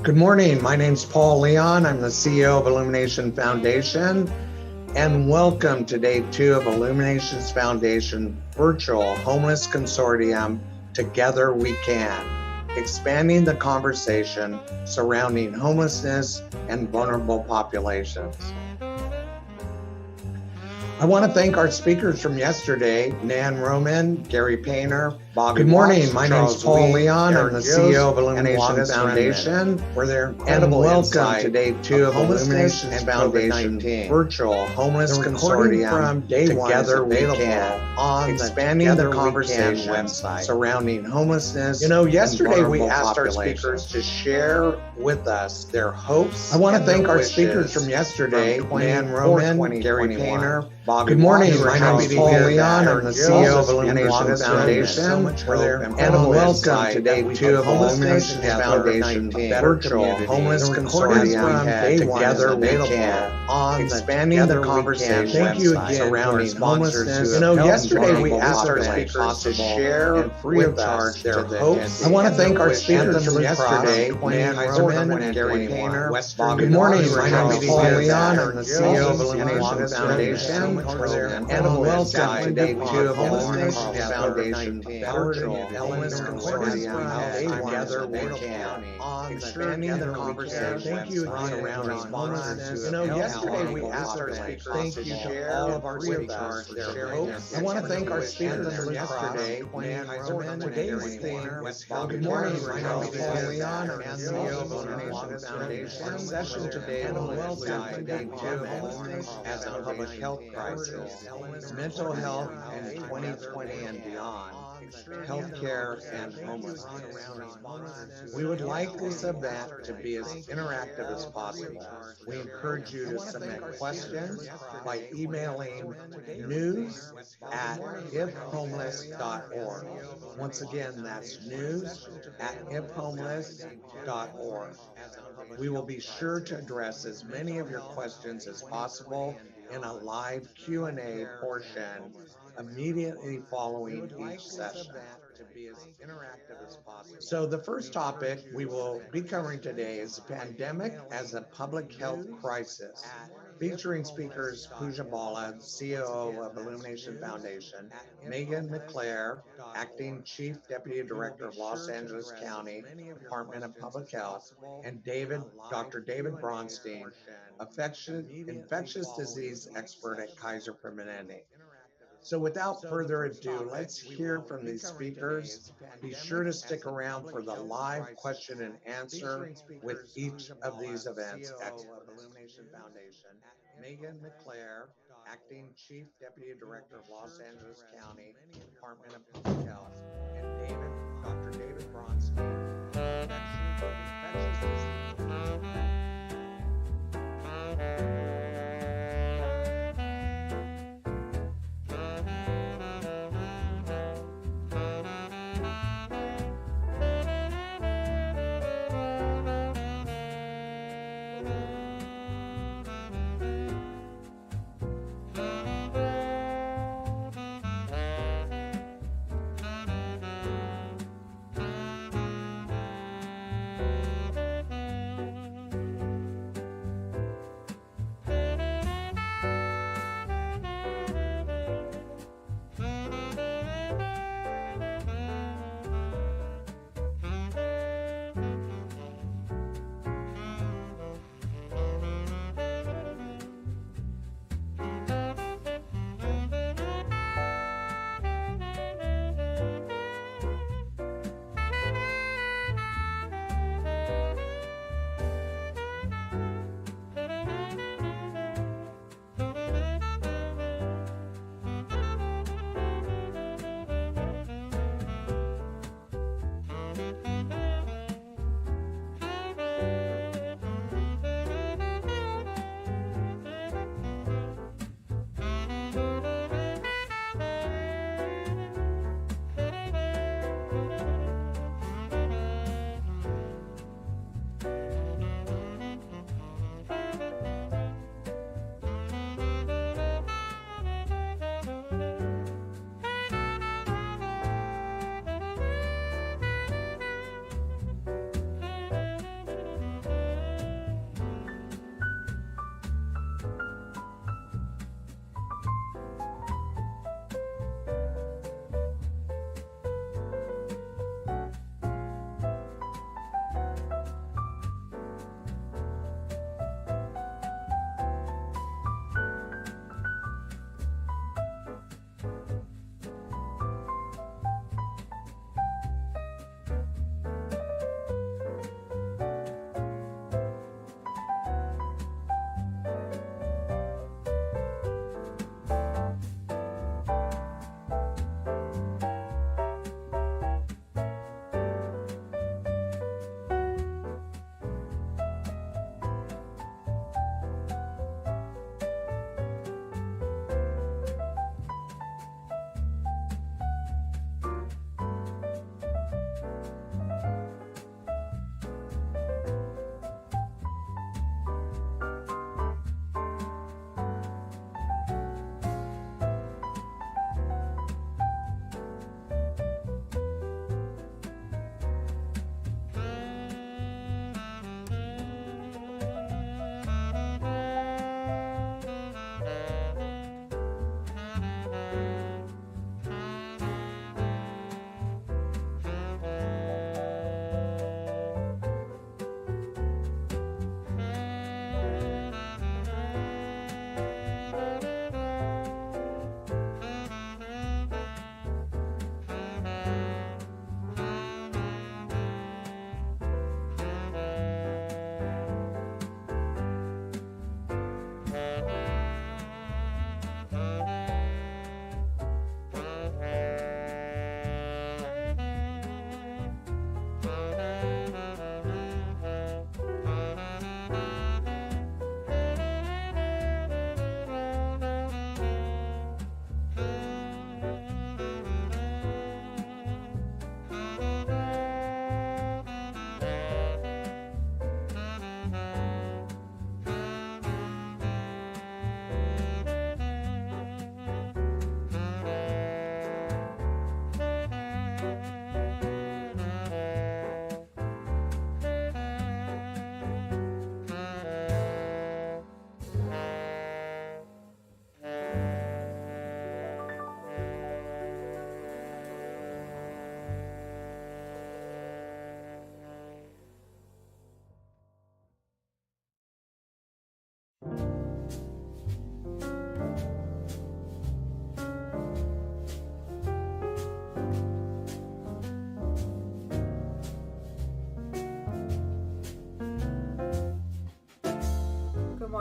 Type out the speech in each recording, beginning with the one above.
Good morning. My name's Paul Leon. I'm the CEO of Illumination Foundation, and welcome to day 2 of Illumination's Foundation Virtual Homeless Consortium, Together We Can, expanding the conversation surrounding homelessness and vulnerable populations. I want to thank our speakers from yesterday, Nan Roman, Gary Painter, Bobby. Good morning. My name's Paul Leon. I'm the CEO of Illumination Foundation. We're there. And welcome to day 2 of Illumination Foundation Virtual Homeless Consortium from day Together We Can, on expanding the conversation website surrounding homelessness. Yesterday we asked our speakers to share with us their hopes. I want to thank our speakers from yesterday, Nan Roman, Gary Painter. Good morning. My name is Paul Leon. I'm the CEO of Illumination Foundation. And welcome to day 2 of Illumination Foundation Virtual Homeless Consortium, Together We Can, on expanding the conversation. Thank you again surrounding homelessness. Yesterday we asked our speakers to share free of charge their hopes. I want to thank our speakers from yesterday, Nan Roman and Gary Painter. Good morning. My name is Paul Leon. I'm the CEO of Illumination Foundation. And welcome to day 2 of Illumination Foundation Virtual Homeless Consortium, Together We Can, on expanding the conversation. Thank you again around homelessness. Yesterday we asked our speakers to share all of our speakers their hopes. I want to thank our speakers from yesterday, Nan Roman. Today's theme was good morning. My name is Paul Leon. I'm the CEO of Illumination Foundation. Our session today will welcome to day 2 of homelessness as a public health crisis, mental health in 2020 and beyond, healthcare and homelessness. We would like this event to be as interactive as possible. We encourage you to submit questions by emailing news@ifhomeless.org. Once again, that's news@ifhomeless.org. We will be sure to address as many of your questions as possible in a live Q&A portion immediately following each session. So the first topic we will be covering today is the pandemic as a public health crisis, featuring speakers Pooja Bala, COO of Illumination Foundation, Megan McClare, Acting Chief Deputy Director of Los Angeles County Department of Public Health, and Dr. David Bronstein, infectious disease expert at Kaiser Permanente. So without further ado, let's hear from these speakers. Be sure to stick around for the live question and answer with each of these events. Illumination Foundation, Megan McClare, Acting Chief Deputy Director of Los Angeles County Department of Public Health, and Dr. David Bronstein, infectious disease.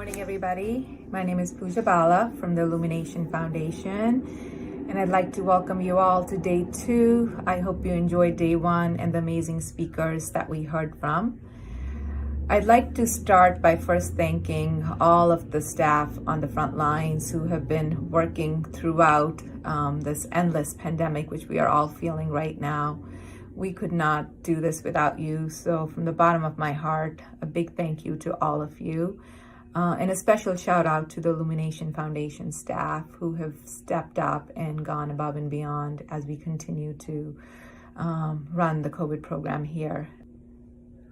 morning, everybody. My name is Pooja Bala from the Illumination Foundation, and I'd like to welcome you all to day 2. I hope you enjoyed day 1 and the amazing speakers that we heard from. I'd like to start by first thanking all of the staff on the front lines who have been working throughout this endless pandemic, which we are all feeling right now. We could not do this without you. So from the bottom of my heart, a big thank you to all of you. And a special shout out to the Illumination Foundation staff who have stepped up and gone above and beyond as we continue to run the COVID program here.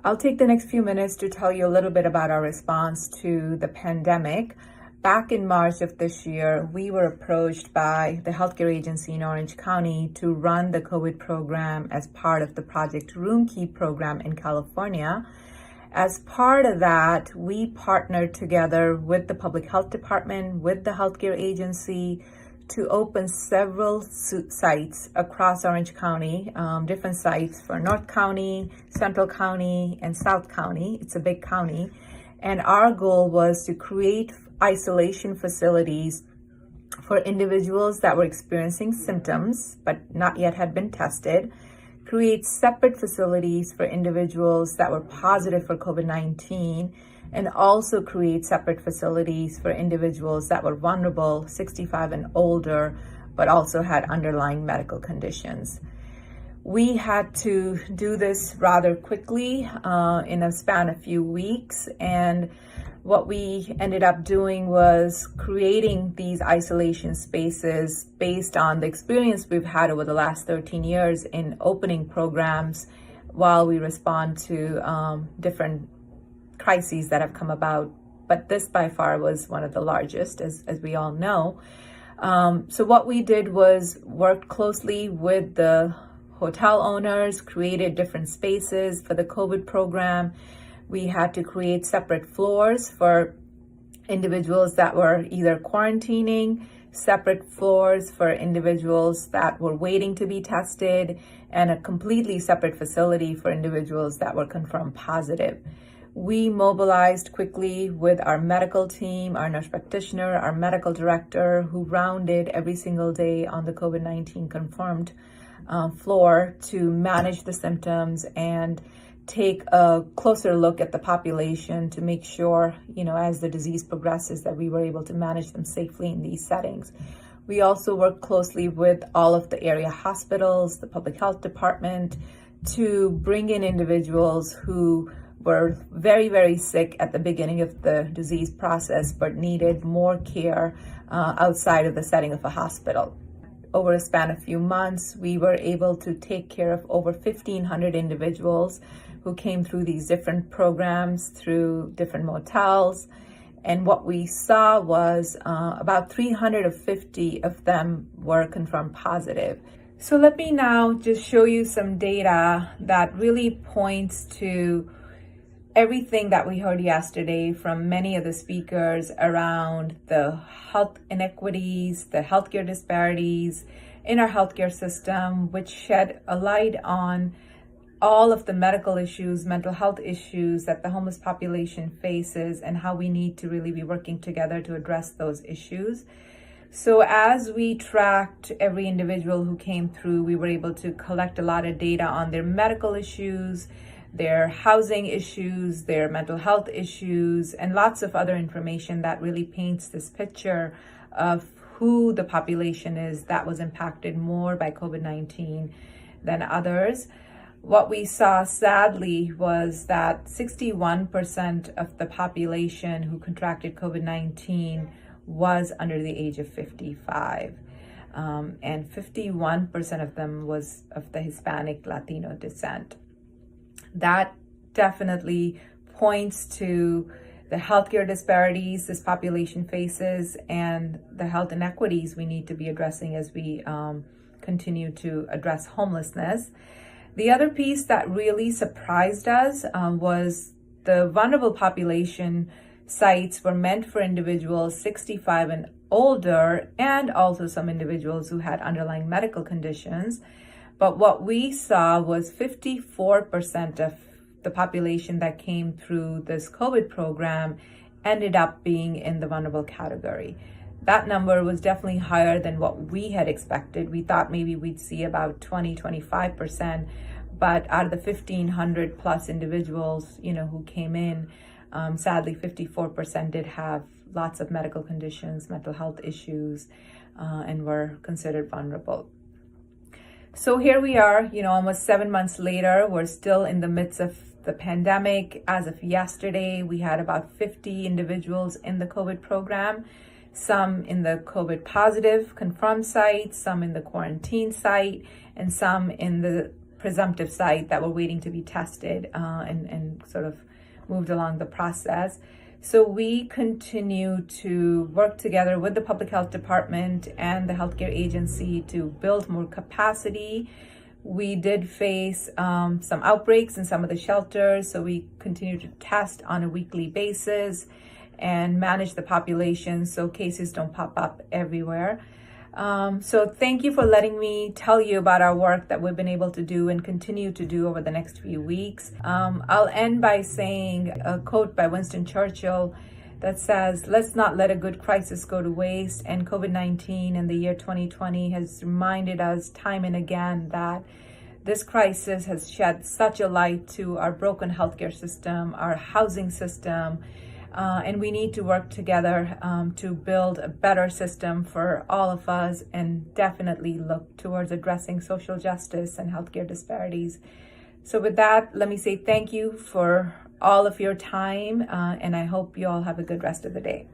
I'll take the next few minutes to tell you a little bit about our response to the pandemic. Back in March of this year, we were approached by the healthcare agency in Orange County to run the COVID program as part of the Project Roomkeep program in California. As part of that, we partnered together with the public health department, with the healthcare agency, to open several sites across Orange County, different sites for North County, Central County, and South County. It's a big county. And our goal was to create isolation facilities for individuals that were experiencing symptoms but not yet had been tested, create separate facilities for individuals that were positive for COVID-19, and also create separate facilities for individuals that were vulnerable, 65 and older, but also had underlying medical conditions. We had to do this rather quickly in a span of few weeks, and what we ended up doing was creating these isolation spaces based on the experience we've had over the last 13 years in opening programs while we respond to different crises that have come about. But this by far was one of the largest, as we all know. So what we did was work closely with the hotel owners, created different spaces for the COVID program. We had to create separate floors for individuals that were either quarantining, separate floors for individuals that were waiting to be tested, and a completely separate facility for individuals that were confirmed positive. We mobilized quickly with our medical team, our nurse practitioner, our medical director, who rounded every single day on the COVID-19 confirmed floor to manage the symptoms and take a closer look at the population to make sure, as the disease progresses, that we were able to manage them safely in these settings. We also work closely with all of the area hospitals, the public health department, to bring in individuals who were very, very sick at the beginning of the disease process, but needed more care outside of the setting of a hospital. Over a span of few months, we were able to take care of over 1,500 individuals who came through these different programs, through different motels. And what we saw was about 350 of them were confirmed positive. So let me now just show you some data that really points to everything that we heard yesterday from many of the speakers around the health inequities, the healthcare disparities in our healthcare system, which shed a light on all of the medical issues, mental health issues that the homeless population faces, and how we need to really be working together to address those issues. So as we tracked every individual who came through, we were able to collect a lot of data on their medical issues, their housing issues, their mental health issues, and lots of other information that really paints this picture of who the population is that was impacted more by COVID-19 than others. What we saw sadly was that 61% of the population who contracted COVID-19 was under the age of 55. And 51% of them was of the Hispanic Latino descent. That definitely points to the healthcare disparities this population faces and the health inequities we need to be addressing as we continue to address homelessness. The other piece that really surprised us was the vulnerable population sites were meant for individuals 65 and older, and also some individuals who had underlying medical conditions. But what we saw was 54% of the population that came through this COVID program ended up being in the vulnerable category. That number was definitely higher than what we had expected. We thought maybe we'd see about 20-25%, but out of the 1,500 plus individuals, who came in, sadly 54% did have lots of medical conditions, mental health issues, and were considered vulnerable. So here we are, almost 7 months later. We're still in the midst of the pandemic. As of yesterday, we had about 50 individuals in the COVID program, some in the COVID positive confirmed site, some in the quarantine site, and some in the presumptive site that were waiting to be tested and sort of moved along the process. So we continue to work together with the public health department and the healthcare agency to build more capacity. We did face some outbreaks in some of the shelters, so we continue to test on a weekly basis and manage the population so cases don't pop up everywhere. So thank you for letting me tell you about our work that we've been able to do and continue to do over the next few weeks. I'll end by saying a quote by Winston Churchill that says, "Let's not let a good crisis go to waste." And COVID-19 and the year 2020 has reminded us time and again that this crisis has shed such a light to our broken healthcare system, our housing system, and we need to work together to build a better system for all of us and definitely look towards addressing social justice and healthcare disparities. So with that, let me say thank you for all of your time, and I hope you all have a good rest of the day.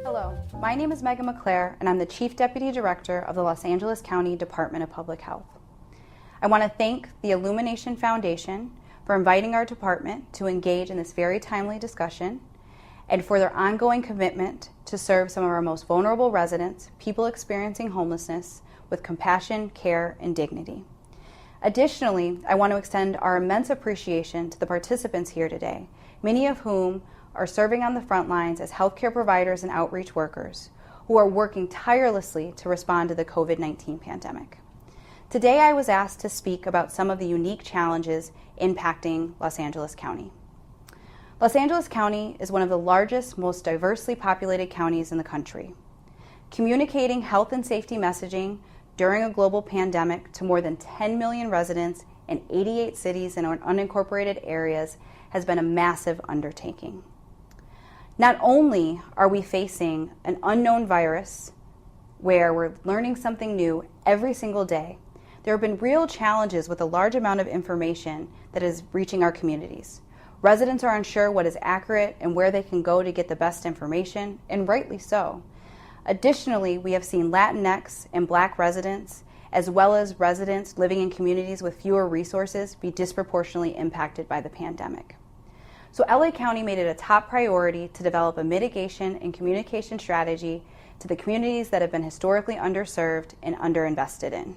Hello, my name is Megan McClare, and I'm the Chief Deputy Director of the Los Angeles County Department of Public Health. I want to thank the Illumination Foundation for inviting our department to engage in this very timely discussion and for their ongoing commitment to serve some of our most vulnerable residents, people experiencing homelessness, with compassion, care, and dignity. Additionally, I want to extend our immense appreciation to the participants here today, many of whom are serving on the front lines as healthcare providers and outreach workers who are working tirelessly to respond to the COVID-19 pandemic. Today, I was asked to speak about some of the unique challenges impacting Los Angeles County. Los Angeles County is one of the largest, most diversely populated counties in the country. Communicating health and safety messaging during a global pandemic to more than 10 million residents in 88 cities and unincorporated areas has been a massive undertaking. Not only are we facing an unknown virus where we're learning something new every single day, there have been real challenges with a large amount of information that is reaching our communities. Residents are unsure what is accurate and where they can go to get the best information, and rightly so. Additionally, we have seen Latinx and Black residents, as well as residents living in communities with fewer resources, be disproportionately impacted by the pandemic. So LA County made it a top priority to develop a mitigation and communication strategy to the communities that have been historically underserved and underinvested in.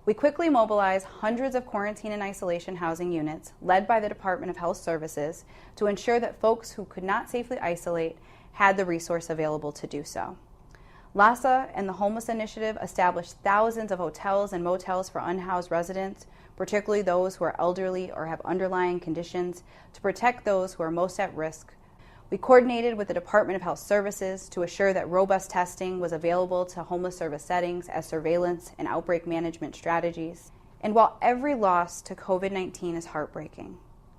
We quickly mobilized hundreds of quarantine and isolation housing units led by the Department of Health Services to ensure that folks who could not safely isolate had the resource available to do so. LASA and the Homeless Initiative established thousands of hotels and motels for unhoused residents, particularly those who are elderly or have underlying conditions, to protect those who are most at risk. We coordinated with the Department of Health Services to assure that robust testing was available to homeless service settings as surveillance and outbreak management strategies. And while every loss to COVID-19 is heartbreaking,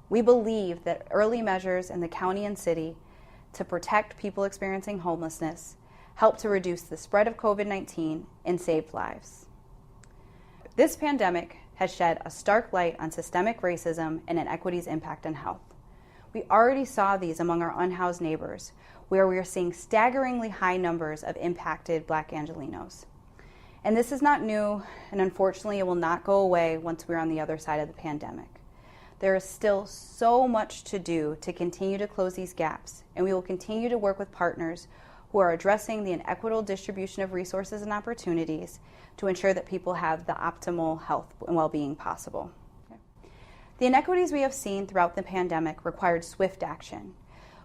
we believe that early measures in the county and city to protect people experiencing homelessness help to reduce the spread of COVID-19 and save lives. This pandemic has shed a stark light on systemic racism and inequities' impact on health. We already saw these among our unhoused neighbors, where we are seeing staggeringly high numbers of impacted Black Angelenos. And this is not new, and unfortunately it will not go away once we're on the other side of the pandemic. There is still so much to do to continue to close these gaps, and we will continue to work with partners who are addressing the inequitable distribution of resources and opportunities to ensure that people have the optimal health and well-being possible. The inequities we have seen throughout the pandemic required swift action.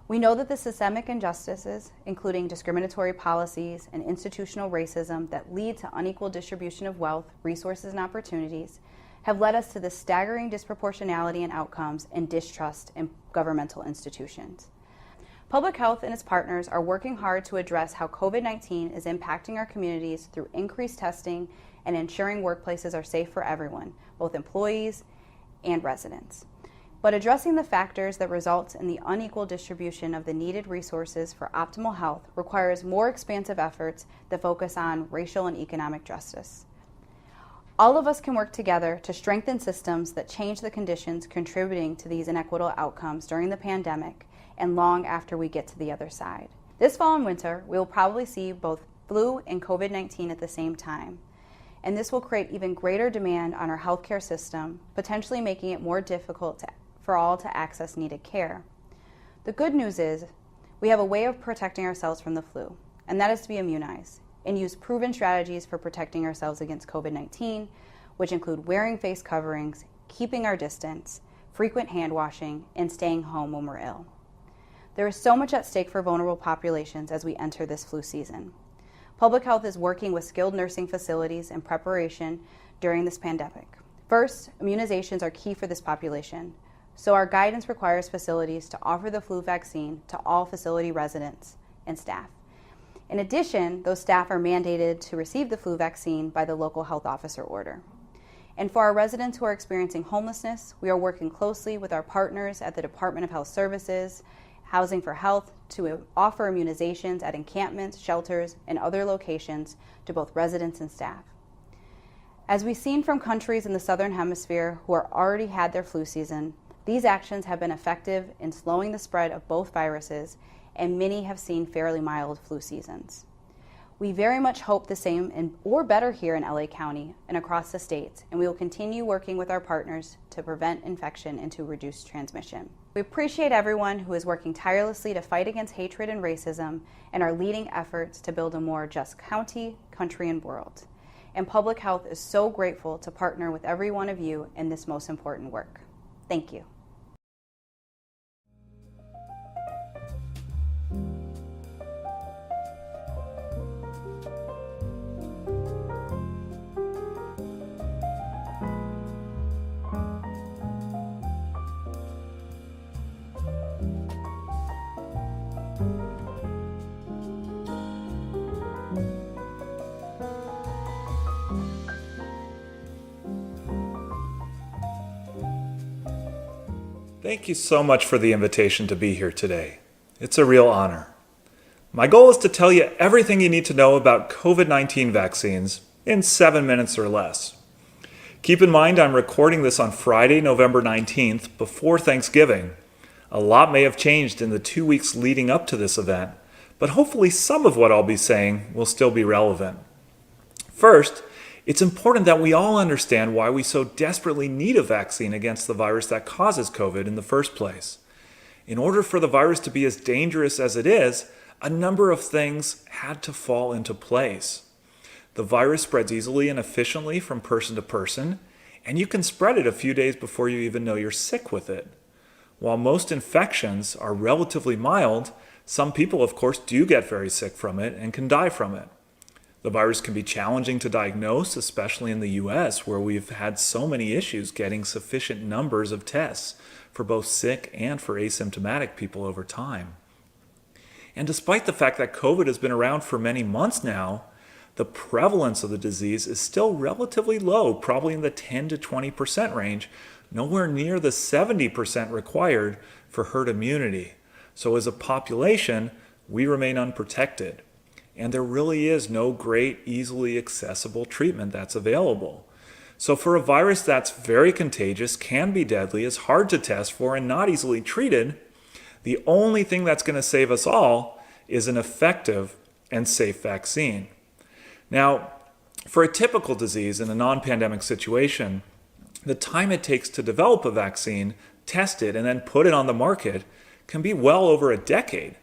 We know that the systemic injustices, including discriminatory policies and institutional racism that lead to unequal distribution of wealth, resources, and opportunities, have led us to the staggering disproportionality in outcomes and distrust in governmental institutions. Public health and its partners are working hard to address how COVID-19 is impacting our communities through increased testing and ensuring workplaces are safe for everyone, both employees and residents. But addressing the factors that result in the unequal distribution of the needed resources for optimal health requires more expansive efforts that focus on racial and economic justice. All of us can work together to strengthen systems that change the conditions contributing to these inequitable outcomes during the pandemic and long after we get to the other side. This fall and winter, we will probably see both flu and COVID-19 at the same time. And this will create even greater demand on our healthcare system, potentially making it more difficult for all to access needed care. The good news is we have a way of protecting ourselves from the flu, and that is to be immunized and use proven strategies for protecting ourselves against COVID-19, which include wearing face coverings, keeping our distance, frequent hand washing, and staying home when we're ill. There is so much at stake for vulnerable populations as we enter this flu season. Public health is working with skilled nursing facilities in preparation during this pandemic. First, immunizations are key for this population, so our guidance requires facilities to offer the flu vaccine to all facility residents and staff. In addition, those staff are mandated to receive the flu vaccine by the local health officer order. And for our residents who are experiencing homelessness, we are working closely with our partners at the Department of Health Services, Housing for Health, to offer immunizations at encampments, shelters, and other locations to both residents and staff. As we've seen from countries in the Southern Hemisphere who are already had their flu season, these actions have been effective in slowing the spread of both viruses, and many have seen fairly mild flu seasons. We very much hope the same or better here in LA County and across the states, and we will continue working with our partners to prevent infection and to reduce transmission. We appreciate everyone who is working tirelessly to fight against hatred and racism and are leading efforts to build a more just county, country, and world. And Public Health is so grateful to partner with every one of you in this most important work. Thank you. Thank you so much for the invitation to be here today. It's a real honor. My goal is to tell you everything you need to know about COVID-19 vaccines in 7 minutes or less. Keep in mind I'm recording this on Friday, November 19th, before Thanksgiving. A lot may have changed in the 2 weeks leading up to this event, but hopefully some of what I'll be saying will still be relevant. First, it's important that we all understand why we so desperately need a vaccine against the virus that causes COVID in the first place. In order for the virus to be as dangerous as it is, a number of things had to fall into place. The virus spreads easily and efficiently from person to person, and you can spread it a few days before you even know you're sick with it. While most infections are relatively mild, some people, of course, do get very sick from it and can die from it. The virus can be challenging to diagnose, especially in the US, where we've had so many issues getting sufficient numbers of tests for both sick and for asymptomatic people over time. And despite the fact that COVID has been around for many months now, the prevalence of the disease is still relatively low, probably in the 10 to 20% range, nowhere near the 70% required for herd immunity. So as a population, we remain unprotected. And there really is no great, easily accessible treatment that's available. So for a virus that's very contagious, can be deadly, is hard to test for, and not easily treated, the only thing that's going to save us all is an effective and safe vaccine. Now, for a typical disease in a non-pandemic situation, The time it takes to develop a vaccine, test it, and then put it on the market can be well over a decade.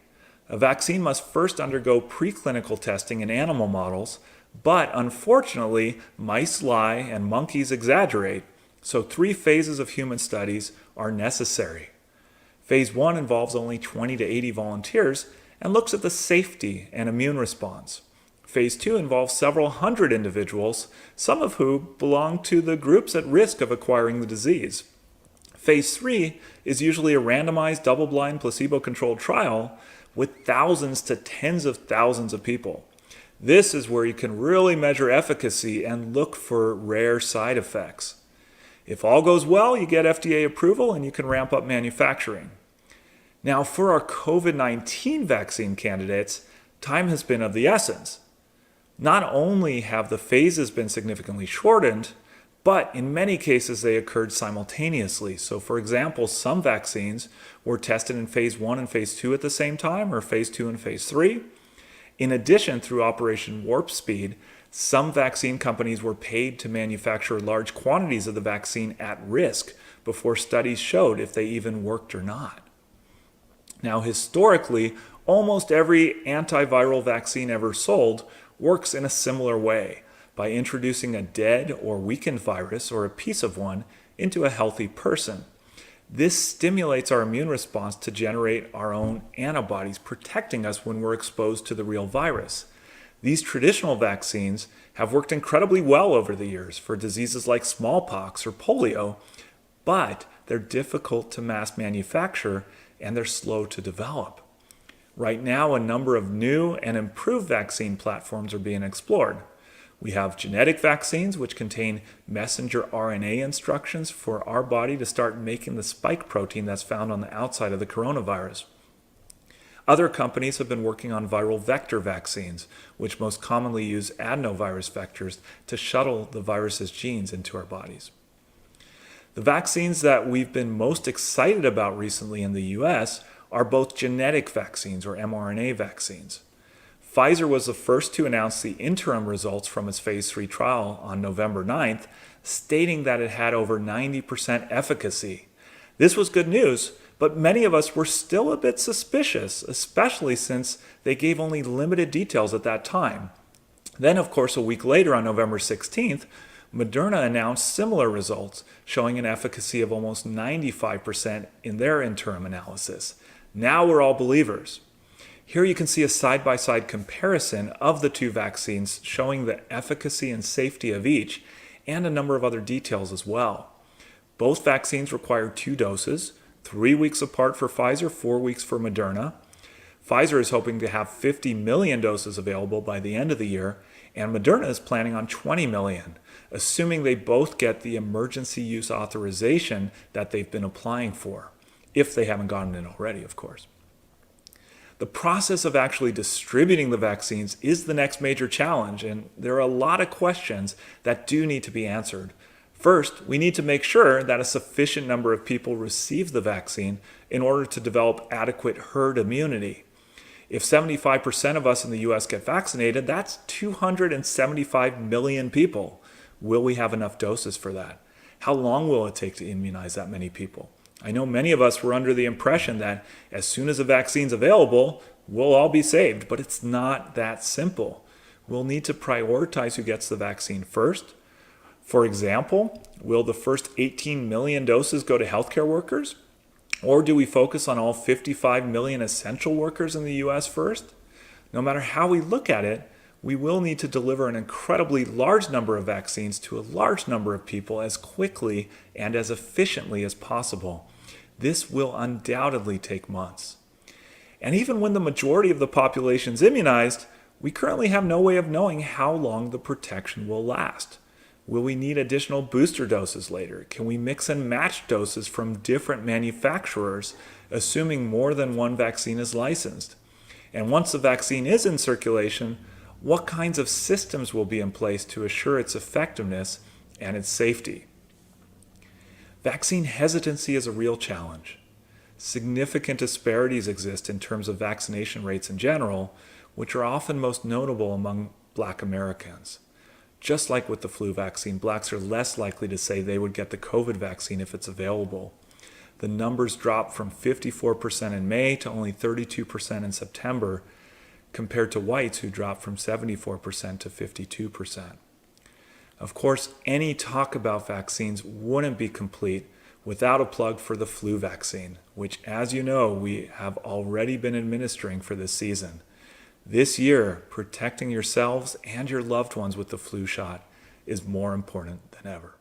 A vaccine must first undergo preclinical testing in animal models, but unfortunately, mice lie and monkeys exaggerate, so 3 phases of human studies are necessary. Phase 1 involves only 20 to 80 volunteers and looks at the safety and immune response. Phase 2 involves several hundred individuals, some of whom belong to the groups at risk of acquiring the disease. Phase 3 is usually a randomized, double-blind, placebo-controlled trial with thousands to tens of thousands of people. This is where you can really measure efficacy and look for rare side effects. If all goes well, you get FDA approval and you can ramp up manufacturing. Now, for our COVID-19 vaccine candidates, time has been of the essence. Not only have the phases been significantly shortened, but in many cases they occurred simultaneously. So for example, some vaccines were tested in phase 1 and phase 2 at the same time, or phase 2 and phase 3. In addition, through Operation Warp Speed, some vaccine companies were paid to manufacture large quantities of the vaccine at risk before studies showed if they even worked or not. Now, historically, almost every antiviral vaccine ever sold works in a similar way, by introducing a dead or weakened virus or a piece of one into a healthy person. This stimulates our immune response to generate our own antibodies, protecting us when we're exposed to the real virus. These traditional vaccines have worked incredibly well over the years for diseases like smallpox or polio, but they're difficult to mass manufacture and they're slow to develop. Right now, a number of new and improved vaccine platforms are being explored. We have genetic vaccines, which contain messenger RNA instructions for our body to start making the spike protein that's found on the outside of the coronavirus. Other companies have been working on viral vector vaccines, which most commonly use adenovirus vectors to shuttle the virus's genes into our bodies. The vaccines that we've been most excited about recently in the US are both genetic vaccines, or mRNA vaccines. Pfizer was the first to announce the interim results from its phase 3 trial on November 9th, stating that it had over 90% efficacy. This was good news, but many of us were still a bit suspicious, especially since they gave only limited details at that time. Then, of course, a week later on November 16th, Moderna announced similar results, showing an efficacy of almost 95% in their interim analysis. Now we're all believers. Here you can see a side-by-side comparison of the two vaccines showing the efficacy and safety of each, and a number of other details as well. Both vaccines require 2 doses, 3 weeks apart for Pfizer, 4 weeks for Moderna. Pfizer is hoping to have 50 million doses available by the end of the year, and Moderna is planning on 20 million, assuming they both get the emergency use authorization that they've been applying for, if they haven't gotten it already, of course. The process of actually distributing the vaccines is the next major challenge, and there are a lot of questions that do need to be answered. First, we need to make sure that a sufficient number of people receive the vaccine in order to develop adequate herd immunity. If 75% of us in the US get vaccinated, that's 275 million people. Will we have enough doses for that? How long will it take to immunize that many people? I know many of us were under the impression that as soon as a vaccine's available, we'll all be saved, but it's not that simple. We'll need to prioritize who gets the vaccine first. For example, will the first 18 million doses go to healthcare workers? Or do we focus on all 55 million essential workers in the US first? No matter how we look at it, we will need to deliver an incredibly large number of vaccines to a large number of people as quickly and as efficiently as possible. This will undoubtedly take months. And even when the majority of the population is immunized, we currently have no way of knowing how long the protection will last. Will we need additional booster doses later? Can we mix and match doses from different manufacturers, assuming more than one vaccine is licensed? And once the vaccine is in circulation, what kinds of systems will be in place to assure its effectiveness and its safety? Vaccine hesitancy is a real challenge. Significant disparities exist in terms of vaccination rates in general, which are often most notable among Black Americans. Just like with the flu vaccine, blacks are less likely to say they would get the COVID vaccine if it's available. The numbers dropped from 54% in May to only 32% in September, compared to whites who dropped from 74% to 52%. Of course, any talk about vaccines wouldn't be complete without a plug for the flu vaccine, which, as you know, we have already been administering for this season. This year, protecting yourselves and your loved ones with the flu shot is more important than ever.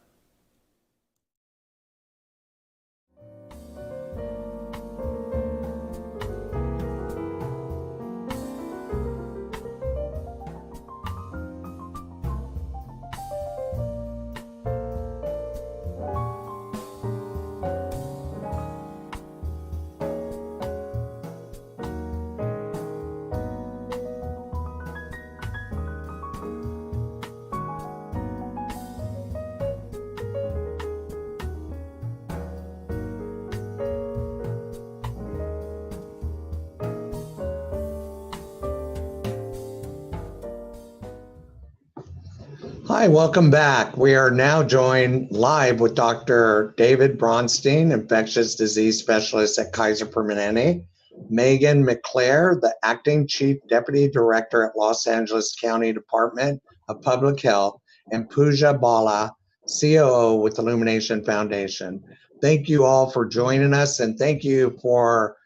Hi, welcome back. We are now joined live with Dr. David Bronstein, infectious disease specialist at Kaiser Permanente, Megan McClare, the acting chief deputy director at Los Angeles County Department of Public Health, and Pooja Bala, COO with Illumination Foundation. Thank you all for joining us, and thank you for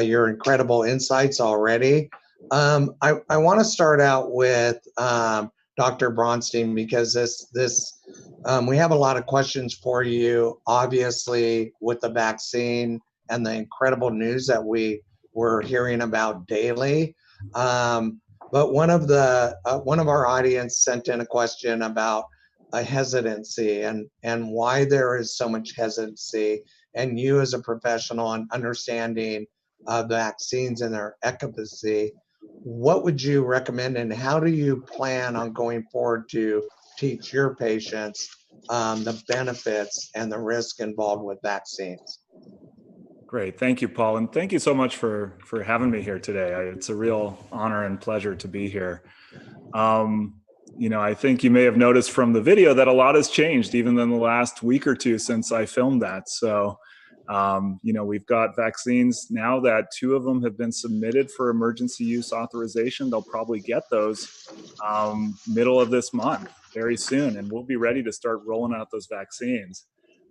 your incredible insights already. I want to start out with Dr. Bronstein, because we have a lot of questions for you, obviously, with the vaccine and the incredible news that we're hearing about daily. But one of our audience sent in a question about a hesitancy and why there is so much hesitancy, and you as a professional and understanding vaccines and their efficacy. What would you recommend, and how do you plan on going forward to teach your patients the benefits and the risk involved with vaccines? Great. Thank you, Paul. And thank you so much for having me here today. It's a real honor and pleasure to be here. I think you may have noticed from the video that a lot has changed even in the last week or two since I filmed that. So we've got vaccines now that 2 of them have been submitted for emergency use authorization. They'll probably get those middle of this month, very soon, and we'll be ready to start rolling out those vaccines.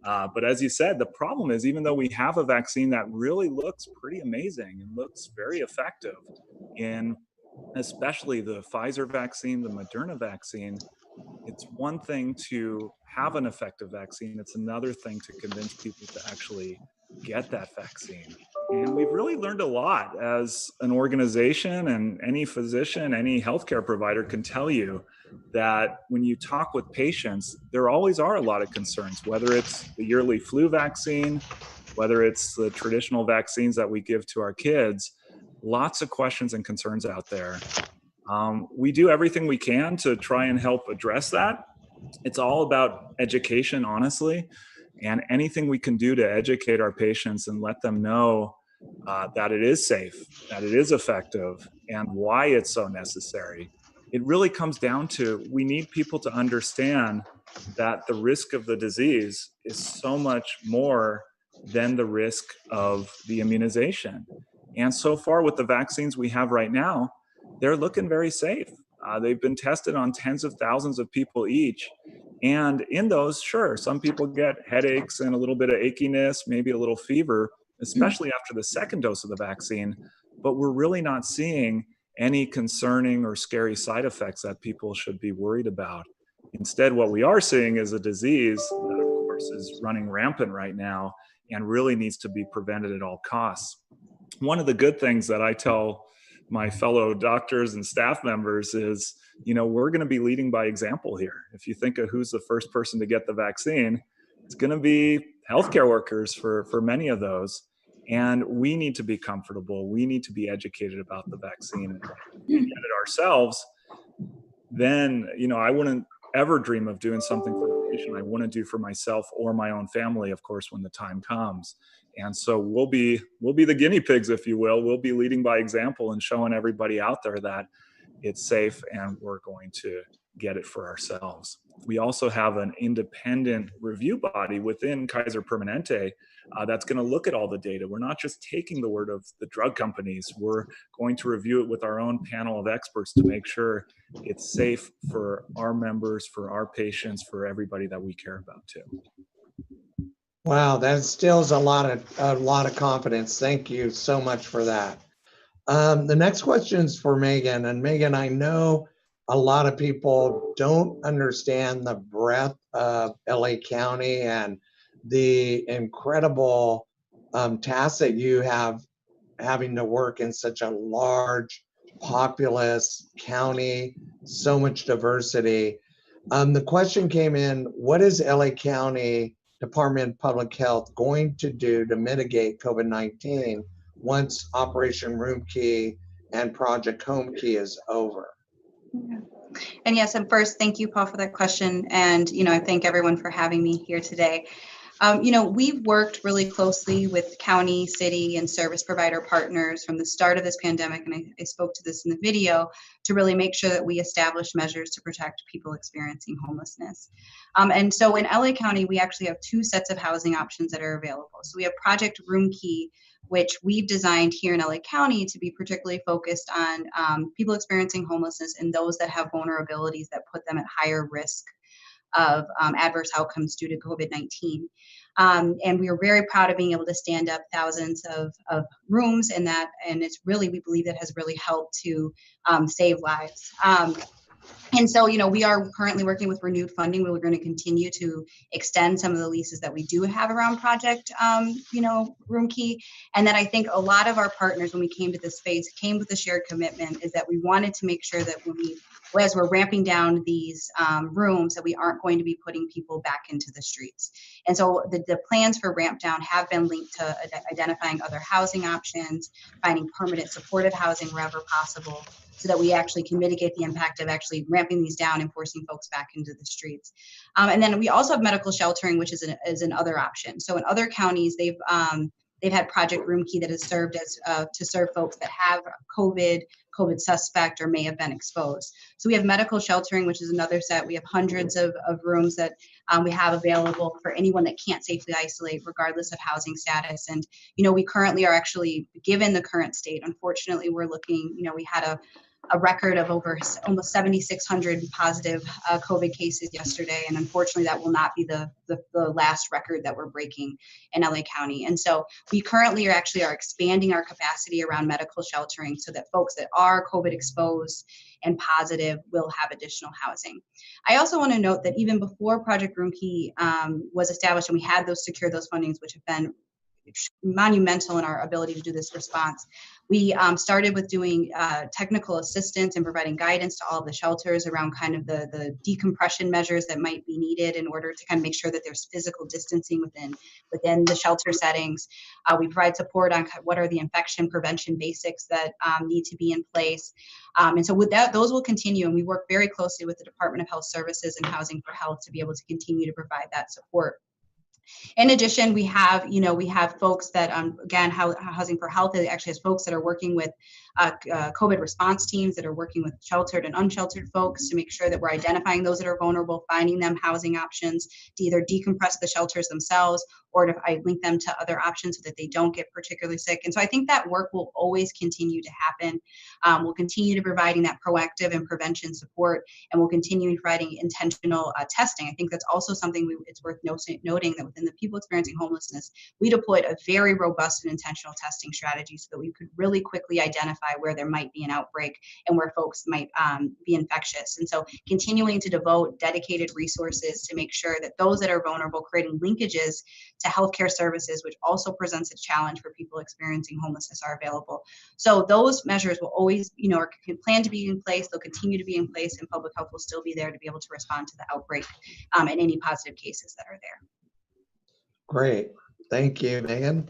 But as you said, the problem is, even though we have a vaccine that really looks pretty amazing and looks very effective in especially the Pfizer vaccine, the Moderna vaccine, it's one thing to have an effective vaccine. It's another thing to convince people to actually get that vaccine. And we've really learned a lot as an organization, and any physician, any healthcare provider can tell you that when you talk with patients, there always are a lot of concerns, whether it's the yearly flu vaccine, whether it's the traditional vaccines that we give to our kids. Lots of questions and concerns out there. We do everything we can to try and help address that. It's all about education, honestly, and anything we can do to educate our patients and let them know that it is safe, that it is effective, and why it's so necessary. It really comes down to, we need people to understand that the risk of the disease is so much more than the risk of the immunization. And so far with the vaccines we have right now, they're looking very safe. They've been tested on tens of thousands of people each. And in those, sure, some people get headaches and a little bit of achiness, maybe a little fever, especially after the second dose of the vaccine. But we're really not seeing any concerning or scary side effects that people should be worried about. Instead, what we are seeing is a disease that, of course, is running rampant right now and really needs to be prevented at all costs. One of the good things that I tell my fellow doctors and staff members is, we're going to be leading by example here. If you think of who's the first person to get the vaccine, it's going to be healthcare workers for many of those. And we need to be comfortable. We need to be educated about the vaccine. And if we get it ourselves, then, I wouldn't ever dream of doing something for the patient I wouldn't do for myself or my own family, of course, when the time comes. And so we'll be the guinea pigs, if you will. We'll be leading by example and showing everybody out there that it's safe and we're going to get it for ourselves. We also have an independent review body within Kaiser Permanente that's going to look at all the data. We're not just taking the word of the drug companies. We're going to review it with our own panel of experts to make sure it's safe for our members, for our patients, for everybody that we care about too. Wow, that instills a lot of confidence. Thank you so much for that. The next question is for Megan. And Megan, I know a lot of people don't understand the breadth of LA County and the incredible task that you have having to work in such a large, populous county, so much diversity. The question came in, what is LA County Department of Public Health going to do to mitigate COVID-19 once Operation Room Key and Project Home Key is over? Yeah. And yes, and first, thank you, Paul, for that question. And, I thank everyone for having me here today. We've worked really closely with county, city, and service provider partners from the start of this pandemic, and I spoke to this in the video, to really make sure that we establish measures to protect people experiencing homelessness. And so in LA County, we actually have two sets of housing options that are available. So we have Project Room Key, which we've designed here in LA County to be particularly focused on people experiencing homelessness and those that have vulnerabilities that put them at higher risk of adverse outcomes due to COVID-19. And we are very proud of being able to stand up thousands of rooms in that, and it's really, we believe that has really helped to save lives. And so, we are currently working with renewed funding. We're going to continue to extend some of the leases that we do have around Project, Room Key. And then I think a lot of our partners, when we came to this space, came with a shared commitment is that we wanted to make sure that as we're ramping down these rooms, that we aren't going to be putting people back into the streets. And so the plans for ramp down have been linked to identifying other housing options, finding permanent supportive housing wherever possible, so that we actually can mitigate the impact of actually ramping these down and forcing folks back into the streets. And then we also have medical sheltering, which is another option. So in other counties, they've had Project Room Key that has served as to serve folks that have COVID suspect, or may have been exposed. So we have medical sheltering, which is another set. We have hundreds of rooms that we have available for anyone that can't safely isolate, regardless of housing status. And, we currently are actually, given the current state, unfortunately, we're looking, we had a record of over almost 7,600 positive COVID cases yesterday. And unfortunately, that will not be the last record that we're breaking in LA County. And so we currently are expanding our capacity around medical sheltering so that folks that are COVID exposed and positive will have additional housing. I also want to note that even before Project Room Key was established and we had secured those fundings, which have been monumental in our ability to do this response. We started with doing technical assistance and providing guidance to all of the shelters around kind of the decompression measures that might be needed in order to kind of make sure that there's physical distancing within the shelter settings. We provide support on what are the infection prevention basics that need to be in place. And so with that, those will continue, and we work very closely with the Department of Health Services and Housing for Health to be able to continue to provide that support. In addition, we have folks that, again, Housing for Health actually has folks that are working with COVID response teams that are working with sheltered and unsheltered folks to make sure that we're identifying those that are vulnerable, finding them housing options to either decompress the shelters themselves or to link them to other options so that they don't get particularly sick. And so I think that work will always continue to happen. We'll continue to providing that proactive and prevention support, and we'll continue providing intentional testing. I think that's also something it's worth noting that within the people experiencing homelessness, we deployed a very robust and intentional testing strategy so that we could really quickly identify where there might be an outbreak and where folks might be infectious. And so continuing to devote dedicated resources to make sure that those that are vulnerable, creating linkages to healthcare services, which also presents a challenge for people experiencing homelessness, are available. So those measures will always, are planned to be in place. They'll continue to be in place, and public health will still be there to be able to respond to the outbreak and any positive cases that are there. Great. Thank you, Megan.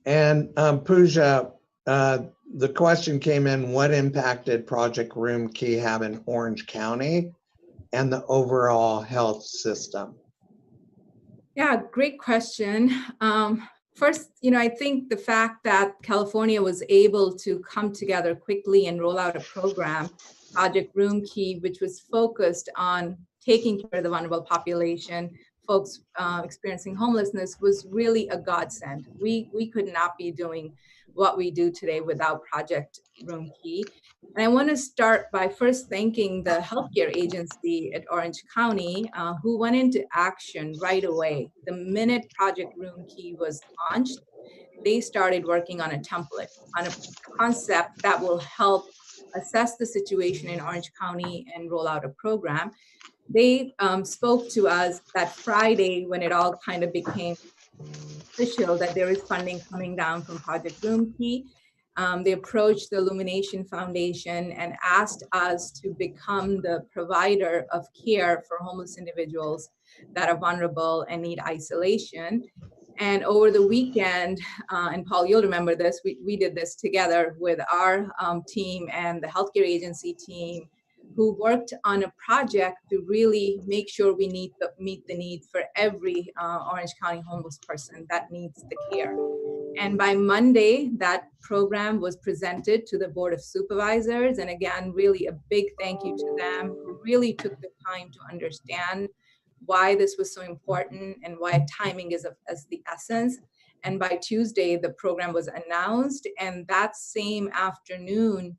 And Pooja, the question came in, what impact did Project Room Key have in Orange County and the overall health system? Yeah, great question. First, I think the fact that California was able to come together quickly and roll out a program Project Room Key, which was focused on taking care of the vulnerable population, folks experiencing homelessness, was really a godsend. We could not be doing what we do today without Project Room Key. And I want to start by first thanking the healthcare agency at Orange County, who went into action right away. The minute Project Room Key was launched, they started working on a template, on a concept that will help assess the situation in Orange County and roll out a program. They spoke to us that Friday when it all kind of became official that there is funding coming down from Project Room Key. They approached the Illumination Foundation and asked us to become the provider of care for homeless individuals that are vulnerable and need isolation. And over the weekend, and Paul, you'll remember this, we did this together with our team and the healthcare agency team, who worked on a project to really make sure we meet the needs for every Orange County homeless person that needs the care. And by Monday, that program was presented to the Board of Supervisors. And again, really a big thank you to them, who really took the time to understand why this was so important and why timing is of the essence. And by Tuesday, the program was announced. And that same afternoon,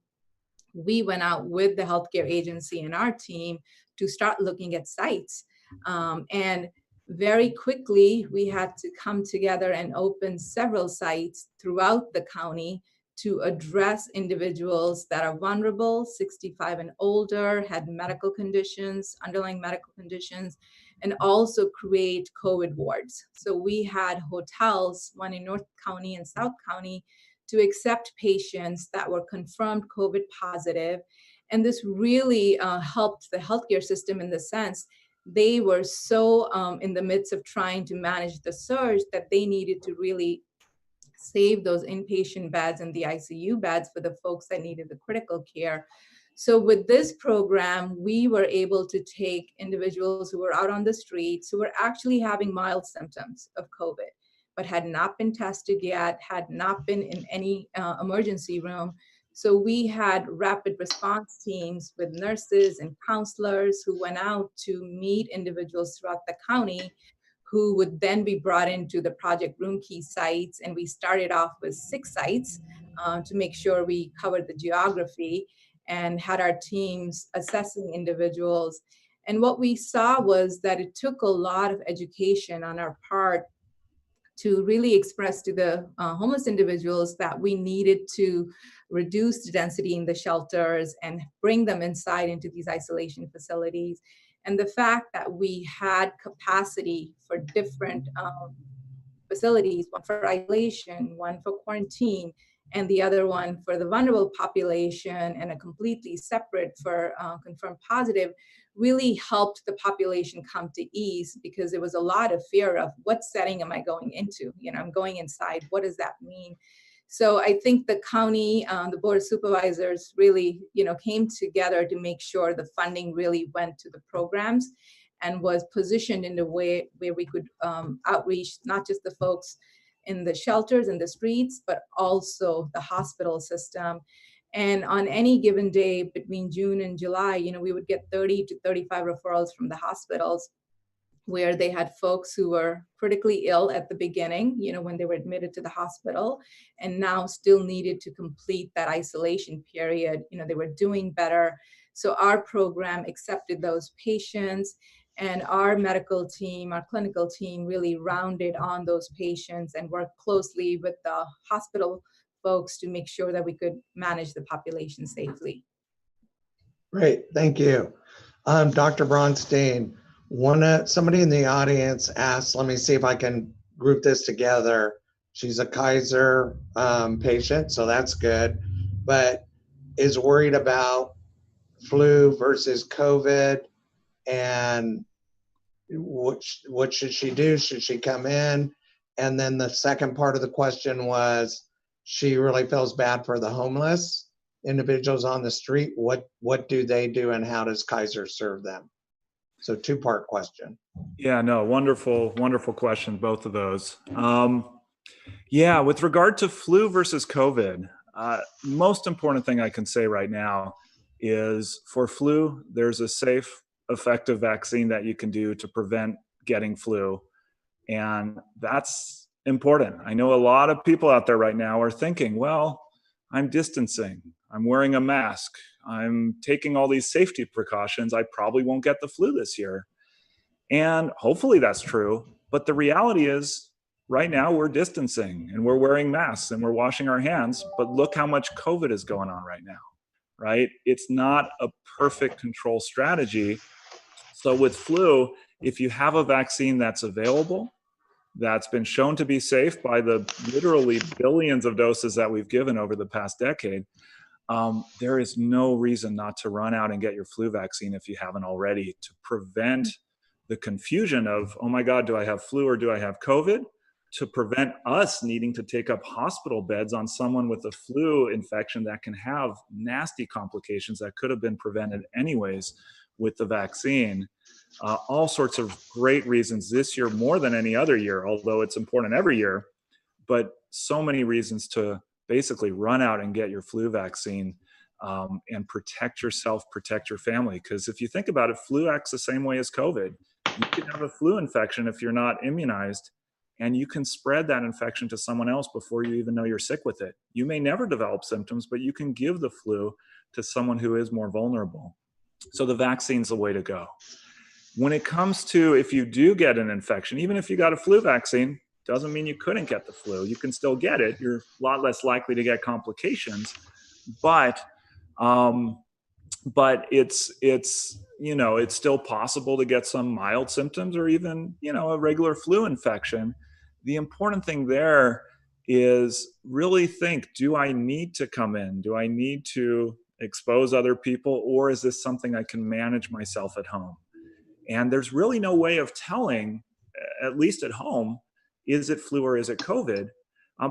we went out with the healthcare agency and our team to start looking at sites. And very quickly, we had to come together and open several sites throughout the county to address individuals that are vulnerable, 65 and older, had medical conditions, underlying medical conditions, and also create COVID wards. So we had hotels, one in North County and South County, to accept patients that were confirmed COVID positive. And this really helped the healthcare system in the sense they were so in the midst of trying to manage the surge that they needed to really save those inpatient beds and the ICU beds for the folks that needed the critical care. So with this program, we were able to take individuals who were out on the streets, who were actually having mild symptoms of COVID, but had not been tested yet, had not been in any emergency room. So we had rapid response teams with nurses and counselors who went out to meet individuals throughout the county who would then be brought into the Project Room Key sites. And we started off with 6 sites to make sure we covered the geography and had our teams assessing individuals. And what we saw was that it took a lot of education on our part to really express to the homeless individuals that we needed to reduce the density in the shelters and bring them inside into these isolation facilities. And the fact that we had capacity for different facilities, one for isolation, one for quarantine, and the other one for the vulnerable population, and a completely separate for confirmed positive, really helped the population come to ease, because there was a lot of fear of what setting am I going into? You know, I'm going inside, what does that mean? So I think the county, the Board of Supervisors really, came together to make sure the funding really went to the programs and was positioned in a way where we could outreach not just the folks in the shelters and the streets, but also the hospital system. And on any given day between June and July, we would get 30 to 35 referrals from the hospitals, where they had folks who were critically ill at the beginning, when they were admitted to the hospital, and now still needed to complete that isolation period. They were doing better. So our program accepted those patients, and our medical team, our clinical team, really rounded on those patients and worked closely with the hospital folks to make sure that we could manage the population safely. Great, thank you. Dr. Bronstein, somebody in the audience asked, let me see if I can group this together. She's a Kaiser patient, so that's good, but is worried about flu versus COVID, and what should she do? Should she come in? And then the second part of the question was, she really feels bad for the homeless individuals on the street. What do they do, and how does Kaiser serve them? So 2-part question. Yeah, no, wonderful question, both of those. Yeah, with regard to flu versus COVID, most important thing I can say right now is for flu, there's a safe, effective vaccine that you can do to prevent getting flu. And that's important. I know a lot of people out there right now are thinking, well, I'm distancing, I'm wearing a mask, I'm taking all these safety precautions, I probably won't get the flu this year. And hopefully that's true. But the reality is, right now we're distancing and we're wearing masks and we're washing our hands. But look how much COVID is going on right now, right? It's not a perfect control strategy. So with flu, if you have a vaccine that's available, that's been shown to be safe by the literally billions of doses that we've given over the past decade, there is no reason not to run out and get your flu vaccine if you haven't already, to prevent the confusion of, oh my God, do I have flu or do I have COVID? To prevent us needing to take up hospital beds on someone with a flu infection that can have nasty complications that could have been prevented anyways with the vaccine. All sorts of great reasons this year, more than any other year, although it's important every year, but so many reasons to basically run out and get your flu vaccine, and protect yourself, protect your family. Because if you think about it, flu acts the same way as COVID. You can have a flu infection if you're not immunized, and you can spread that infection to someone else before you even know you're sick with it. You may never develop symptoms, but you can give the flu to someone who is more vulnerable. So the vaccine's the way to go. When it comes to if you do get an infection, even if you got a flu vaccine, doesn't mean you couldn't get the flu. You can still get it. You're a lot less likely to get complications, but um, it's still possible to get some mild symptoms or even a regular flu infection. The important thing there is really think: do I need to come in? Do I need to expose other people, or is this something I can manage myself at home? And there's really no way of telling, at least at home, is it flu or is it COVID?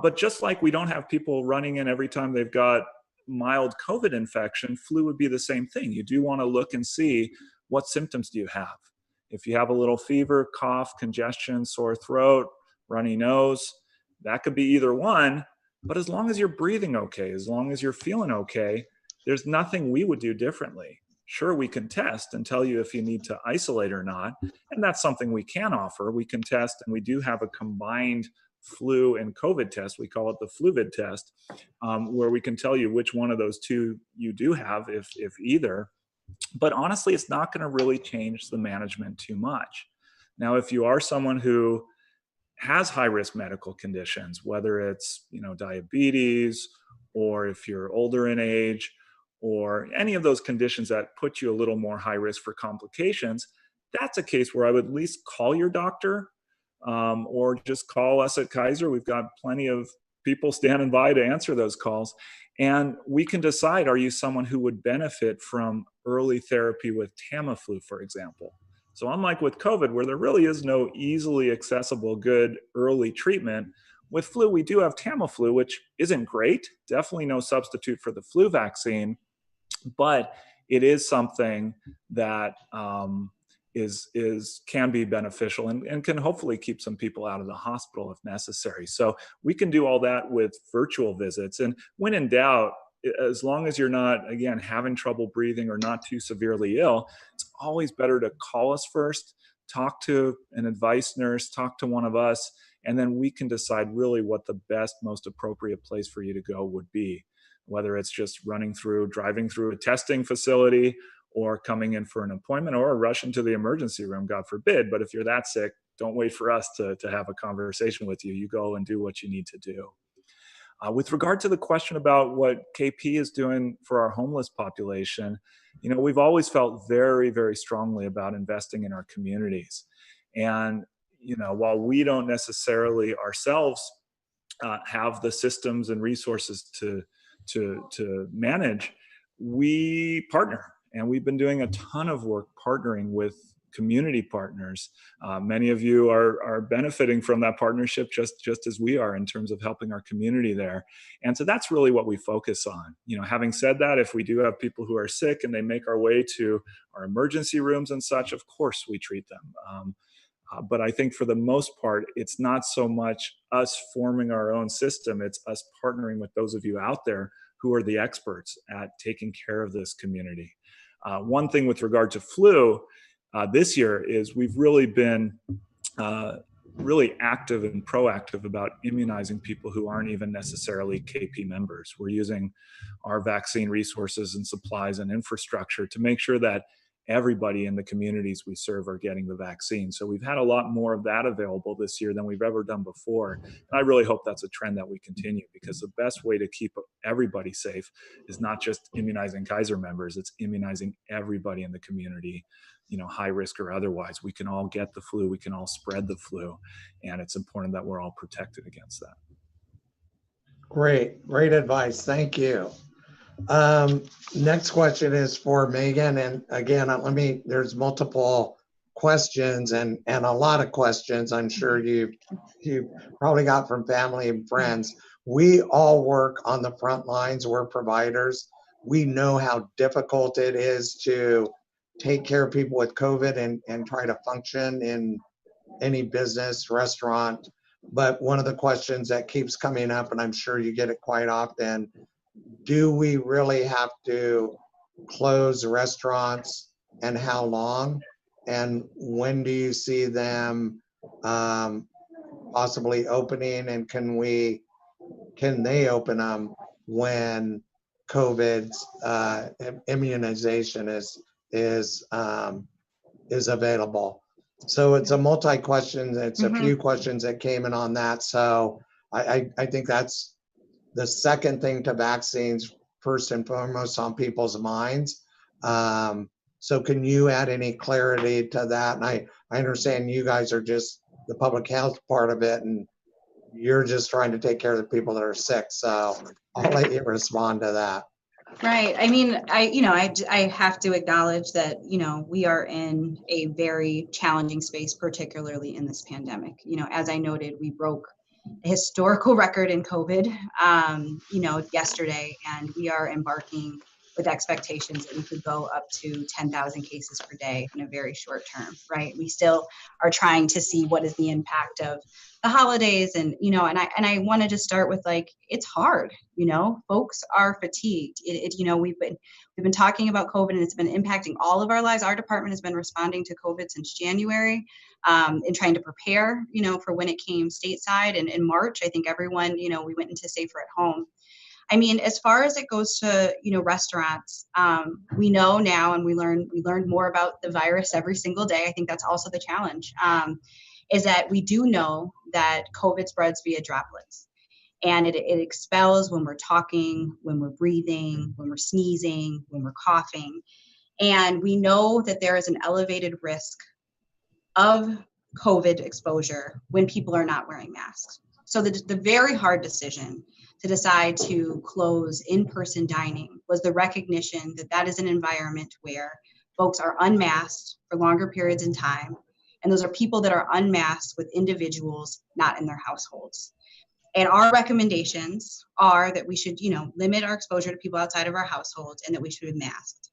But just like we don't have people running in every time they've got mild COVID infection, flu would be the same thing. You do want to look and see, what symptoms do you have? If you have a little fever, cough, congestion, sore throat, runny nose, that could be either one. But as long as you're breathing okay, as long as you're feeling okay, there's nothing we would do differently. Sure, we can test and tell you if you need to isolate or not. And that's something we can offer. We can test, and we do have a combined flu and COVID test. We call it the Fluvid test, where we can tell you which one of those two you do have, if either. But honestly, it's not going to really change the management too much. Now, if you are someone who has high risk medical conditions, whether it's diabetes, or if you're older in age, or any of those conditions that put you a little more high risk for complications, that's a case where I would at least call your doctor, or just call us at Kaiser. We've got plenty of people standing by to answer those calls. And we can decide, are you someone who would benefit from early therapy with Tamiflu, for example? So unlike with COVID, where there really is no easily accessible, good early treatment, with flu, we do have Tamiflu, which isn't great, definitely no substitute for the flu vaccine, but it is something that can be beneficial and can hopefully keep some people out of the hospital if necessary. So we can do all that with virtual visits. And when in doubt, as long as you're not, again, having trouble breathing or not too severely ill, it's always better to call us first, talk to an advice nurse, talk to one of us, and then we can decide really what the best, most appropriate place for you to go would be, whether it's just driving through a testing facility, or coming in for an appointment, or rushing to the emergency room, God forbid. But if you're that sick, don't wait for us to have a conversation with you. You go and do what you need to do. With regard to the question about what KP is doing for our homeless population, we've always felt very, very strongly about investing in our communities. And, while we don't necessarily ourselves have the systems and resources to manage, we partner. And we've been doing a ton of work partnering with community partners. Many of you are benefiting from that partnership just as we are in terms of helping our community there. And so that's really what we focus on. Having said that, if we do have people who are sick and they make our way to our emergency rooms and such, of course we treat them. But I think for the most part, it's not so much us forming our own system. It's us partnering with those of you out there who are the experts at taking care of this community. One thing with regard to flu this year is we've really been really active and proactive about immunizing people who aren't even necessarily KP members. We're using our vaccine resources and supplies and infrastructure to make sure that everybody in the communities we serve are getting the vaccine. So we've had a lot more of that available this year than we've ever done before. And I really hope that's a trend that we continue, because the best way to keep everybody safe is not just immunizing Kaiser members, it's immunizing everybody in the community, high risk or otherwise. We can all get the flu, we can all spread the flu, and it's important that we're all protected against that. Great advice. Thank you. Next question is for Megan. And again, there's multiple questions and a lot of questions I'm sure you probably got from family and friends. We all work on the front lines. We're providers. We know how difficult it is to take care of people with COVID and try to function in any business, restaurant. But one of the questions that keeps coming up, and I'm sure you get it quite often, do we really have to close restaurants, and how long? And when do you see them possibly opening, and can they open them when COVID's immunization is available? So it's a multi-question. It's a few questions that came in on that. So I think that's the second thing to vaccines, first and foremost on people's minds. So can you add any clarity to that? And I understand you guys are just the public health part of it, and you're just trying to take care of the people that are sick. So I'll let you respond to that. Right. I mean, I have to acknowledge that, we are in a very challenging space, particularly in this pandemic. As I noted, we broke a historical record in COVID, yesterday, and we are embarking with expectations that we could go up to 10,000 cases per day in a very short term, right? We still are trying to see what is the impact of the holidays, and I wanted to start with, it's hard, folks are fatigued. We've been talking about COVID, and it's been impacting all of our lives. Our department has been responding to COVID since January, and trying to prepare, for when it came stateside. And in March, I think everyone, we went into safer at home. I mean, as far as it goes to, restaurants, we know now, and we learned more about the virus every single day. I think that's also the challenge, is that we do know that COVID spreads via droplets, and it expels when we're talking, when we're breathing, when we're sneezing, when we're coughing. And we know that there is an elevated risk of COVID exposure when people are not wearing masks. So the very hard decision to decide to close in-person dining was the recognition that that is an environment where folks are unmasked for longer periods in time. And those are people that are unmasked with individuals not in their households. And our recommendations are that we should, limit our exposure to people outside of our households, and that we should be masked.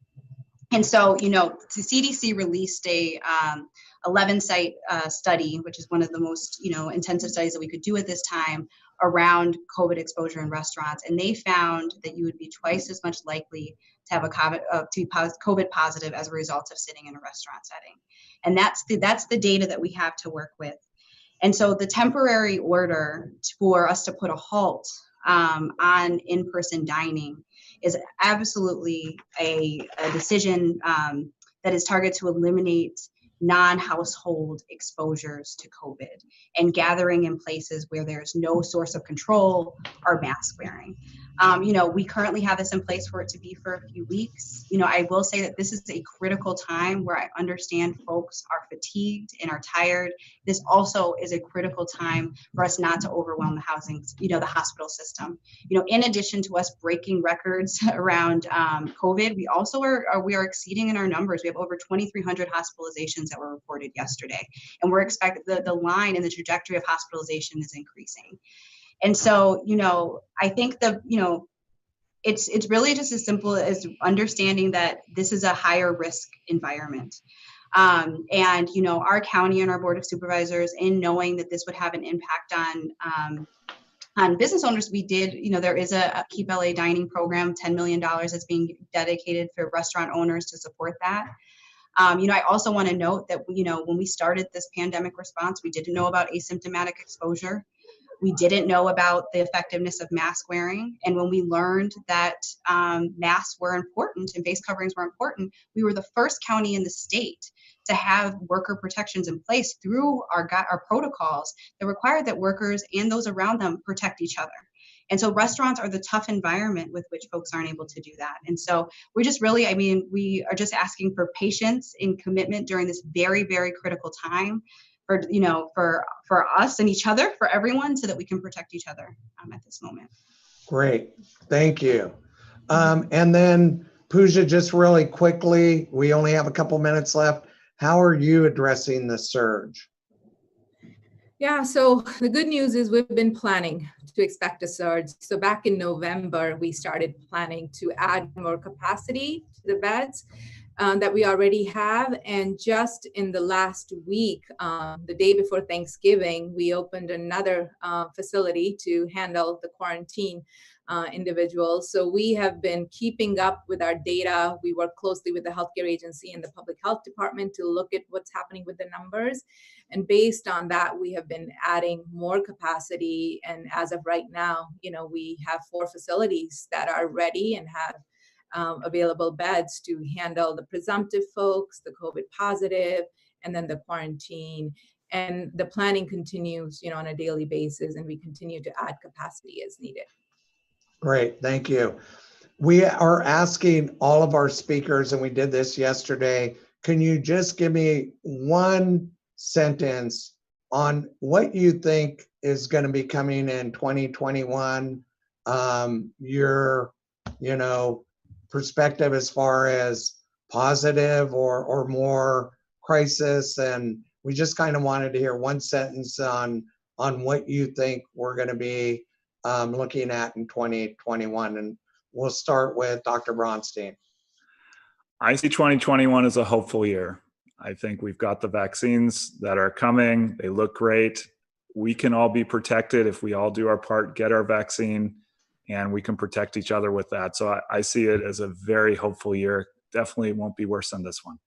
And so, the CDC released a 11-site study, which is one of the most, intensive studies that we could do at this time around COVID exposure in restaurants. And they found that you would be twice as much likely to have to be COVID positive as a result of sitting in a restaurant setting. And that's the data that we have to work with. And so the temporary order for us to put a halt on in-person dining is absolutely a decision that is targeted to eliminate non-household exposures to COVID and gathering in places where there's no source of control or mask wearing. We currently have this in place for it to be for a few weeks. I will say that this is a critical time where I understand folks are fatigued and are tired. This also is a critical time for us not to overwhelm the the hospital system. In addition to us breaking records around COVID, we also are exceeding in our numbers. We have over 2,300 hospitalizations that were reported yesterday, and we're expecting the line and the trajectory of hospitalization is increasing. And so, I think it's really just as simple as understanding that this is a higher risk environment. And, our county and our board of supervisors, in knowing that this would have an impact on On business owners, we did, there is a Keep LA dining program, $10 million that's being dedicated for restaurant owners to support that. I also want to note that, when we started this pandemic response, we didn't know about asymptomatic exposure. We didn't know about the effectiveness of mask wearing. And when we learned that masks were important and face coverings were important, we were the first county in the state to have worker protections in place through our protocols that require that workers and those around them protect each other. And so restaurants are the tough environment with which folks aren't able to do that. And so we're just really, we are just asking for patience and commitment during this very, very critical time for us and each other, for everyone, so that we can protect each other at this moment. Great, thank you. And then Pooja, just really quickly, we only have a couple minutes left. How are you addressing the surge? Yeah, so the good news is we've been planning to expect a surge. So back in November, we started planning to add more capacity to the beds that we already have. And just in the last week, the day before Thanksgiving, we opened another facility to handle the quarantine individuals. So we have been keeping up with our data. We work closely with the healthcare agency and the public health department to look at what's happening with the numbers. And based on that, we have been adding more capacity. And as of right now, we have 4 facilities that are ready and have available beds to handle the presumptive folks, the COVID positive, and then the quarantine. And the planning continues, on a daily basis, and we continue to add capacity as needed. Great, thank you. We are asking all of our speakers, and we did this yesterday, can you just give me one sentence on what you think is going to be coming in 2021, your, perspective as far as positive or more crisis, and we just kind of wanted to hear one sentence on what you think we're going to be looking at in 2021. And we'll start with Dr. Bronstein. I see 2021 as a hopeful year. I think we've got the vaccines that are coming. They look great. We can all be protected if we all do our part, get our vaccine, and we can protect each other with that. So I see it as a very hopeful year. Definitely won't be worse than this one.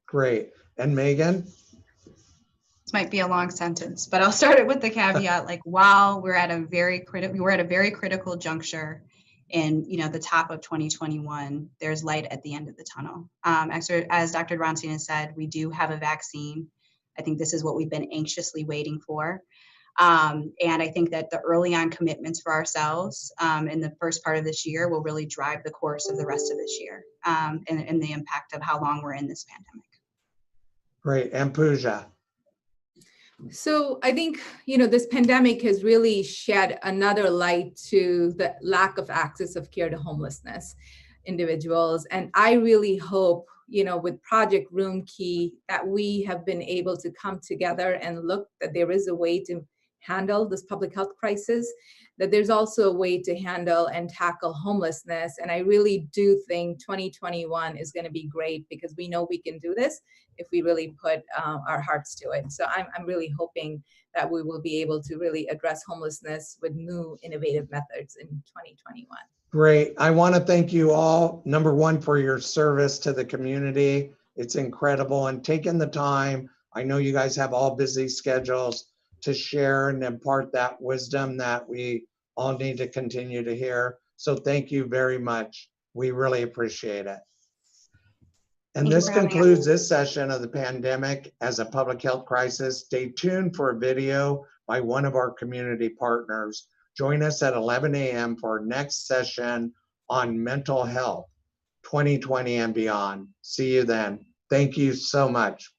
Great. And Megan? This might be a long sentence, but I'll start it with the caveat, while we're at a very critical juncture in, the top of 2021, there's light at the end of the tunnel. As Dr. Bronstein has said, we do have a vaccine. I think this is what we've been anxiously waiting for. And I think that the early on commitments for ourselves in the first part of this year will really drive the course of the rest of this year and the impact of how long we're in this pandemic. Great. And Pooja? So I think, this pandemic has really shed another light to the lack of access of care to homelessness individuals. And I really hope, with Project Room Key, that we have been able to come together and look that there is a way to handle this public health crisis, that there's also a way to handle and tackle homelessness. And I really do think 2021 is going to be great because we know we can do this if we really put our hearts to it. So I'm really hoping that we will be able to really address homelessness with new innovative methods in 2021. Great. I want to thank you all, number one, for your service to the community. It's incredible, and taking the time. I know you guys have all busy schedules to share and impart that wisdom that we all need to continue to hear. So thank you very much. We really appreciate it. And this concludes this session of the pandemic as a public health crisis. Stay tuned for a video by one of our community partners. Join us at 11 a.m. for our next session on mental health 2020 and beyond. See you then. Thank you so much.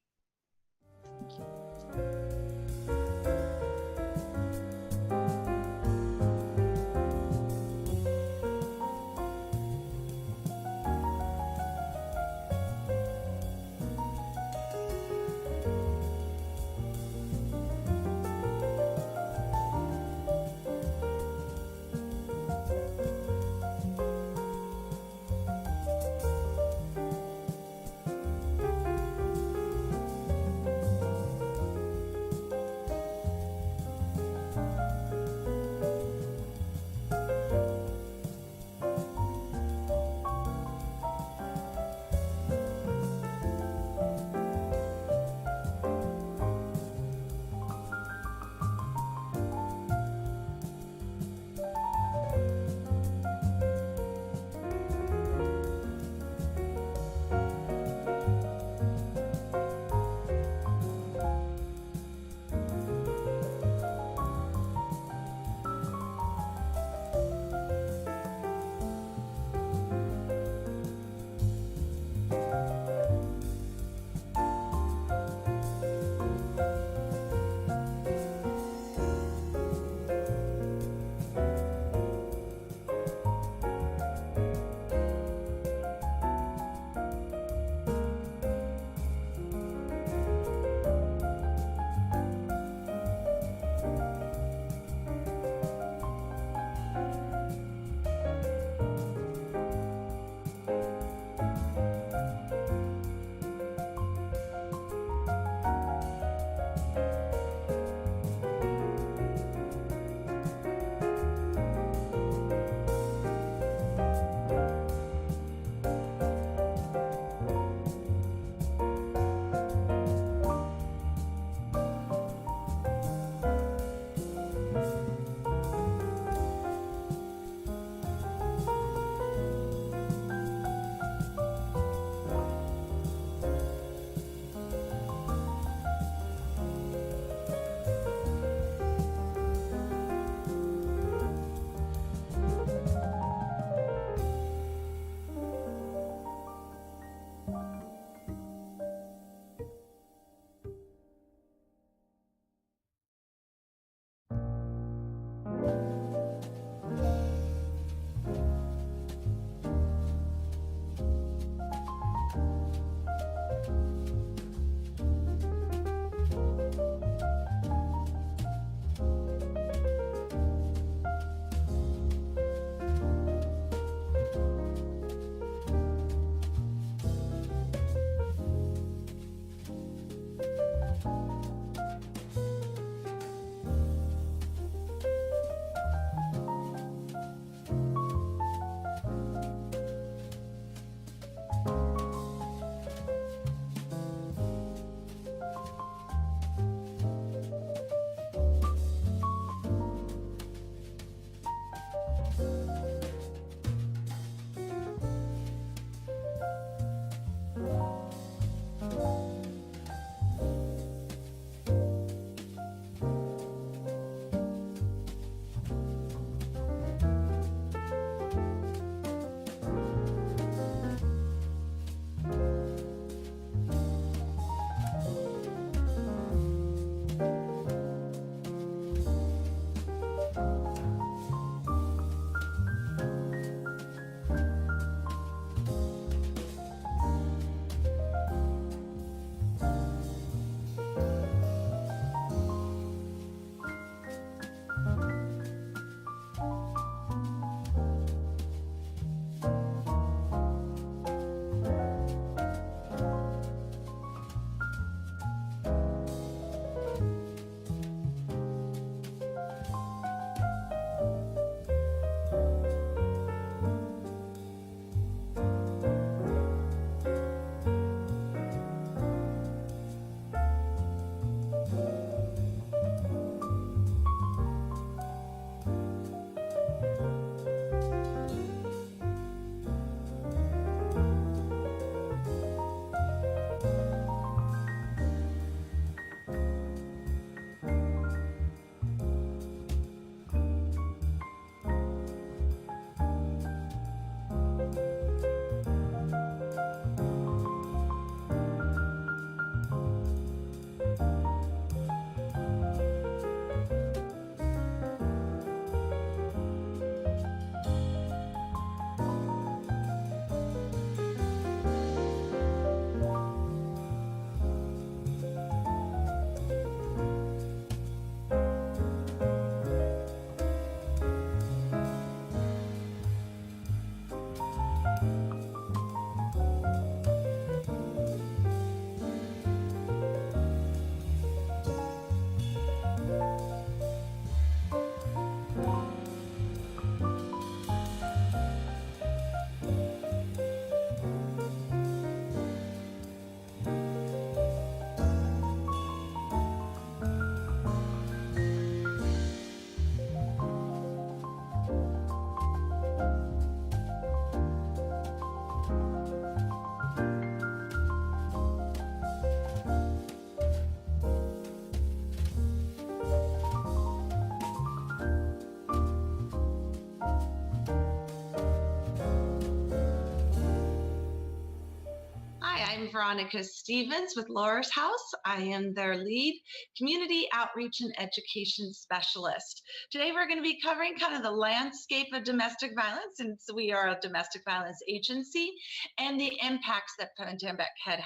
I'm Veronica Stevens with Laura's House. I am their lead community outreach and education specialist. Today we're going to be covering kind of the landscape of domestic violence, since we are a domestic violence agency, and the impacts that pandemic had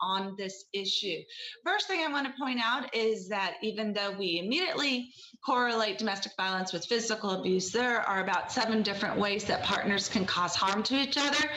on this issue. First thing I want to point out is that even though we immediately correlate domestic violence with physical abuse, there are about 7 different ways that partners can cause harm to each other.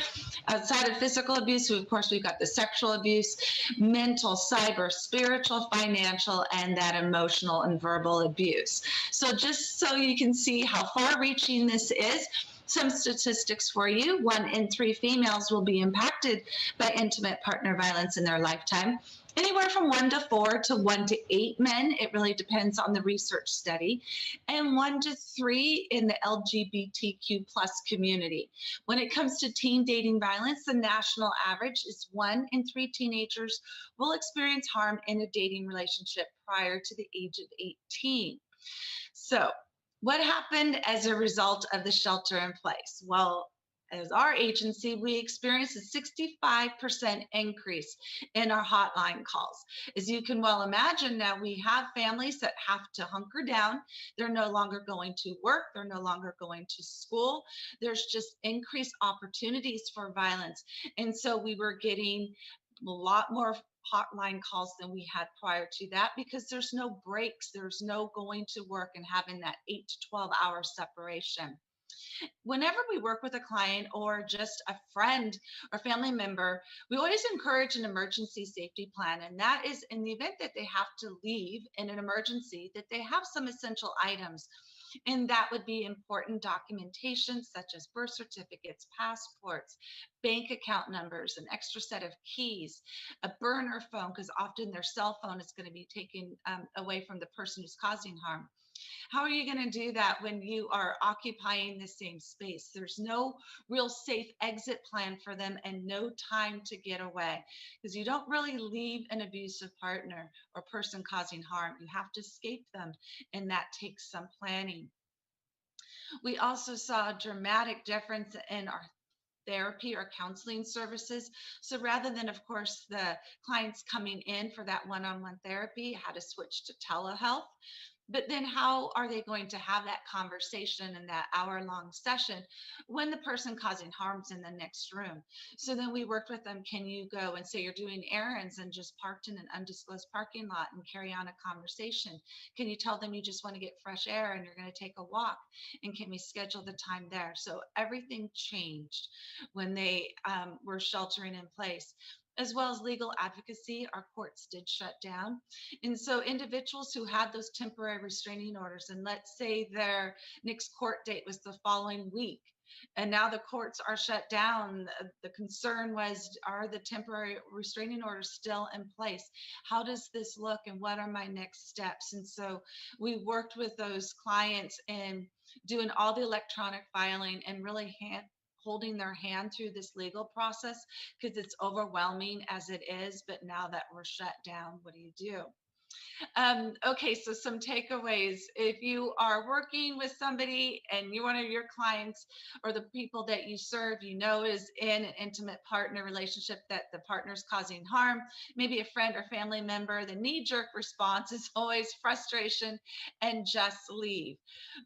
Outside of physical abuse, of course, we've got the sexual abuse, mental, cyber, spiritual, financial, and that emotional and verbal abuse. So just so you can see how far-reaching this is, some statistics for you. 1 in 3 females will be impacted by intimate partner violence in their lifetime. Anywhere from 1 to 4 to 1 to 8 men. It really depends on the research study. And 1 to 3 in the LGBTQ plus community. When it comes to teen dating violence, the national average is 1 in 3 teenagers will experience harm in a dating relationship prior to the age of 18. So, what happened as a result of the shelter in place? Well, as our agency, we experienced a 65% increase in our hotline calls. As you can well imagine, now we have families that have to hunker down. They're no longer going to work. They're no longer going to school. There's just increased opportunities for violence. And so we were getting a lot more hotline calls than we had prior to that, because there's no breaks, there's no going to work and having that 8 to 12 hour separation. Whenever we work with a client or just a friend or family member, we always encourage an emergency safety plan. And that is in the event that they have to leave in an emergency, that they have some essential items. And that would be important documentation such as birth certificates, passports, bank account numbers, an extra set of keys, a burner phone, because often their cell phone is going to be taken away from the person who's causing harm. How are you going to do that when you are occupying the same space? There's no real safe exit plan for them and no time to get away, because you don't really leave an abusive partner or person causing harm. You have to escape them, and that takes some planning. We also saw a dramatic difference in our therapy or counseling services. So rather than, of course, the clients coming in for that one-on-one therapy, had to switch to telehealth. But then how are they going to have that conversation in that hour-long session when the person causing harm's in the next room? So then we worked with them. Can you go and say you're doing errands and just parked in an undisclosed parking lot and carry on a conversation? Can you tell them you just want to get fresh air and you're going to take a walk? And can we schedule the time there? So everything changed when they were sheltering in place. As well as legal advocacy, our courts did shut down. And so individuals who had those temporary restraining orders, and let's say their next court date was the following week, and now the courts are shut down, the concern was, are the temporary restraining orders still in place? How does this look and what are my next steps? And so we worked with those clients in doing all the electronic filing and really holding their hand through this legal process, because it's overwhelming as it is. But now that we're shut down, what do you do? Okay, so some takeaways. If you are working with somebody and you're one of your clients or the people that you serve, you know, is in an intimate partner relationship that the partner's causing harm, maybe a friend or family member, the knee-jerk response is always frustration and just leave.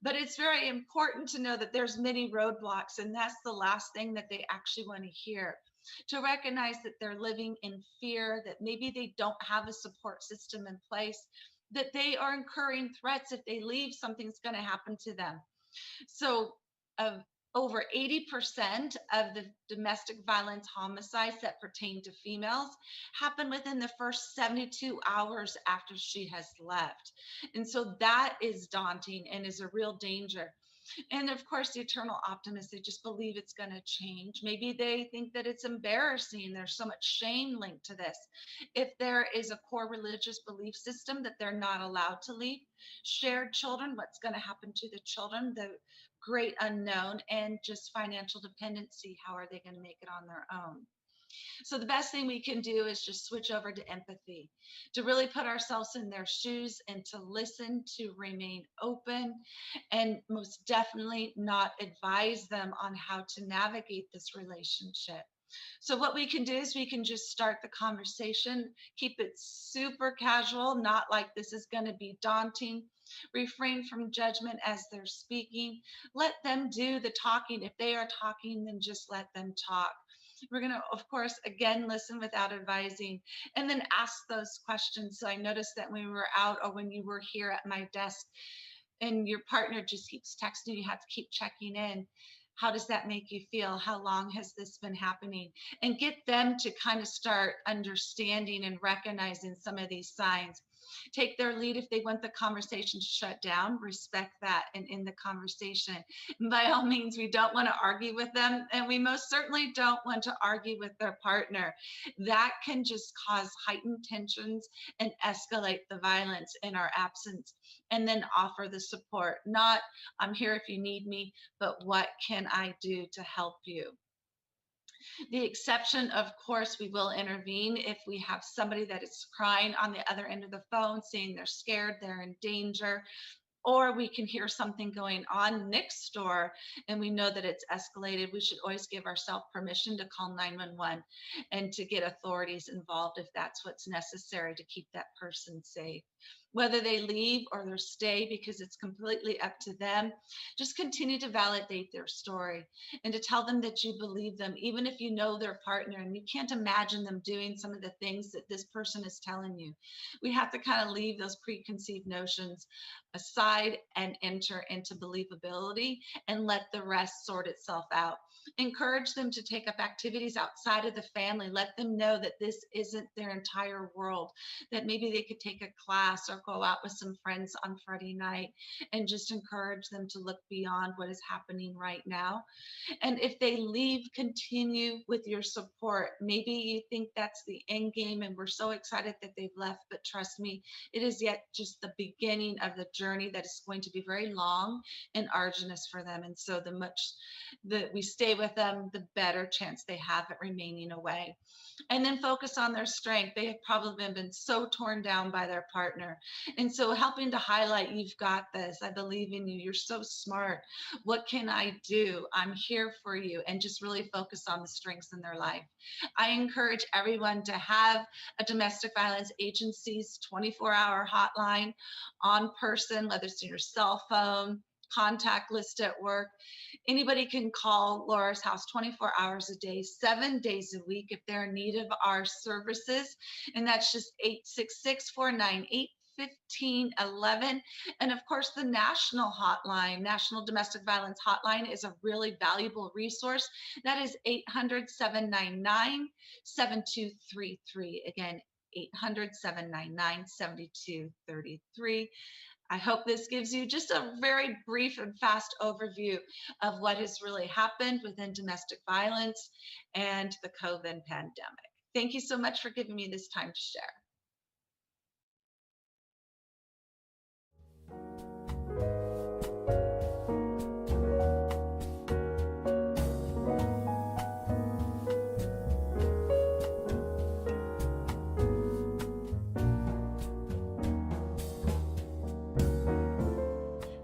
But it's very important to know that there's many roadblocks, and that's the last thing that they actually want to hear. To recognize that they're living in fear, that maybe they don't have a support system in place, that they are incurring threats. If they leave, something's going to happen to them. So over 80% of the domestic violence homicides that pertain to females happen within the first 72 hours after she has left. And so that is daunting and is a real danger. And of course, the eternal optimists, they just believe it's going to change. Maybe they think that it's embarrassing. There's so much shame linked to this. If there is a core religious belief system that they're not allowed to leave, shared children, what's going to happen to the children, the great unknown, and just financial dependency. How are they going to make it on their own? So the best thing we can do is just switch over to empathy, to really put ourselves in their shoes and to listen, to remain open, and most definitely not advise them on how to navigate this relationship. So what we can do is we can just start the conversation, keep it super casual, not like this is going to be daunting. Refrain from judgment as they're speaking. Let them do the talking. If they are talking, then just let them talk. We're going to, of course, again, listen without advising, and then ask those questions. So I noticed that when we were out or when you were here at my desk and your partner just keeps texting, you have to keep checking in. How does that make you feel? How long has this been happening? And get them to kind of start understanding and recognizing some of these signs. Take their lead if they want the conversation to shut down, respect that and in the conversation. And by all means, we don't want to argue with them, and we most certainly don't want to argue with their partner. That can just cause heightened tensions and escalate the violence in our absence, and then offer the support. Not, I'm here if you need me, but what can I do to help you? The exception, of course, we will intervene if we have somebody that is crying on the other end of the phone, saying they're scared, they're in danger, or we can hear something going on next door and we know that it's escalated. We should always give ourselves permission to call 911 and to get authorities involved if that's what's necessary to keep that person safe. Whether they leave or they stay, because it's completely up to them, just continue to validate their story and to tell them that you believe them, even if you know their partner and you can't imagine them doing some of the things that this person is telling you. We have to kind of leave those preconceived notions aside and enter into believability and let the rest sort itself out. Encourage them to take up activities outside of the family. Let them know that this isn't their entire world, that maybe they could take a class or go out with some friends on Friday night, and just encourage them to look beyond what is happening right now. And if they leave, continue with your support. Maybe you think that's the end game and we're so excited that they've left, but trust me, it is yet just the beginning of the journey that is going to be very long and arduous for them. And so the much that we stay with them, the better chance they have at remaining away. And then focus on their strength. They have probably been so torn down by their partner. And so helping to highlight, you've got this, I believe in you, you're so smart, what can I do, I'm here for you, and just really focus on the strengths in their life. I encourage everyone to have a domestic violence agency's 24-hour hotline on person, whether it's in your cell phone, contact list at work. Anybody can call Laura's House 24 hours a day, 7 days a week if they're in need of our services. And that's just 866-498-1511. And of course, the national hotline, National Domestic Violence Hotline, is a really valuable resource. That is 800-799-7233. Again, 800-799-7233. I hope this gives you just a very brief and fast overview of what has really happened within domestic violence and the COVID pandemic. Thank you so much for giving me this time to share.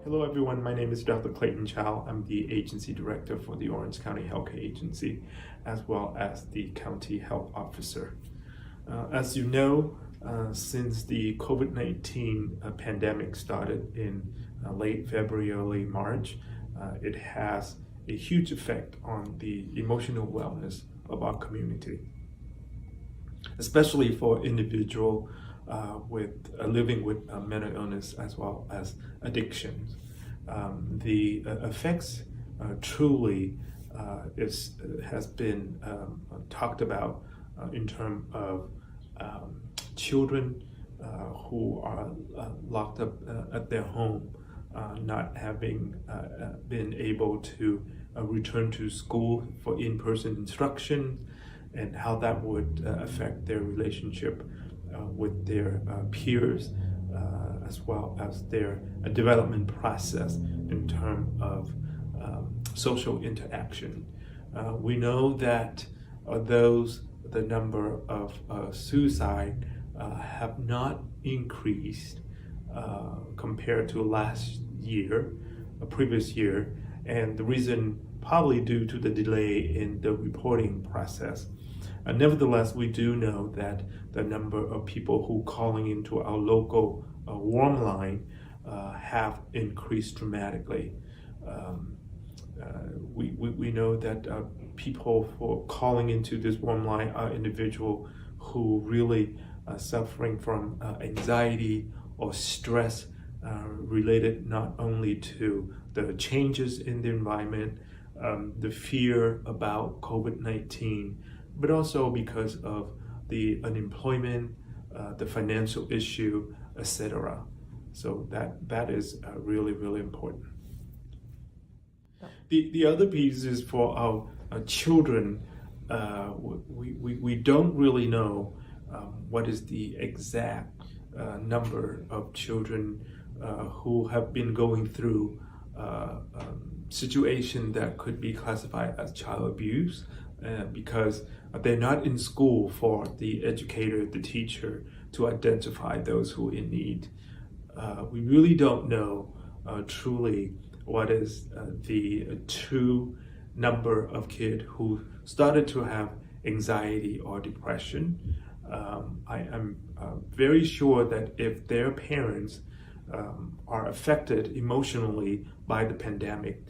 Hello everyone, my name is Dr. Clayton Chow. I'm the Agency Director for the Orange County Healthcare Agency, as well as the County Health Officer. As you know, since the COVID-19 pandemic started in late February, early March, it has a huge effect on the emotional wellness of our community, especially for individuals living with mental illness as well as addictions. The effects truly has been talked about in terms of children who are locked up at their home, not having been able to return to school for in-person instruction, and how that would affect their relationship with their peers, as well as their development process in terms of social interaction. We know that the number of suicide have not increased compared to previous year, and the reason probably due to the delay in the reporting process. Nevertheless, we do know that the number of people who calling into our local warm line have increased dramatically. We know that people who are calling into this warm line are individuals who really suffering from anxiety or stress related not only to the changes in the environment, the fear about COVID-19, but also because of the unemployment, the financial issue, etc. So that is really, really important. The other piece is for our children. We don't really know what is the exact number of children who have been going through situation that could be classified as child abuse, because they're not in school for the educator, the teacher, to identify those who are in need. We really don't know truly what is the true number of kids who started to have anxiety or depression. I am very sure that if their parents are affected emotionally by the pandemic,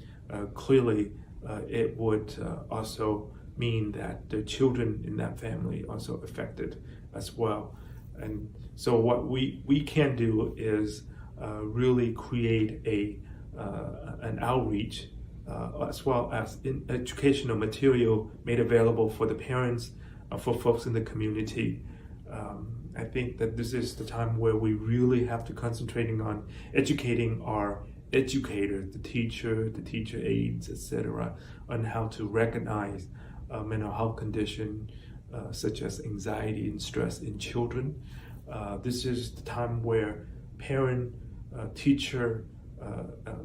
clearly it would also mean that the children in that family also affected as well. And so what we can do is really create an outreach as well as educational material made available for the parents, for folks in the community. I think that this is the time where we really have to concentrating on educating our educators, the teacher aides, etc., on how to recognize mental health condition such as anxiety and stress in children. This is the time where parent, teacher,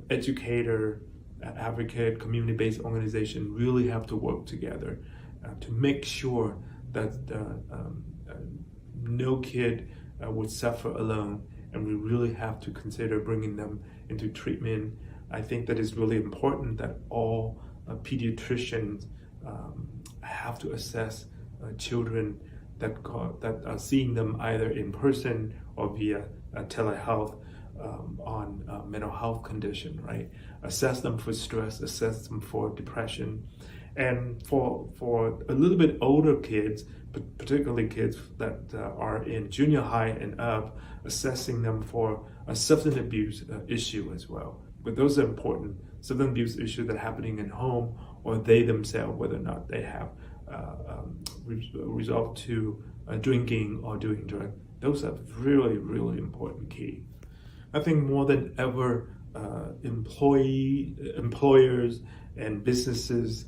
educator, advocate, community-based organization really have to work together to make sure that no kid would suffer alone, and we really have to consider bringing them into treatment. I think that it's really important that all pediatricians have to assess children that are seeing them either in person or via telehealth on mental health condition, right? Assess them for stress, assess them for depression. And for a little bit older kids, particularly kids that are in junior high and up, assessing them for a substance abuse issue as well. But those are important. Substance abuse issues that are happening in home, or they themselves, whether or not they have resolved to drinking or doing drugs. Those are really, really important key. I think more than ever, employers and businesses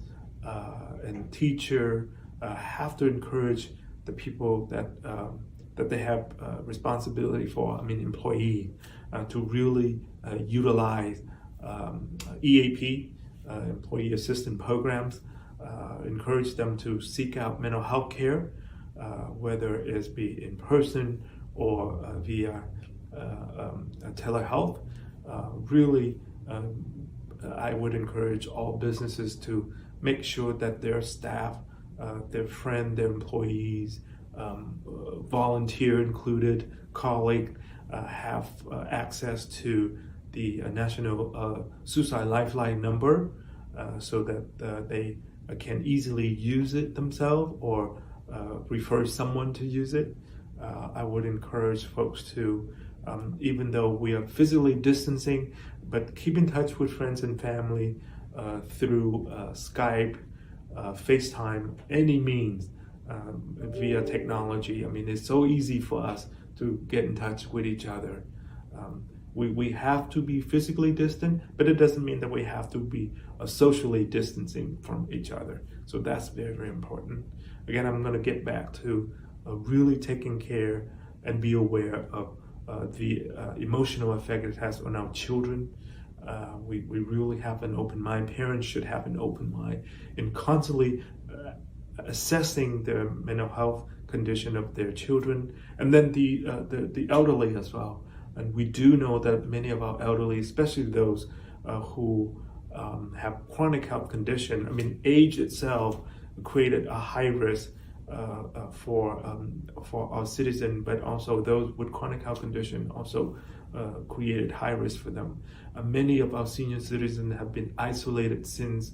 and teacher have to encourage the people that they have responsibility for, employee, to really utilize EAP, employee assistance programs, encourage them to seek out mental health care, whether it be in person or via telehealth. Really, I would encourage all businesses to make sure that their staff, their friend, their employees, volunteer included, colleague, have access to the National Suicide Lifeline number so that they can easily use it themselves or refer someone to use it. I would encourage folks to, even though we are physically distancing, but keep in touch with friends and family through Skype, FaceTime, any means via technology. It's so easy for us to get in touch with each other. We have to be physically distant, but it doesn't mean that we have to be socially distancing from each other. So that's very, very important. Again, I'm going to get back to really taking care and be aware of the emotional effect it has on our children. We really have an open mind. Parents should have an open mind in constantly assessing the mental health condition of their children, and then the elderly as well. And we do know that many of our elderly, especially those who have chronic health condition, age itself created a high risk for our citizens, but also those with chronic health condition also created high risk for them. Many of our senior citizens have been isolated since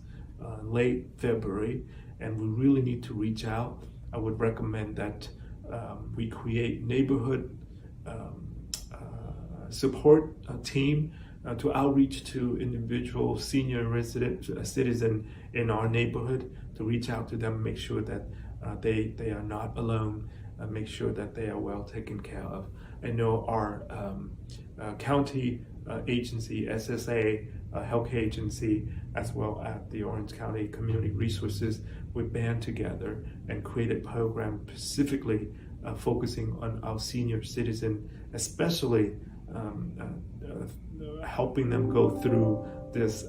late February, and we really need to reach out. I would recommend that we create neighborhood support team to outreach to individual senior resident citizen in our neighborhood, to reach out to them, make sure that they are not alone, make sure that they are well taken care of. I know our county agency, SSA, health agency, as well as the Orange County Community Resources, would band together and create a program specifically focusing on our senior citizen, especially helping them go through this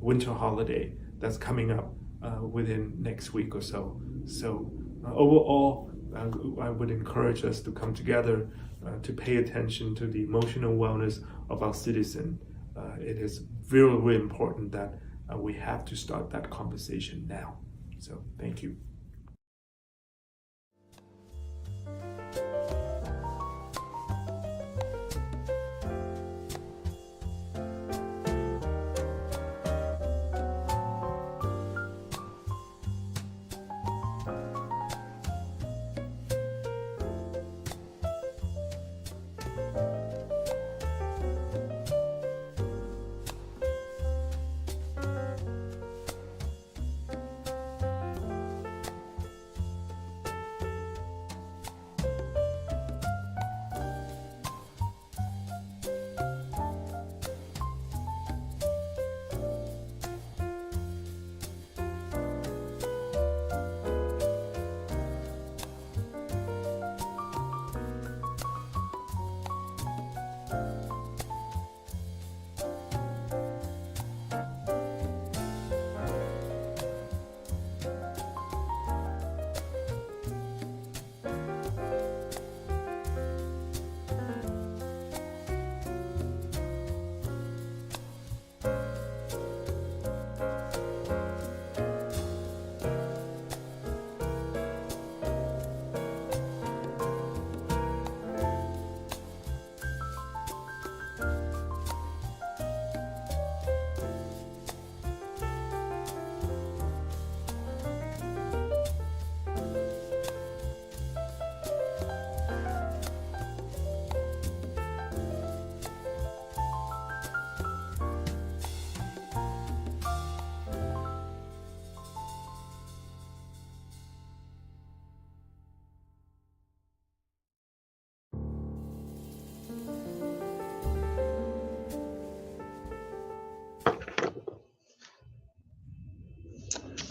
winter holiday that's coming up within next week or so. So overall, I would encourage us to come together to pay attention to the emotional wellness of our citizen. It is very, very important that we have to start that conversation now. So thank you.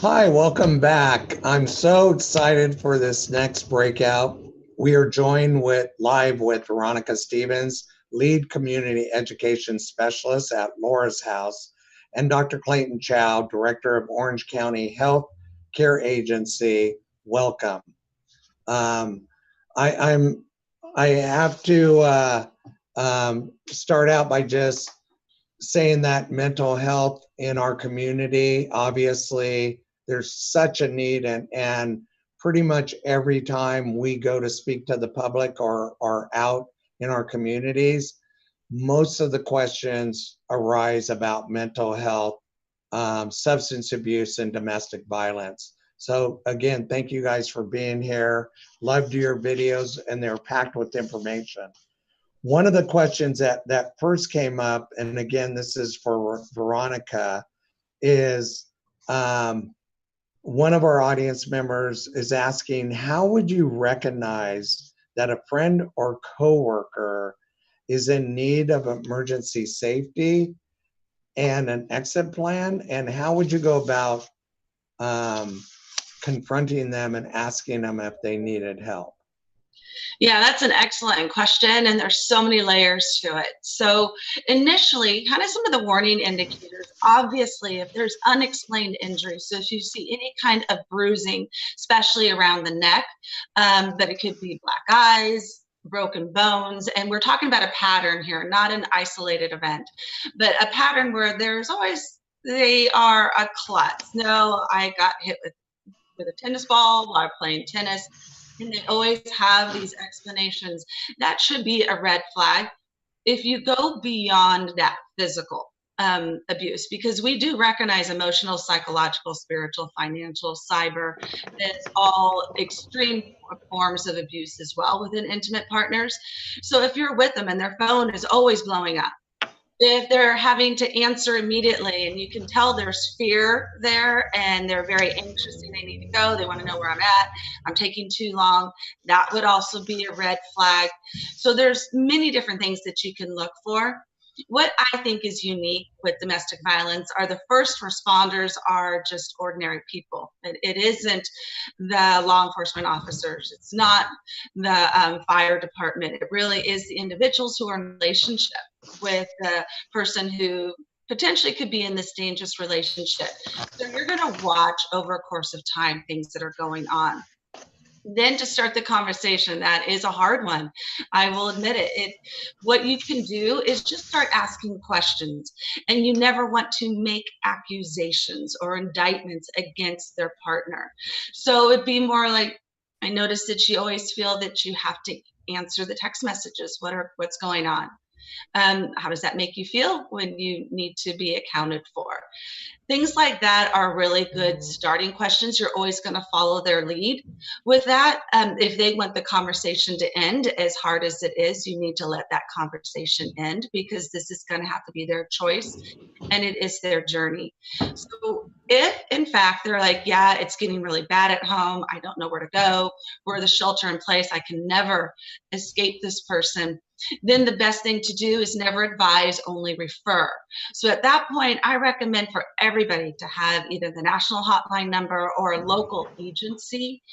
Hi, welcome back. I'm so excited for this next breakout. We are joined live with Veronica Stevens, lead community education specialist at Laura's House, and Dr. Clayton Chow, director of Orange County Health Care Agency. Welcome. I have to start out by just saying that mental health in our community, obviously, there's such a need, and pretty much every time we go to speak to the public or are out in our communities, most of the questions arise about mental health, substance abuse, and domestic violence. So again, thank you guys for being here. Loved your videos, and they're packed with information. One of the questions that first came up, and again, this is for Veronica, is one of our audience members is asking, how would you recognize that a friend or coworker is in need of emergency safety and an exit plan? And how would you go about confronting them and asking them if they needed help? Yeah, that's an excellent question, and there's so many layers to it. So initially, kind of some of the warning indicators, obviously, if there's unexplained injury, so if you see any kind of bruising, especially around the neck, but it could be black eyes, broken bones, and we're talking about a pattern here, not an isolated event, but a pattern where there's always, they are a klutz. No, I got hit with a tennis ball while playing tennis. And they always have these explanations. That should be a red flag. If you go beyond that physical abuse, because we do recognize emotional, psychological, spiritual, financial, cyber, it's all extreme forms of abuse as well within intimate partners. So if you're with them and their phone is always blowing up, if they're having to answer immediately and you can tell there's fear there and they're very anxious and they need to go, they want to know where I'm at, I'm taking too long, that would also be a red flag. So there's many different things that you can look for. What I think is unique with domestic violence are the first responders are just ordinary people. It isn't the law enforcement officers. It's not the fire department. It really is the individuals who are in relationship with the person who potentially could be in this dangerous relationship. So you're going to watch over a course of time things that are going on. Then to start the conversation, that is a hard one. I will admit it. What you can do is just start asking questions, and you never want to make accusations or indictments against their partner. So it'd be more like, I noticed that you always feel that you have to answer the text messages. What's going on? How does that make you feel when you need to be accounted for? Things like that are really good starting questions. You're always going to follow their lead with that. If they want the conversation to end, as hard as it is, you need to let that conversation end, because this is going to have to be their choice and it is their journey. So if in fact they're like, yeah, it's getting really bad at home, I don't know where to go, we're the shelter in place, I can never escape this person, then the best thing to do is never advise, only refer. So at that point, I recommend for everybody to have either the national hotline number or a local agency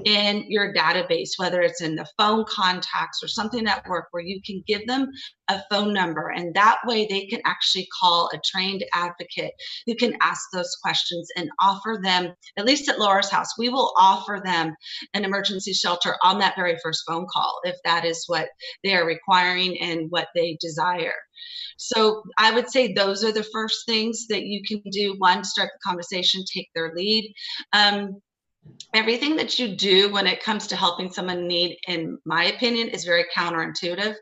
in your database, whether it's in the phone contacts or something at work where you can give them a phone number. And that way they can actually call a trained advocate who can ask those questions and offer them, at least at Laura's House, we will offer them an emergency shelter on that very first phone call, if that is what they are requiring and what they desire. So I would say those are the first things that you can do. One, start the conversation, take their lead. Everything that you do when it comes to helping someone in need, in my opinion, is very counterintuitive.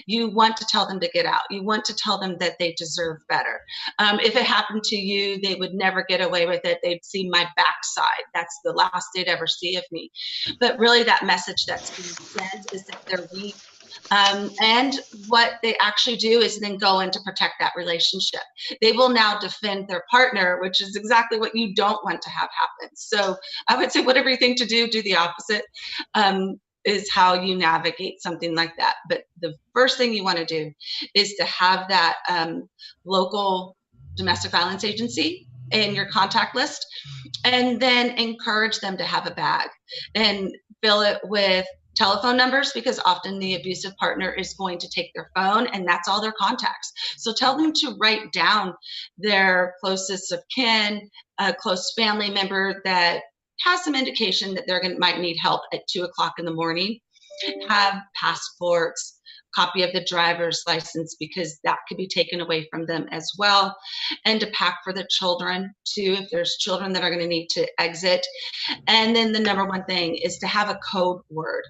You want to tell them to get out. You want to tell them that they deserve better. If it happened to you, they would never get away with it. They'd see my backside. That's the last they'd ever see of me. But really that message that's being sent is that they're weak. And what they actually do is then go in to protect that relationship. They will now defend their partner, which is exactly what you don't want to have happen. So I would say whatever you think to do the opposite, is how you navigate something like that. But the first thing you want to do is to have that local domestic violence agency in your contact list, and then encourage them to have a bag and fill it with telephone numbers, because often the abusive partner is going to take their phone and that's all their contacts. So tell them to write down their closest of kin, a close family member that has some indication that might need help at 2 o'clock in the morning. Have passports, copy of the driver's license, because that could be taken away from them as well, and to pack for the children too, if there's children that are going to need to exit. And then the number one thing is to have a code word.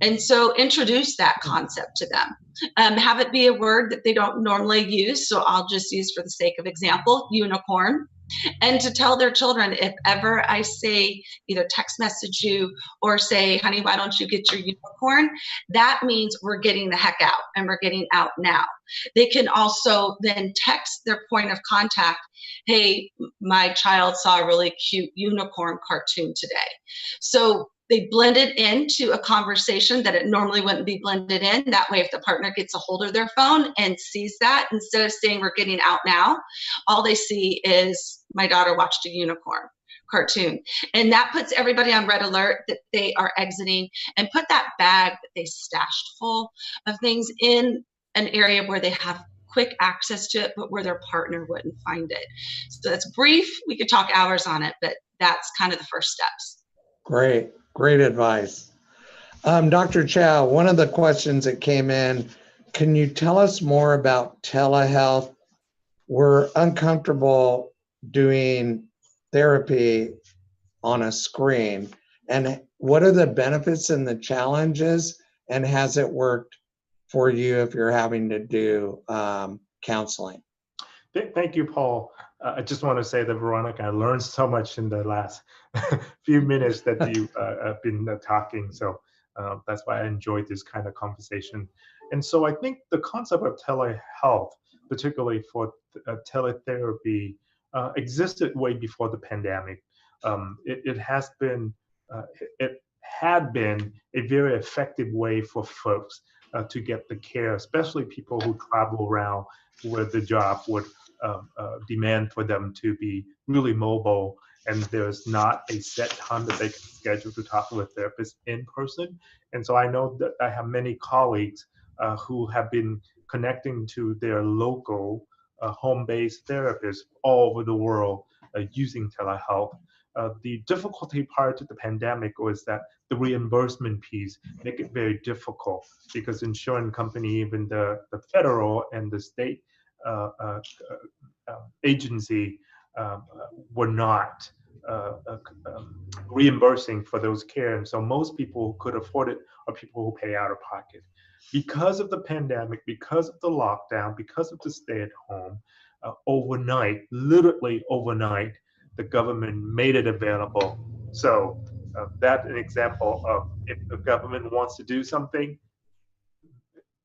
And so introduce that concept to them. Have it be a word that they don't normally use. So I'll just use, for the sake of example, unicorn. And to tell their children, if ever I say, either text message you or say, honey, why don't you get your unicorn? That means we're getting the heck out, and we're getting out now. They can also then text their point of contact, hey, my child saw a really cute unicorn cartoon today. So they blend it into a conversation that it normally wouldn't be blended in. That way, if the partner gets a hold of their phone and sees that, instead of saying we're getting out now, all they see is my daughter watched a unicorn cartoon. And that puts everybody on red alert that they are exiting, and put that bag that they stashed full of things in an area where they have quick access to it, but where their partner wouldn't find it. So that's brief. We could talk hours on it, but that's kind of the first steps. Great advice. Dr. Chow, one of the questions that came in, can you tell us more about telehealth? We're uncomfortable doing therapy on a screen. And what are the benefits and the challenges? And has it worked for you if you're having to do counseling? Thank you, Paul. I just want to say that, Veronica, I learned so much in the last few minutes that you have been talking. So that's why I enjoyed this kind of conversation. And so I think the concept of telehealth, particularly for teletherapy, existed way before the pandemic. It had been a very effective way for folks to get the care, especially people who travel around where the job would demand for them to be really mobile, and there's not a set time that they can schedule to talk to a therapist in person. And so I know that I have many colleagues who have been connecting to their local home-based therapists all over the world using telehealth. The difficulty prior to the pandemic was that the reimbursement piece make it very difficult, because insurance company, even the federal and the state agency were not reimbursing for those care. And so most people who could afford it are people who pay out of pocket. Because of the pandemic, because of the lockdown, because of the stay at home, overnight, literally overnight, the government made it available. So that's an example of, if the government wants to do something,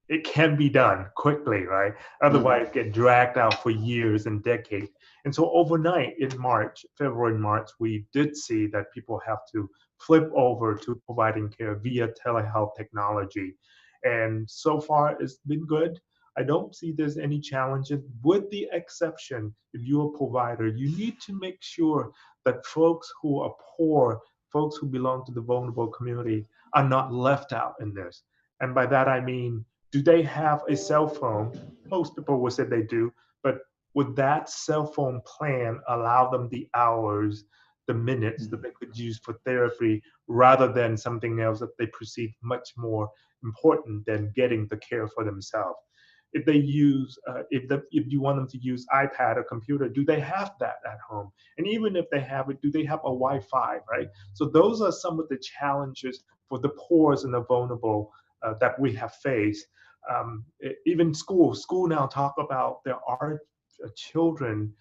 it can be done quickly, right? Otherwise, get dragged out for years and decades. And so overnight in March, February, March, we did see that people have to flip over to providing care via telehealth technology. And so far, it's been good. I don't see there's any challenges, with the exception, if you're a provider, you need to make sure that folks who are poor, folks who belong to the vulnerable community, are not left out in this. And by that, I mean, do they have a cell phone? Most people would say they do, but would that cell phone plan allow them the hours, the minutes that they could use for therapy, rather than something else that they perceive much more important than getting the care for themselves? If they use, if you want them to use iPad or computer, do they have that at home? And even if they have it, do they have a Wi-Fi, right? So those are some of the challenges for the poor and the vulnerable that we have faced. Even school now talk about there are children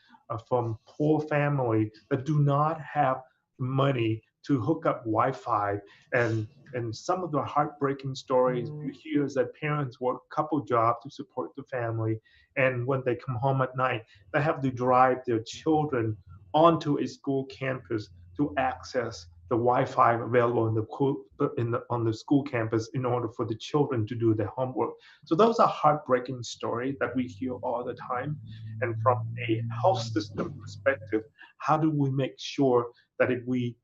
from poor family that do not have money to hook up Wi-Fi, and some of the heartbreaking stories you hear is that parents work a couple jobs to support the family, and when they come home at night, they have to drive their children onto a school campus to access the Wi-Fi available on the school campus in order for the children to do their homework. So those are heartbreaking stories that we hear all the time. And from a health system perspective, how do we make sure that if we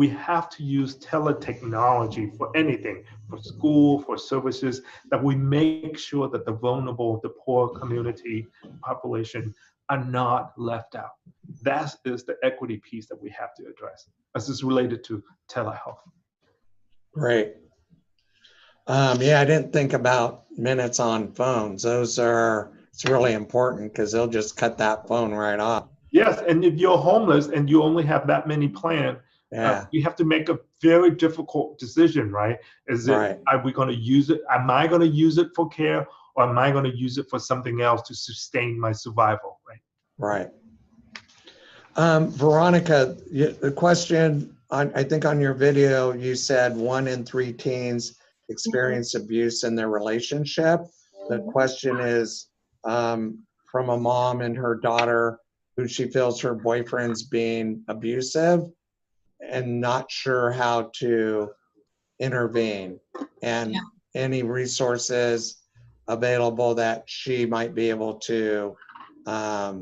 have to use teletechnology for anything, for school, for services, that we make sure that the vulnerable, the poor community population are not left out. That is the equity piece that we have to address as is related to telehealth. Great. Yeah, I didn't think about minutes on phones. It's really important because they'll just cut that phone right off. Yes, and if you're homeless and you only have that many plans, you have to make a very difficult decision, right? Are we going to use it? Am I going to use it for care, or am I going to use it for something else to sustain my survival, right? Right. Veronica, the question, I think on your video, you said 1 in 3 teens experience abuse in their relationship. The question is from a mom and her daughter who she feels her boyfriend's being abusive and not sure how to intervene, and any resources available that she might be able to, I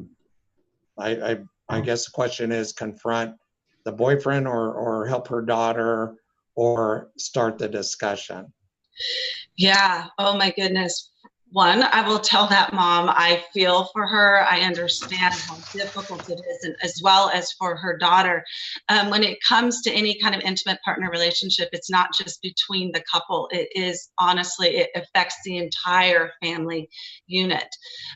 guess the question is, confront the boyfriend or help her daughter or start the discussion. Yeah. Oh my goodness. One, I will tell that mom I feel for her. I understand how difficult it is, and as well as for her daughter. When it comes to any kind of intimate partner relationship, it's not just between the couple. It is, honestly, it affects the entire family unit.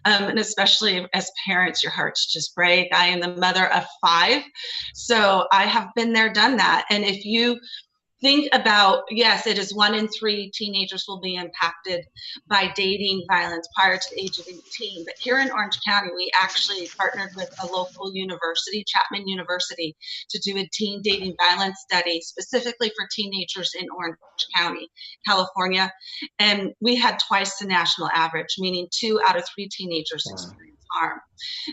And especially as parents, your hearts just break. I am the mother of 5, so I have been there, done that. And if you think about, yes, it is 1 in 3 teenagers will be impacted by dating violence prior to the age of 18. But here in Orange County, we actually partnered with a local university, Chapman University, to do a teen dating violence study specifically for teenagers in Orange County, California. And we had twice the national average, meaning 2 out of 3 teenagers experience harm.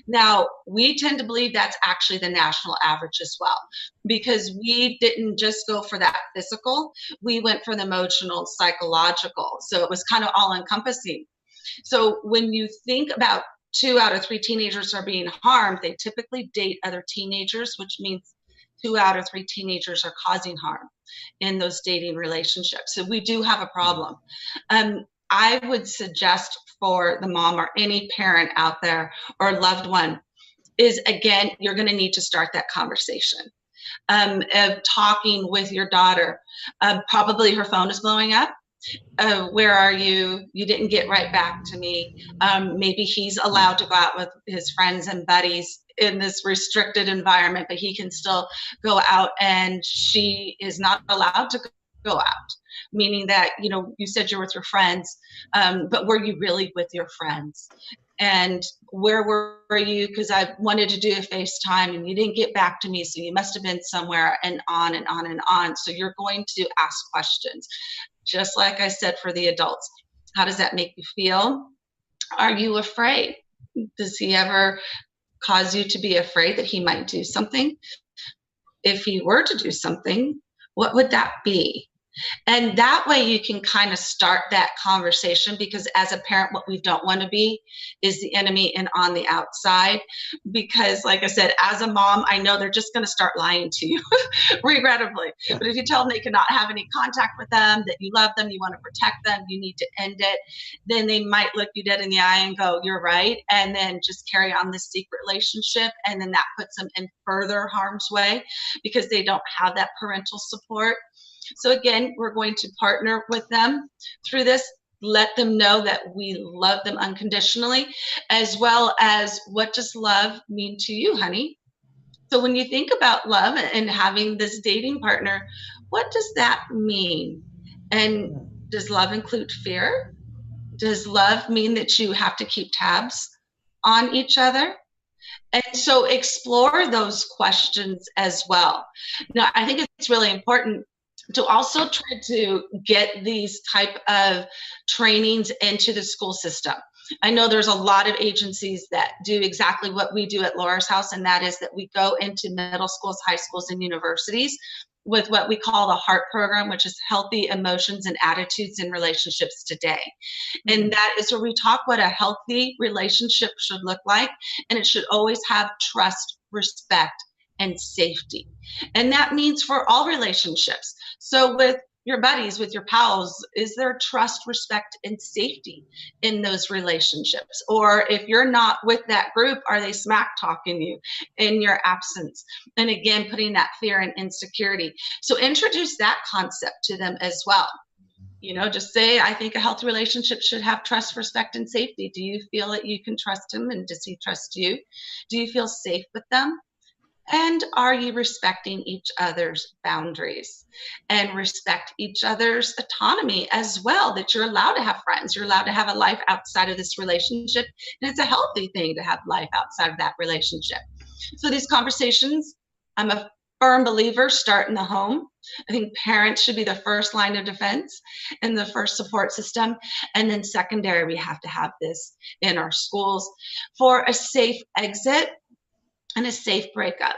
Now, we tend to believe that's actually the national average as well, because we didn't just go for that physical, we went for the emotional, psychological. So it was kind of all encompassing. So when you think about 2 out of 3 teenagers are being harmed, they typically date other teenagers, which means 2 out of 3 teenagers are causing harm in those dating relationships. So we do have a problem. I would suggest for the mom or any parent out there or loved one is, again, you're going to need to start that conversation of talking with your daughter. Probably her phone is blowing up. Where are you? You didn't get right back to me. Maybe he's allowed to go out with his friends and buddies in this restricted environment, but he can still go out, and she is not allowed to go out. Meaning that, you know, you said you're with your friends, but were you really with your friends? And where were you? Because I wanted to do a FaceTime and you didn't get back to me, so you must have been somewhere, and on and on and on. So you're going to ask questions. Just like I said for the adults, how does that make you feel? Are you afraid? Does he ever cause you to be afraid that he might do something? If he were to do something, what would that be? And that way you can kind of start that conversation, because as a parent, what we don't want to be is the enemy and on the outside. Because like I said, as a mom, I know they're just going to start lying to you, regrettably. But if you tell them they cannot have any contact with them, that you love them, you want to protect them, you need to end it, then they might look you dead in the eye and go, you're right. And then just carry on this secret relationship. And then that puts them in further harm's way because they don't have that parental support. So again, we're going to partner with them through this, let them know that we love them unconditionally, as well as, what does love mean to you, honey? So when you think about love and having this dating partner, what does that mean? And does love include fear? Does love mean that you have to keep tabs on each other? And so explore those questions as well. Now, I think it's really important to also try to get these type of trainings into the school system. I know there's a lot of agencies that do exactly what we do at Laura's House, and that is that we go into middle schools, high schools, and universities with what we call the HEART program, which is Healthy Emotions and Attitudes in Relationships Today. And that is where we talk what a healthy relationship should look like, and it should always have trust, respect, and safety. And that means for all relationships. So with your buddies, with your pals, is there trust, respect, and safety in those relationships? Or if you're not with that group, are they smack talking you in your absence? And again, putting that fear and insecurity. So introduce that concept to them as well. You know, just say, I think a healthy relationship should have trust, respect, and safety. Do you feel that you can trust him, and does he trust you? Do you feel safe with them? And are you respecting each other's boundaries and respect each other's autonomy as well, that you're allowed to have friends, you're allowed to have a life outside of this relationship, and it's a healthy thing to have life outside of that relationship. So these conversations, I'm a firm believer, start in the home. I think parents should be the first line of defense and the first support system. And then secondary, we have to have this in our schools for a safe exit and a safe breakup.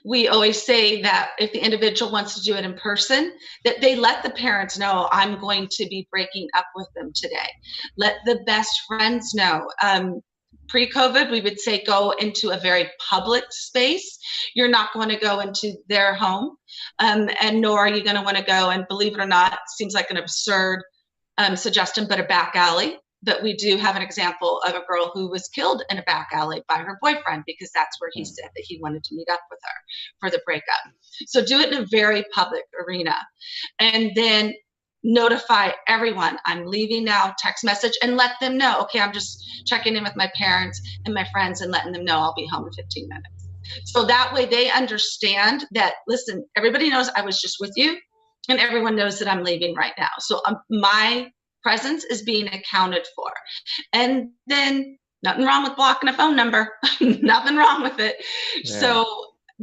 We always say that if the individual wants to do it in person, that they let the parents know, I'm going to be breaking up with them today. Let the best friends know. Pre-COVID, we would say go into a very public space. You're not going to go into their home, and nor are you going to want to go, and believe it or not, seems like an absurd suggestion, but a back alley. But we do have an example of a girl who was killed in a back alley by her boyfriend because that's where he said that he wanted to meet up with her for the breakup. So do it in a very public arena, and then notify everyone, I'm leaving now, text message, and let them know, okay, I'm just checking in with my parents and my friends and letting them know I'll be home in 15 minutes. So that way they understand that, listen, everybody knows I was just with you, and everyone knows that I'm leaving right now. So my presence is being accounted for. And then nothing wrong with blocking a phone number, nothing wrong with it. Yeah. So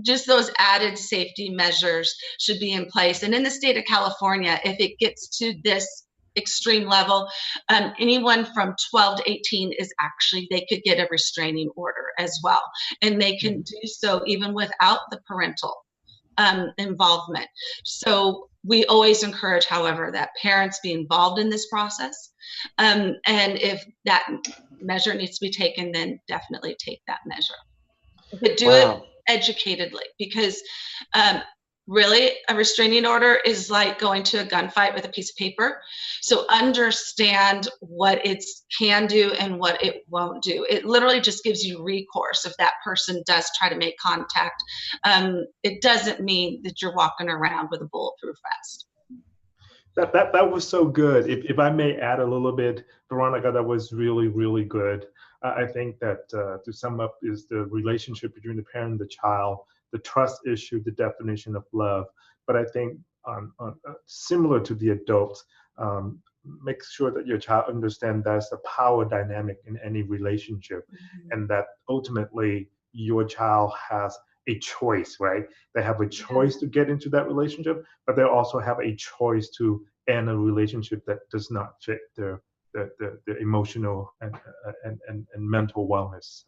just those added safety measures should be in place. And in the state of California, if it gets to this extreme level, anyone from 12 to 18 is actually, they could get a restraining order as well. And they can do so even without the parental involvement. So we always encourage, however, that parents be involved in this process. And if that measure needs to be taken, then definitely take that measure. But do it educatedly, because really a restraining order is like going to a gunfight with a piece of paper. So understand what it can do and what it won't do. It literally just gives you recourse if that person does try to make contact. It doesn't mean that you're walking around with a bulletproof vest. That was so good. If I may add a little bit, Veronica, that was really, really good. I think that to sum up is the relationship between the parent and the child, the trust issue, the definition of love. But I think similar to the adults, make sure that your child understands that's the power dynamic in any relationship, and that ultimately your child has a choice, right? They have a choice to get into that relationship, but they also have a choice to end a relationship that does not fit their emotional and mental wellness.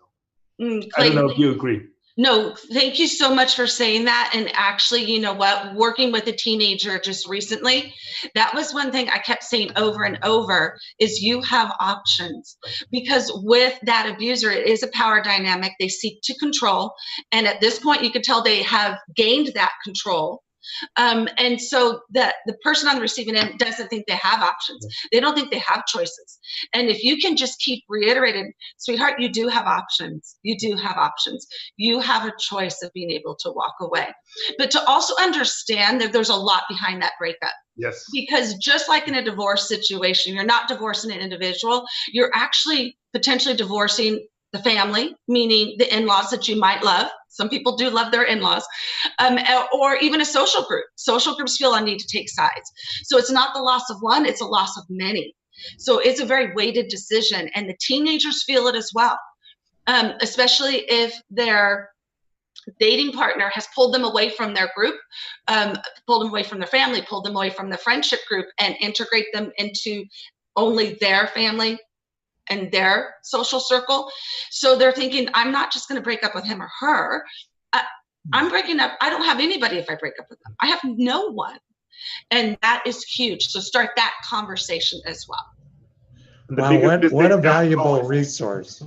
I don't know if you agree. No, thank you so much for saying that. And actually, you know what, working with a teenager just recently, that was one thing I kept saying over and over is you have options. Because with that abuser, it is a power dynamic. They seek to control. And at this point, you could tell they have gained that control. And so the person on the receiving end doesn't think they have options. They don't think they have choices. And if you can just keep reiterating, sweetheart, you do have options. You do have options. You have a choice of being able to walk away. But to also understand that there's a lot behind that breakup. Yes. Because just like in a divorce situation, you're not divorcing an individual. You're actually potentially divorcing the family, meaning the in-laws that you might love. Some people do love their in-laws, or even a social group. Social groups feel a need to take sides. So it's not the loss of one, it's a loss of many. So it's a very weighted decision, and the teenagers feel it as well, especially if their dating partner has pulled them away from their group, pulled them away from their family, pulled them away from the friendship group, and integrate them into only their family. and their social circle. So they're thinking, I'm not just going to break up with him or her. I'm breaking up. I don't have anybody if I break up with them. I have no one. And that is huge. So start that conversation as well. Wow, what a valuable resource.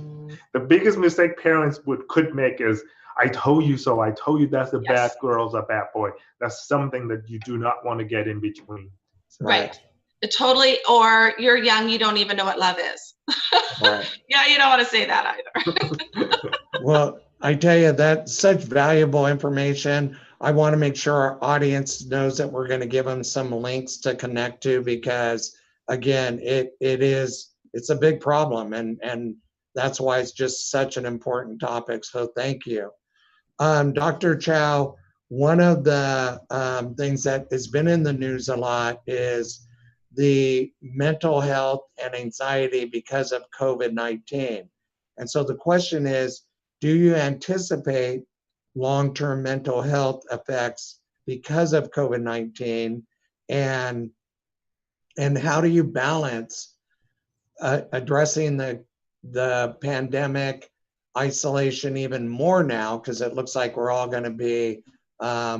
The biggest mistake parents could make is, I told you so. I told you that's a bad girl, a bad boy. That's something that you do not want to get in between. Right. Totally. Or you're young, you don't even know what love is. Right. Yeah, you don't want to say that either. Well, I tell you, that's such valuable information. I want to make sure our audience knows that we're going to give them some links to connect to, because again, it's a big problem, and that's why it's just such an important topic. So thank you. Dr. Chow, one of the things that has been in the news a lot is the mental health and anxiety because of COVID-19. And so the question is, do you anticipate long-term mental health effects because of COVID-19? And how do you balance addressing the pandemic, isolation even more now, because it looks like we're all going to be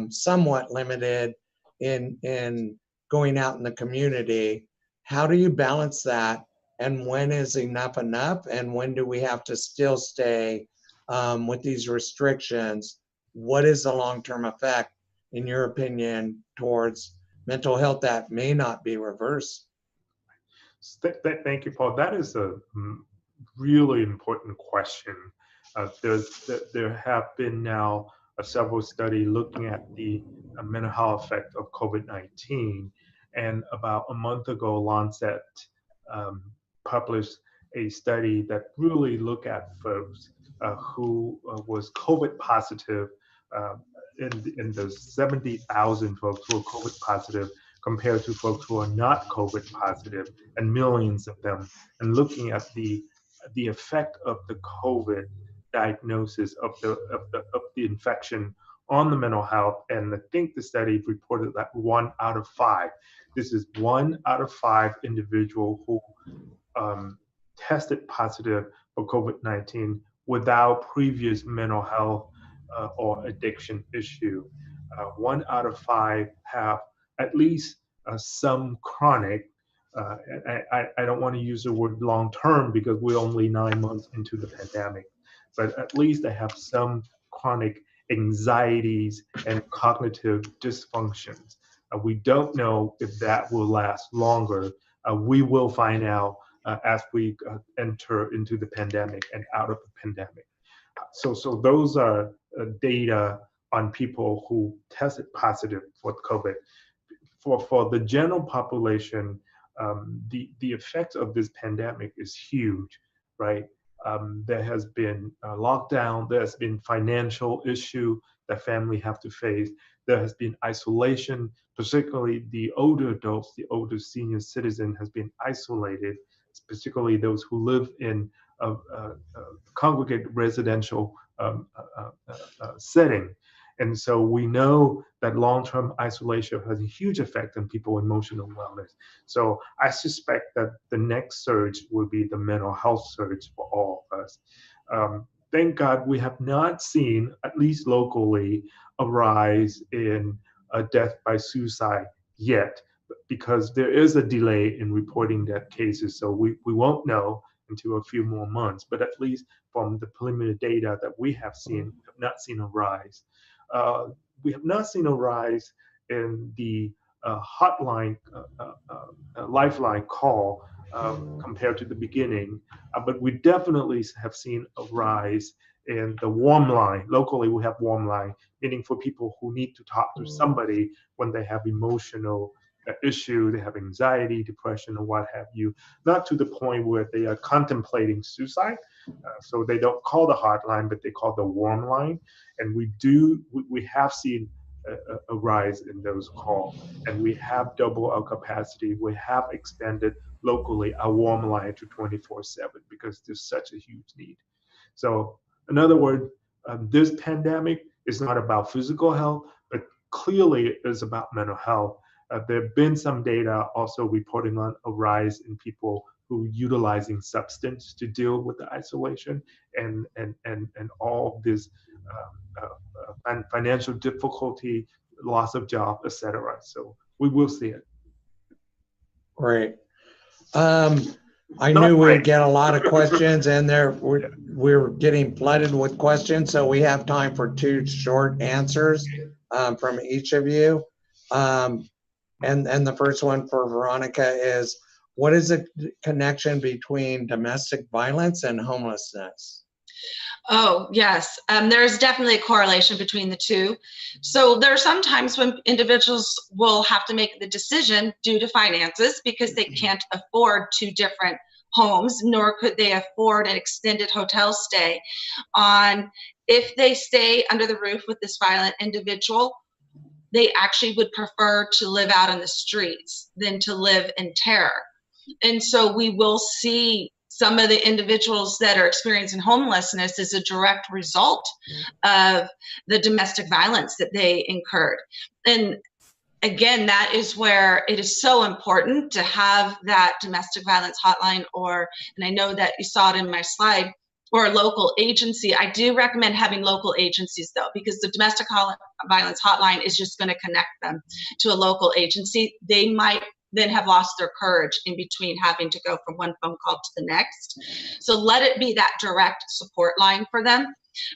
somewhat limited in going out in the community? How do you balance that? And when is enough enough? And when do we have to still stay with these restrictions? What is the long-term effect, in your opinion, towards mental health that may not be reversed? Thank you, Paul. That is a really important question. There have been now several studies looking at the mental health effect of COVID-19. And about a month ago, Lancet published a study that really looked at folks who was COVID positive in the 70,000 folks who were COVID positive compared to folks who are not COVID positive, and millions of them, and looking at the effect of the COVID diagnosis of the infection on the mental health. And I think the study reported that 1 out of 5. This is 1 out of 5 individuals who tested positive for COVID-19 without previous mental health or addiction issue. 1 out of 5 have at least some chronic, I don't want to use the word long term because we're only 9 months into the pandemic, but at least they have some chronic anxieties and cognitive dysfunctions. We don't know if that will last longer. We will find out as we enter into the pandemic and out of the pandemic. So those are data on people who tested positive for COVID. For the general population, the effects of this pandemic is huge, right? There has been a lockdown, there's been financial issue that family have to face. There has been isolation, particularly the older adults, the older senior citizen has been isolated, particularly those who live in a congregate residential setting. And so we know that long-term isolation has a huge effect on people's emotional wellness. So I suspect that the next surge will be the mental health surge for all of us. Thank God we have not seen, at least locally, a rise in death by suicide yet, because there is a delay in reporting death cases. So we won't know until a few more months, but at least from the preliminary data that we have seen, we have not seen a rise. We have not seen a rise in the hotline, lifeline call compared to the beginning, but we definitely have seen a rise in the warm line. Locally, we have warm line, meaning for people who need to talk to somebody when they have emotional issue, they have anxiety, depression, or what have you, not to the point where they are contemplating suicide. So they don't call the hotline, but they call the warm line. And we have seen a rise in those calls, and we have doubled our capacity. We have expanded locally our warm line to 24/7 because there's such a huge need. So in other words, this pandemic is not about physical health, but clearly it is about mental health. There have been some data also reporting on a rise in people who utilizing substance to deal with the isolation and all of this financial difficulty, loss of job, etc. So we will see it. Great. I knew we would get a lot of questions, and we're getting flooded with questions, so we have time for 2 short answers from each of you. And the first one for Veronica is, what is the connection between domestic violence and homelessness? Oh, yes. There's definitely a correlation between the two. So there are some times when individuals will have to make the decision due to finances because they can't afford 2 different homes, nor could they afford an extended hotel stay. If they stay under the roof with this violent individual, they actually would prefer to live out in the streets than to live in terror. And so we will see some of the individuals that are experiencing homelessness as a direct result of the domestic violence that they incurred. And again, that is where it is so important to have that domestic violence hotline, and I know that you saw it in my slide, or a local agency. I do recommend having local agencies though, because the domestic violence hotline is just going to connect them to a local agency. They might then have lost their courage in between having to go from one phone call to the next. So let it be that direct support line for them,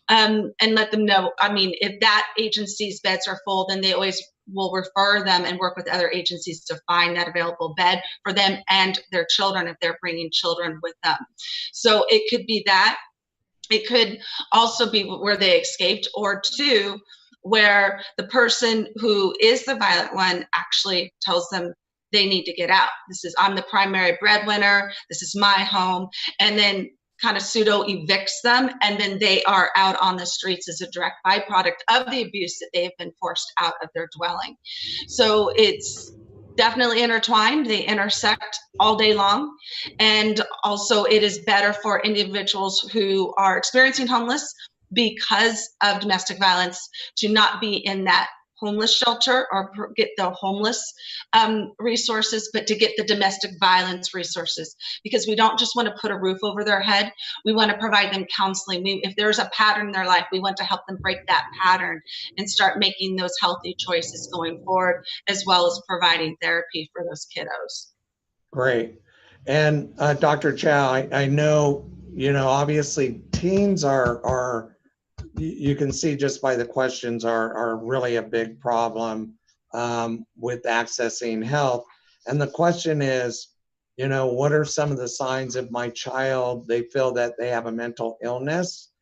and let them know, if that agency's beds are full, then they always will refer them and work with other agencies to find that available bed for them and their children if they're bringing children with them. So it could be that. It could also be where they escaped, or 2, where the person who is the violent one actually tells them they need to get out. I'm the primary breadwinner. This is my home. And then kind of pseudo evicts them. And then they are out on the streets as a direct byproduct of the abuse that they have been forced out of their dwelling. So it's definitely intertwined. They intersect all day long. And also it is better for individuals who are experiencing homeless because of domestic violence to not be in that homeless shelter or get the homeless resources, but to get the domestic violence resources, because we don't just want to put a roof over their head. We want to provide them counseling. If there's a pattern in their life, we want to help them break that pattern and start making those healthy choices going forward, as well as providing therapy for those kiddos. Great. And Dr. Chow, I know, obviously teens are you can see just by the questions are really a big problem with accessing health. And the question is, what are some of the signs of my child, they feel that they have a mental illness?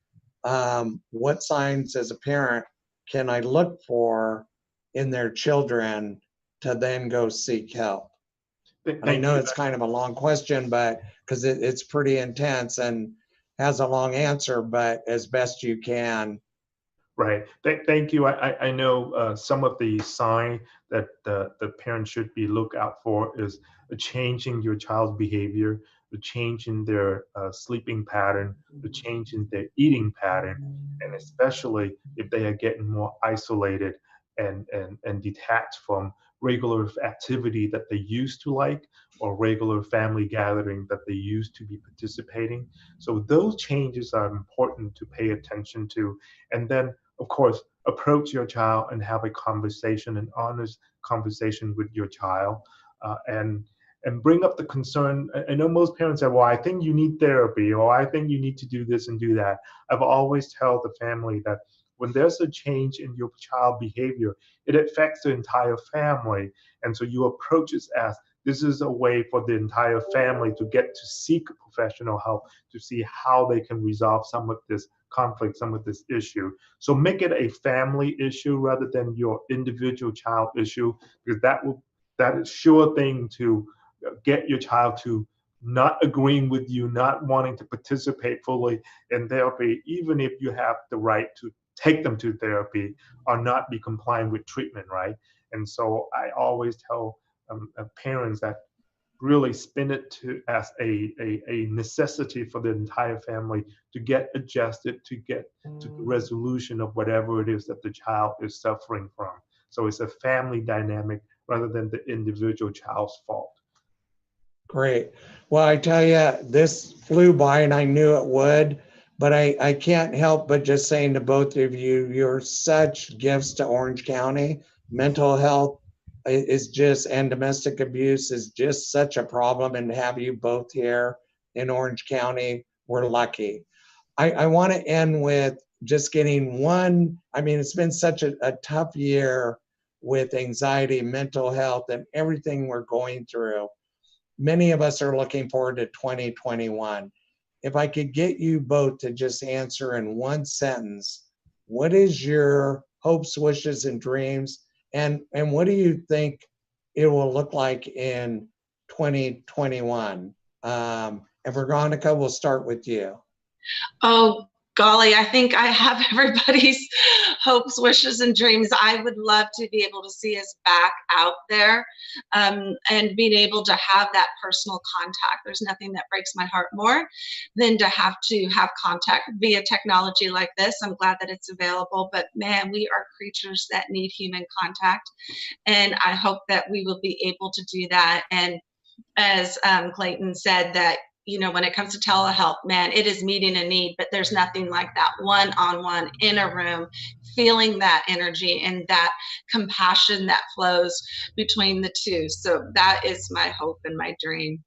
What signs as a parent can I look for in their children to then go seek help? And I know it's kind of a long question, but because it's pretty intense and has a long answer, but as best you can. Right. Thank you. I know some of the sign that the parent should be look out for is a change in your child's behavior, the change in their sleeping pattern, the change in their eating pattern, and especially if they are getting more isolated and detached from regular activity that they used to like, or regular family gathering that they used to be participating. So those changes are important to pay attention to. And then of course, approach your child and have a conversation, an honest conversation with your child, and bring up the concern. I know most parents say, well, I think you need therapy, or I think you need to do this and do that. I've always tell the family that when there's a change in your child behavior, it affects the entire family. And so you approach it as this is a way for the entire family to get to seek professional help to see how they can resolve some of this conflict, some of this issue. So make it a family issue rather than your individual child issue, because that is sure thing to get your child to not agreeing with you, not wanting to participate fully in therapy, even if you have the right to take them to therapy or not be compliant with treatment, right? And so I always tell parents that really spin it as a necessity for the entire family to get adjusted, to get to the resolution of whatever it is that the child is suffering from. So it's a family dynamic rather than the individual child's fault. Great. Well, I tell you, this flew by and I knew it would, but I can't help but just saying to both of you, you're such gifts to Orange County. Mental health is just, and domestic abuse is just such a problem. And to have you both here in Orange County, we're lucky. I want to end with just getting one. I mean, it's been such a tough year with anxiety, mental health, and everything we're going through. Many of us are looking forward to 2021. If I could get you both to just answer in one sentence, what is your hopes, wishes, and dreams? And what do you think it will look like in 2021? And Veronica, we'll start with you. Oh, golly, I think I have everybody's hopes, wishes, and dreams. I would love to be able to see us back out there and being able to have that personal contact. There's nothing that breaks my heart more than to have contact via technology like this. I'm glad that it's available, but man, we are creatures that need human contact. And I hope that we will be able to do that. And as Clayton said, that when it comes to telehealth, man, it is meeting a need, but there's nothing like that one-on-one in a room, feeling that energy and that compassion that flows between the two. So that is my hope and my dream.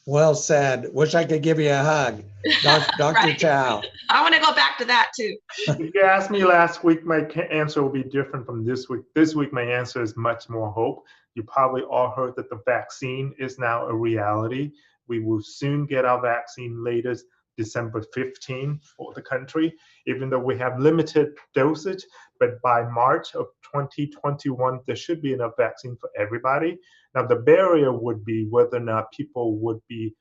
Well said. Wish I could give you a hug. Dr. Right. Chow. I want to go back to that too. If you asked me last week, my answer will be different from this week. This week, my answer is much more hope. You probably all heard that the vaccine is now a reality. We will soon get our vaccine, latest December 15 for the country, even though we have limited dosage. But by March of 2021, there should be enough vaccine for everybody. Now, the barrier would be whether or not people would be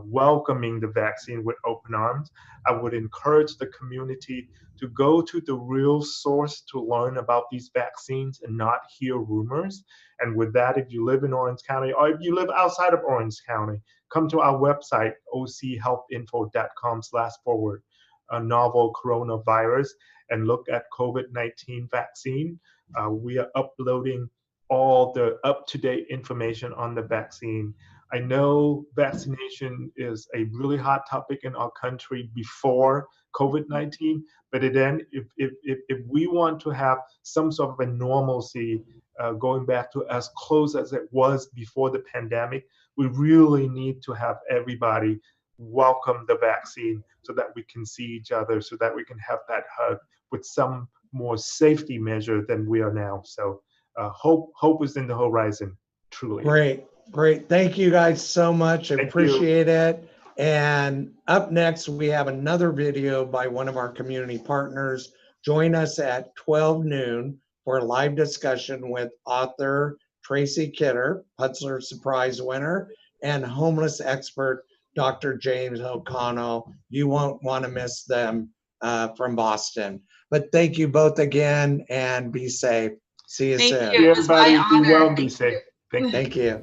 welcoming the vaccine with open arms. I would encourage the community to go to the real source to learn about these vaccines and not hear rumors. And with that, if you live in Orange County or if you live outside of Orange County, come to our website, ochealthinfo.com/forward, a novel coronavirus, and look at COVID-19 vaccine. We are uploading all the up-to-date information on the vaccine. I know vaccination is a really hot topic in our country before COVID-19, but then if we want to have some sort of a normalcy going back to as close as it was before the pandemic, we really need to have everybody welcome the vaccine so that we can see each other, so that we can have that hug with some more safety measure than we are now. So hope is in the horizon, truly. Great. Thank you guys so much. I Thank appreciate it. And up next, we have another video by one of our community partners. Join us at 12 noon for a live discussion with author Tracy Kidder, Putzler Prize winner, and homeless expert Dr. James O'Connell. You won't want to miss them from Boston. But thank you both again and be safe. See you soon. Thank you. It was my Everybody, be honor. well, be safe. Thank you.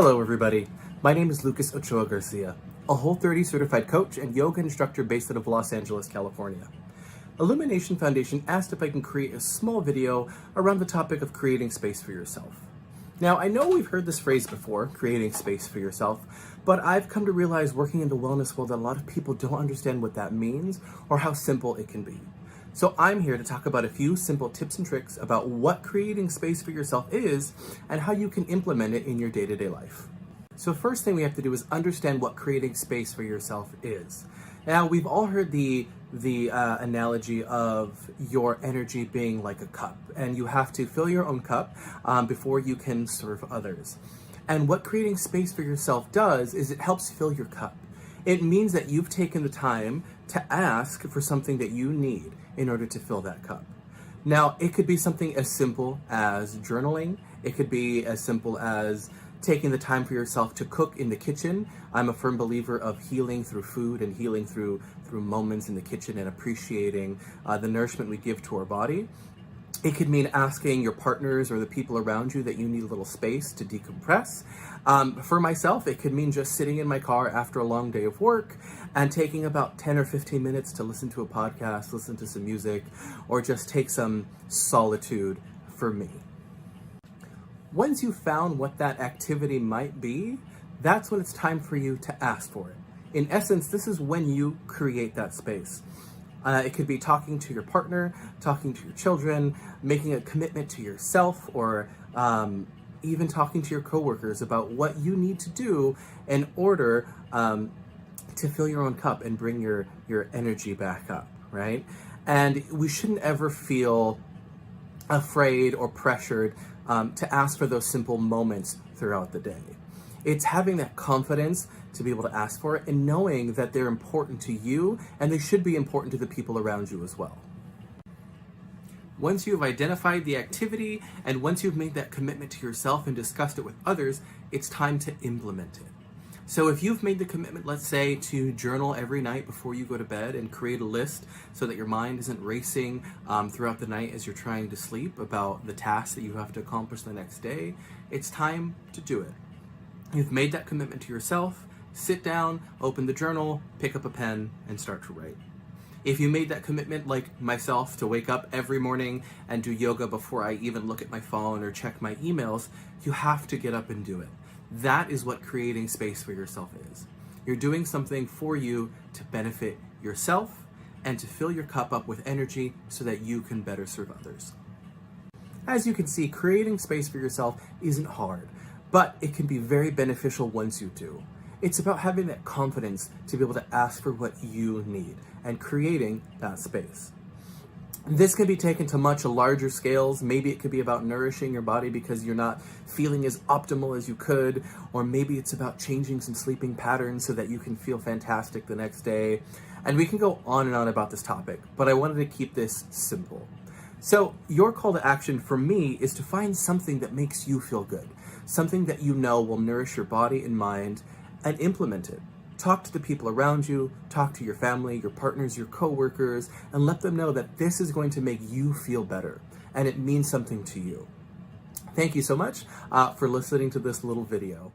Hello, everybody. My name is Lucas Ochoa Garcia, a Whole30 certified coach and yoga instructor based out of Los Angeles, California. Illumination Foundation asked if I can create a small video around the topic of creating space for yourself. Now, I know we've heard this phrase before, creating space for yourself, but I've come to realize working in the wellness world that a lot of people don't understand what that means or how simple it can be. So I'm here to talk about a few simple tips and tricks about what creating space for yourself is and how you can implement it in your day-to-day life. So first thing we have to do is understand what creating space for yourself is. Now, we've all heard the analogy of your energy being like a cup, and you have to fill your own cup before you can serve others. And what creating space for yourself does is it helps fill your cup. It means that you've taken the time to ask for something that you need in order to fill that cup. Now, it could be something as simple as journaling. It could be as simple as taking the time for yourself to cook in the kitchen. I'm a firm believer of healing through food and healing through moments in the kitchen and appreciating the nourishment we give to our body. It could mean asking your partners or the people around you that you need a little space to decompress. For myself, it could mean just sitting in my car after a long day of work and taking about 10 or 15 minutes to listen to a podcast, listen to some music, or just take some solitude for me. Once you've found what that activity might be, that's when it's time for you to ask for it. In essence, this is when you create that space. It could be talking to your partner, talking to your children, making a commitment to yourself, or even talking to your coworkers about what you need to do in order to fill your own cup and bring your energy back up, right? And we shouldn't ever feel afraid or pressured to ask for those simple moments throughout the day. It's having that confidence to be able to ask for it and knowing that they're important to you and they should be important to the people around you as well. Once you've identified the activity and once you've made that commitment to yourself and discussed it with others, it's time to implement it. So if you've made the commitment, let's say, to journal every night before you go to bed and create a list so that your mind isn't racing throughout the night as you're trying to sleep about the tasks that you have to accomplish the next day, it's time to do it. You've made that commitment to yourself, sit down, open the journal, pick up a pen, and start to write. If you made that commitment, like myself, to wake up every morning and do yoga before I even look at my phone or check my emails, you have to get up and do it. That is what creating space for yourself is. You're doing something for you to benefit yourself and to fill your cup up with energy so that you can better serve others. As you can see, creating space for yourself isn't hard, but it can be very beneficial once you do. It's about having that confidence to be able to ask for what you need and creating that space. This can be taken to much larger scales. Maybe it could be about nourishing your body because you're not feeling as optimal as you could, or maybe it's about changing some sleeping patterns so that you can feel fantastic the next day. And we can go on and on about this topic, but I wanted to keep this simple. So your call to action for me is to find something that makes you feel good, something that you know will nourish your body and mind, and implement it. Talk to the people around you, talk to your family, your partners, your coworkers, and let them know that this is going to make you feel better and it means something to you. Thank you so much for listening to this little video.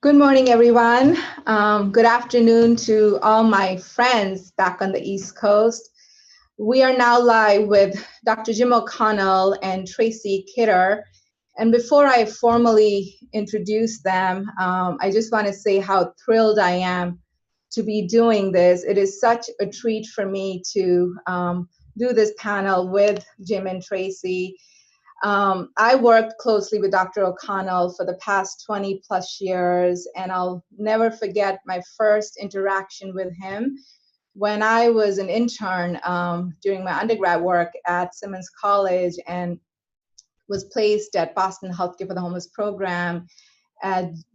Good morning, everyone. Good afternoon to all my friends back on the East Coast. We are now live with Dr. Jim O'Connell and Tracy Kidder. And before I formally introduce them, I just want to say how thrilled I am to be doing this. It is such a treat for me to do this panel with Jim and Tracy. I worked closely with Dr. O'Connell for the past 20 plus years, and I'll never forget my first interaction with him when I was an intern during my undergrad work at Simmons College and was placed at Boston Healthcare for the Homeless program.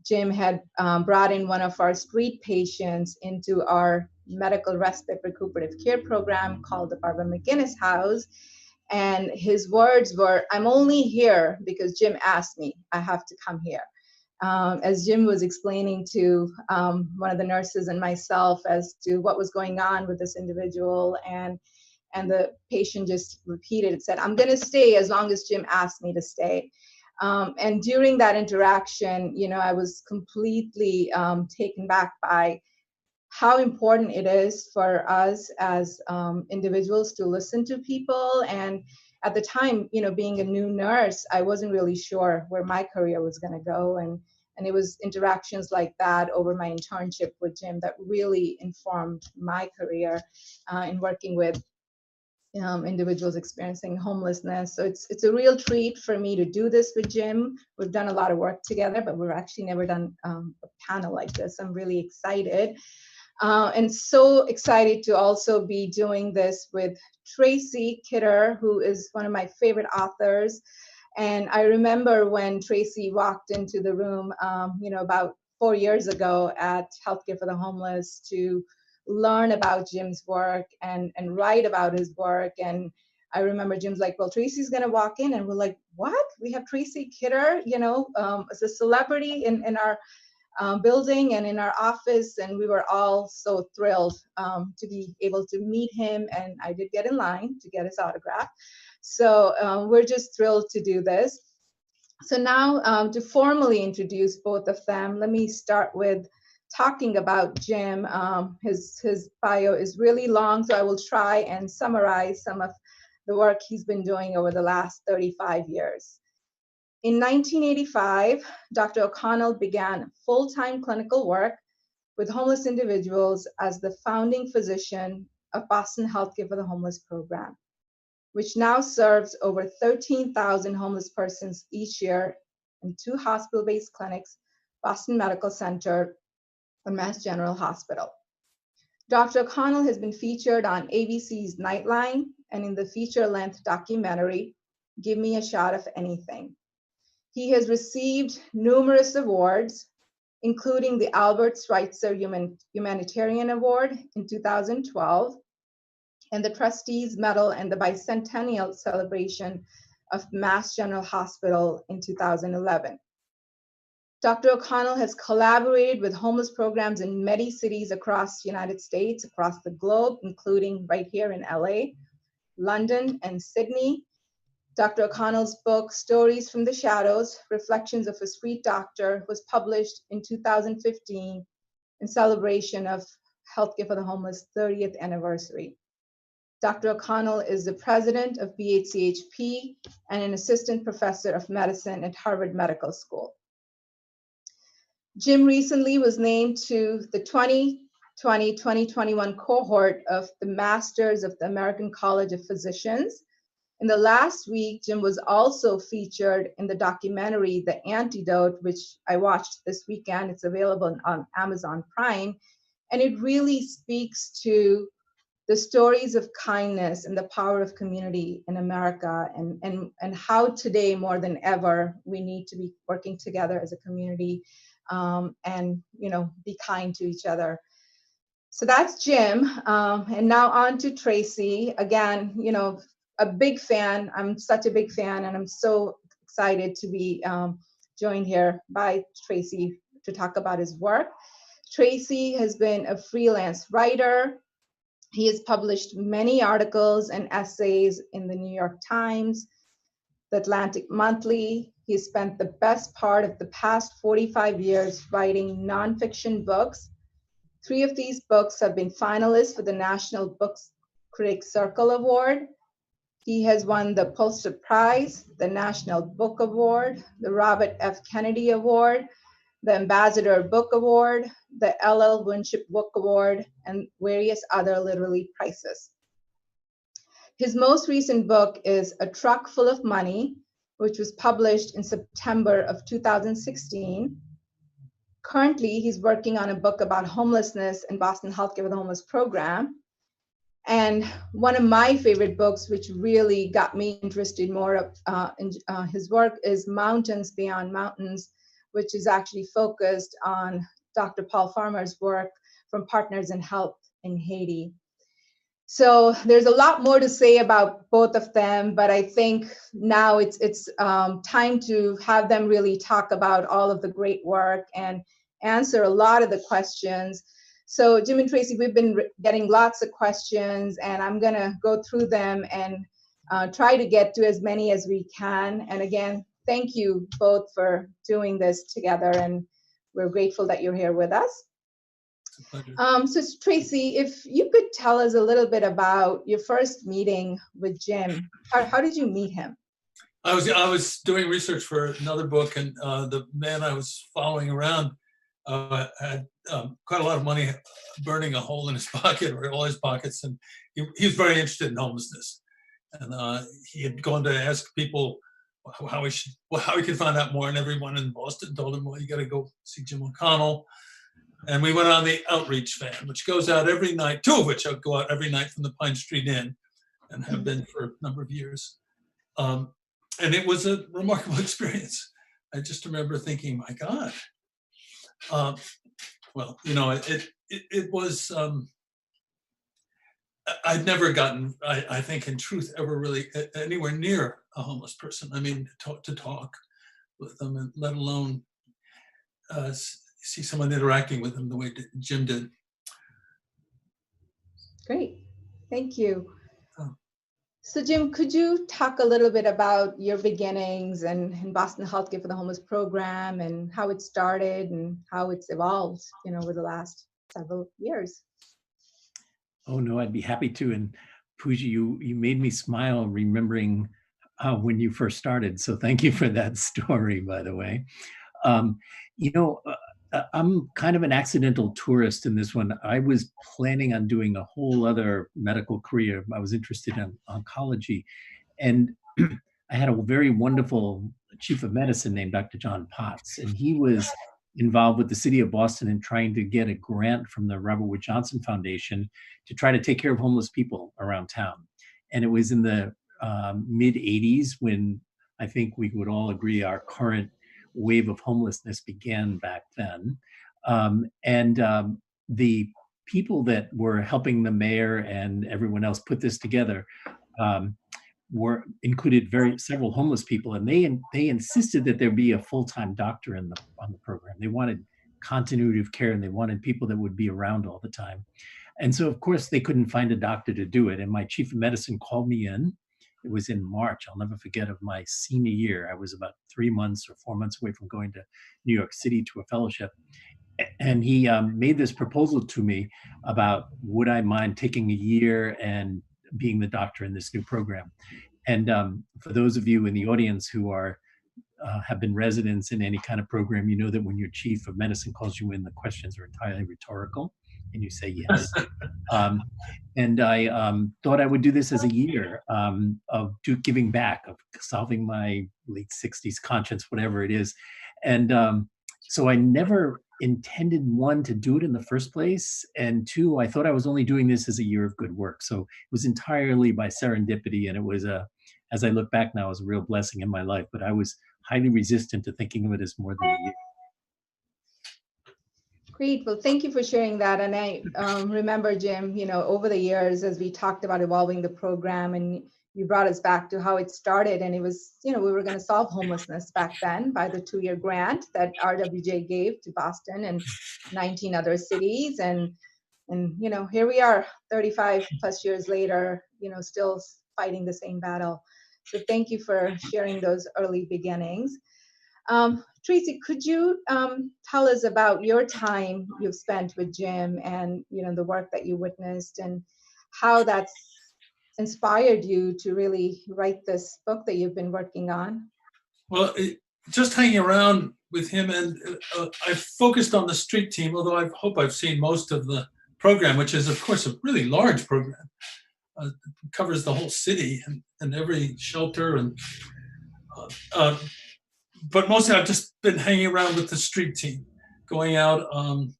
Jim had brought in one of our street patients into our medical respite recuperative care program called the Barbara McGinnis House. And his words were, "I'm only here because Jim asked me. I have to come here." As Jim was explaining to one of the nurses and myself as to what was going on with this individual, and the patient just repeated and said, "I'm going to stay as long as Jim asked me to stay." And during that interaction, I was completely taken back by how important it is for us as individuals to listen to people. And at the time, being a new nurse, I wasn't really sure where my career was going to go. And it was interactions like that over my internship with Jim that really informed my career in working with individuals experiencing homelessness. So it's a real treat for me to do this with Jim. We've done a lot of work together, but we've actually never done a panel like this. I'm really excited. And so excited to also be doing this with Tracy Kidder, who is one of my favorite authors. And I remember when Tracy walked into the room, about 4 years ago at Healthcare for the Homeless to learn about Jim's work and write about his work. And I remember Jim's like, "Well, Tracy's going to walk in." And we're like, "What? We have Tracy Kidder, as a celebrity in our building and in our office." And we were all so thrilled to be able to meet him. And I did get in line to get his autograph. So we're just thrilled to do this. So now to formally introduce both of them, let me start with talking about Jim. His bio is really long, so I will try and summarize some of the work he's been doing over the last 35 years. In 1985, Dr. O'Connell began full-time clinical work with homeless individuals as the founding physician of Boston Healthcare for the Homeless program, which now serves over 13,000 homeless persons each year in 2 hospital-based clinics, Boston Medical Center and Mass General Hospital. Dr. O'Connell has been featured on ABC's Nightline and in the feature-length documentary, Give Me a Shot of Anything. He has received numerous awards, including the Albert Schweitzer Humanitarian Award in 2012, and the Trustees Medal and the Bicentennial Celebration of Mass General Hospital in 2011. Dr. O'Connell has collaborated with homeless programs in many cities across the United States, across the globe, including right here in LA, London, and Sydney. Dr. O'Connell's book, Stories from the Shadows, Reflections of a Street Doctor, was published in 2015 in celebration of Healthcare for the Homeless 30th anniversary. Dr. O'Connell is the president of BHCHP and an assistant professor of medicine at Harvard Medical School. Jim recently was named to the 2020-2021 cohort of the Masters of the American College of Physicians. In the last week, Jim was also featured in the documentary, The Antidote, which I watched this weekend. It's available on Amazon Prime. And it really speaks to the stories of kindness and the power of community in America, and how today more than ever, we need to be working together as a community and be kind to each other. So that's Jim. And now on to Tracy. Again, a big fan. I'm such a big fan, and I'm so excited to be joined here by Tracy to talk about his work. Tracy has been a freelance writer. He has published many articles and essays in the New York Times, the Atlantic Monthly, He spent the best part of the past 45 years writing nonfiction books. 3 of these books have been finalists for the National Book Critics Circle Award. He has won the Pulitzer Prize, the National Book Award, the Robert F. Kennedy Award, the Ambassador Book Award, the L.L. Winship Book Award, and various other literary prizes. His most recent book is A Truck Full of Money, which was published in September of 2016. Currently, he's working on a book about homelessness and Boston Healthcare for the Homeless program. And one of my favorite books, which really got me interested more in his work, is Mountains Beyond Mountains, which is actually focused on Dr. Paul Farmer's work from Partners in Health in Haiti. So there's a lot more to say about both of them, but I think now it's time to have them really talk about all of the great work and answer a lot of the questions. So Jim and Tracy, we've been getting lots of questions, and I'm gonna go through them and try to get to as many as we can. And again, thank you both for doing this together, and we're grateful that you're here with us. So Tracy, if you could tell us a little bit about your first meeting with Jim. How did you meet him? I was doing research for another book, and the man I was following around had quite a lot of money burning a hole in his pocket, or all his pockets, and he was very interested in homelessness. And he had gone to ask people how he could find out more, and everyone in Boston told him, well, you got to go see Jim O'Connell. And we went on the outreach van, which goes out every night, 2 of which go out every night from the Pine Street Inn, and have been for a number of years. And it was a remarkable experience. I just remember thinking, my God. Well, you know, it was, I'd never gotten, I think in truth, ever really anywhere near a homeless person. I mean, to talk with them, and let alone see someone interacting with them the way Jim did. Great, thank you. So Jim, could you talk a little bit about your beginnings and Boston Healthcare for the Homeless program, and how it started and how it's evolved, you know, over the last several years? Oh no, I'd be happy to. And Pooja, you made me smile remembering when you first started. So thank you for that story, by the way. You know, I'm kind of an accidental tourist in this one. I was planning on doing a whole other medical career. I was interested in oncology. And I had a very wonderful chief of medicine named Dr. John Potts. And he was involved with the city of Boston in trying to get a grant from the Robert Wood Johnson Foundation to try to take care of homeless people around town. And it was in the mid 80s when I think we would all agree our current wave of homelessness began back then. The people that were helping the mayor and everyone else put this together were included several homeless people, and they insisted that there be a full-time doctor on the program. They wanted continuity of care, and they wanted people that would be around all the time. And so, of course, they couldn't find a doctor to do it. And my chief of medicine called me in. It was in March. I'll never forget, of my senior year. I was about 3 months or 4 months away from going to New York City to a fellowship. And he made this proposal to me about, would I mind taking a year and being the doctor in this new program? And for those of you in the audience who have been residents in any kind of program, you know that when your chief of medicine calls you in, the questions are entirely rhetorical, and you say yes. And I thought I would do this as a year of giving back, of solving my late 60s conscience, whatever it is. And so I never intended, one, to do it in the first place, and two, I thought I was only doing this as a year of good work. So it was entirely by serendipity, and it was as I look back now, it was a real blessing in my life, but I was highly resistant to thinking of it as more than a year. Great. Well, thank you for sharing that. And I remember, Jim, you know, over the years, as we talked about evolving the program, and you brought us back to how it started. And it was, you know, we were going to solve homelessness back then by the 2-year grant that RWJ gave to Boston and 19 other cities. And you know, here we are 35 plus years later, you know, still fighting the same battle. So thank you for sharing those early beginnings. Tracy, could you tell us about your time you've spent with Jim and the work that you witnessed and how that's inspired you to really write this book that you've been working on? Well, just hanging around with him, and I focused on the street team, although I hope I've seen most of the program, which is, of course, a really large program. It covers the whole city and every shelter. But mostly I've just been hanging around with the street team, going out on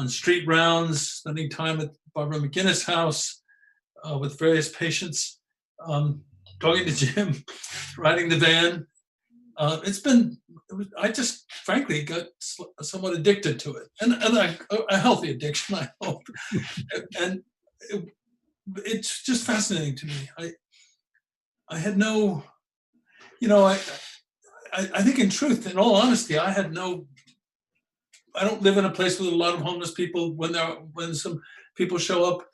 street rounds, spending time at Barbara McGinnis' house with various patients, talking to Jim, riding the van. I just frankly got somewhat addicted to it, and a healthy addiction, I hope. And it's just fascinating to me. I had no, I think in truth, in all honesty, I don't live in a place with a lot of homeless people. When some people show up,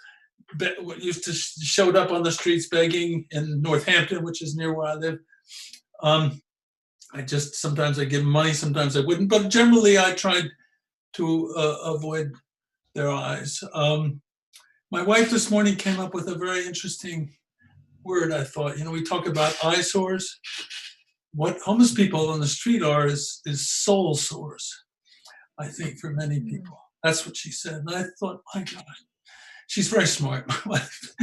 showed up on the streets begging in Northampton, which is near where I live. Sometimes I give them money, sometimes I wouldn't, but generally I tried to avoid their eyes. My wife this morning came up with a very interesting word, I thought. We talk about eyesores. What homeless people on the street are is soul sores, I think, for many people. That's what she said. And I thought, my God, she's very smart, my wife.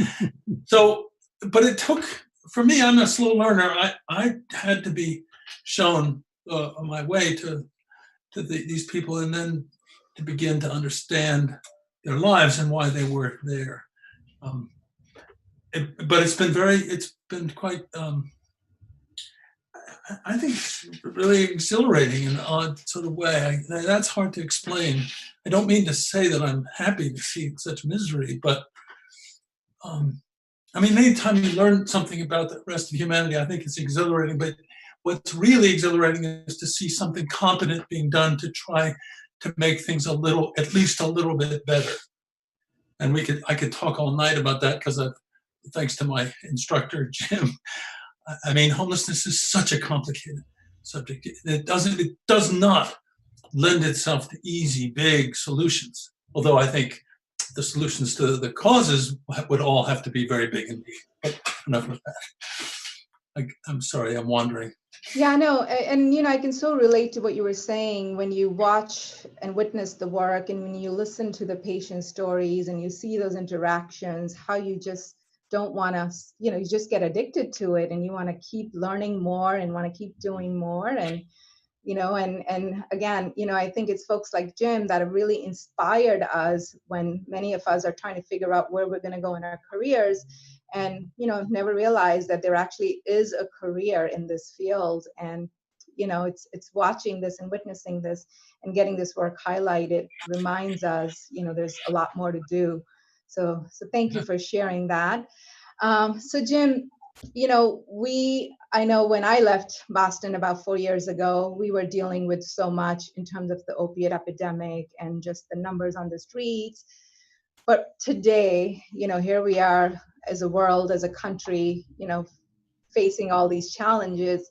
So, but it took, for me, I'm a slow learner. I had to be shown my way to these people, and then to begin to understand their lives and why they were there. But it's been quite, I think, really exhilarating in an odd sort of way. That's hard to explain. I don't mean to say that I'm happy to see such misery, but anytime you learn something about the rest of humanity, I think it's exhilarating. But what's really exhilarating is to see something competent being done to try to make things at least a little bit better. And I could talk all night about that because thanks to my instructor, Jim. Homelessness is such a complicated subject. It does not lend itself to easy, big solutions. Although I think the solutions to the causes would all have to be very big and big. But enough of that. I'm sorry, I'm wandering. Yeah, no, and I can so relate to what you were saying when you watch and witness the work, and when you listen to the patient stories and you see those interactions, how you just don't want to, you just get addicted to it, and you want to keep learning more and want to keep doing more. And and again, I think it's folks like Jim that have really inspired us when many of us are trying to figure out where we're going to go in our careers, and never realized that there actually is a career in this field. And it's watching this and witnessing this and getting this work highlighted reminds us there's a lot more to do. So thank you for sharing that. So Jim, I know when I left Boston about 4 years ago, we were dealing with so much in terms of the opiate epidemic and just the numbers on the streets. But today, here we are as a world, as a country, facing all these challenges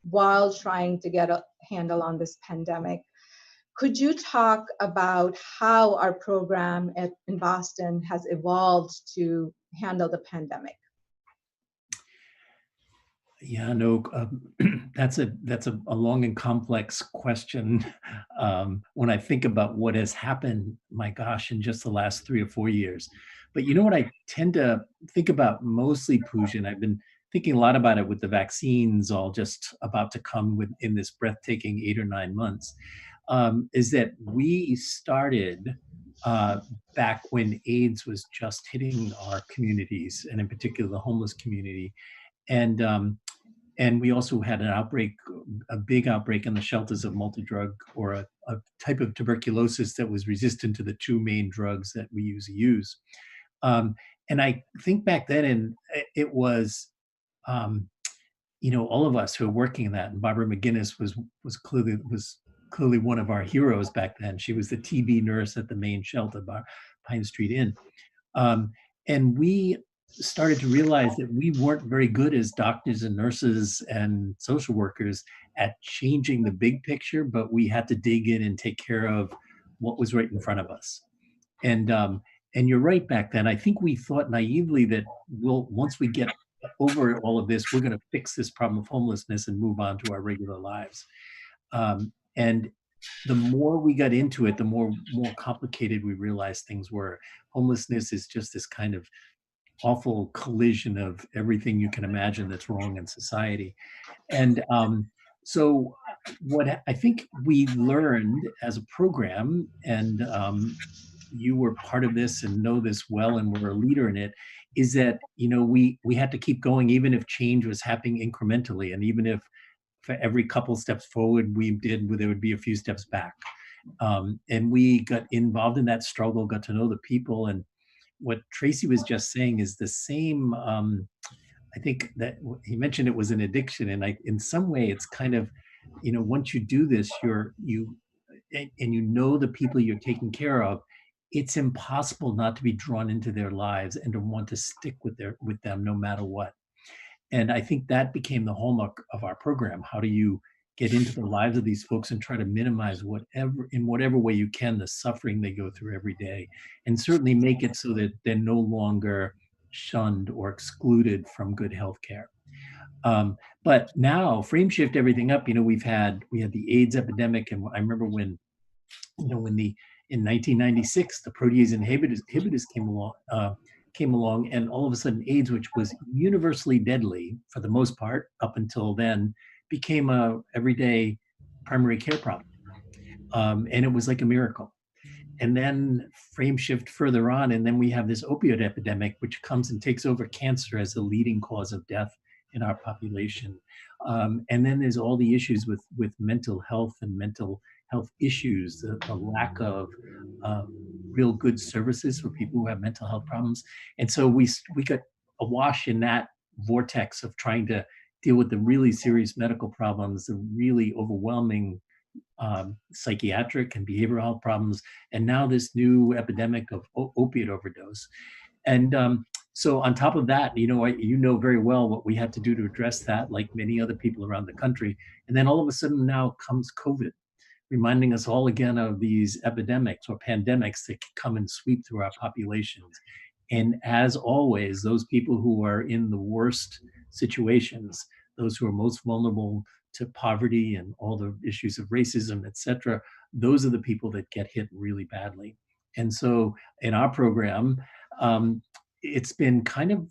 while trying to get a handle on this pandemic. Could you talk about how our program in Boston has evolved to handle the pandemic? Yeah, no, that's a long and complex question. When I think about what has happened, my gosh, in just the last 3 or 4 years. But what I tend to think about mostly, Pooja, and I've been thinking a lot about it with the vaccines all just about to come in this breathtaking 8 or 9 months, is that we started back when AIDS was just hitting our communities, and in particular the homeless community. And we also had a big outbreak in the shelters of multi-drug, or a type of tuberculosis that was resistant to the 2 main drugs that we use. And I think back then, and it was, all of us who were working in that, and Barbara McGinnis was clearly one of our heroes back then. She was the TB nurse at the main shelter, Pine Street Inn. And we started to realize that we weren't very good as doctors and nurses and social workers at changing the big picture, but we had to dig in and take care of what was right in front of us. And you're right, back then, I think we thought naively that once we get over all of this, we're going to fix this problem of homelessness and move on to our regular lives. And the more we got into it, the more complicated we realized things were. Homelessness is just this kind of awful collision of everything you can imagine that's wrong in society. And so what I think we learned as a program, and you were part of this and know this well and were a leader in it, is that, you know, we had to keep going even if change was happening incrementally, and even if for every couple steps forward there would be a few steps back. And we got involved in that struggle, got to know the people. And what Tracy was just saying is the same. I think that he mentioned it was an addiction, and in some way it's kind of, you know, once you do this, and you know the people you're taking care of, it's impossible not to be drawn into their lives and to want to stick with them no matter what. And I think that became the hallmark of our program. How do you get into the lives of these folks and try to minimize in whatever way you can, the suffering they go through every day, and certainly make it so that they're no longer shunned or excluded from good health care. But now, frame shift everything up. You know, we had the AIDS epidemic, and I remember when in 1996 the protease inhibitors came along, and all of a sudden AIDS, which was universally deadly for the most part up until then, became a everyday primary care problem, and it was like a miracle. And then frame shift further on, and then we have this opioid epidemic, which comes and takes over cancer as the leading cause of death in our population. And then there's all the issues with mental health and mental health issues, the lack of real good services for people who have mental health problems. And so we got awash in that vortex of trying to deal with the really serious medical problems, the really overwhelming psychiatric and behavioral health problems, and now this new epidemic of opiate overdose. And so on top of that, you know very well what we had to do to address that, like many other people around the country. And then all of a sudden now comes COVID, reminding us all again of these epidemics or pandemics that come and sweep through our populations. And as always, those people who are in the worst situations, those who are most vulnerable to poverty and all the issues of racism, et cetera, those are the people that get hit really badly. And so in our program, it's been kind of,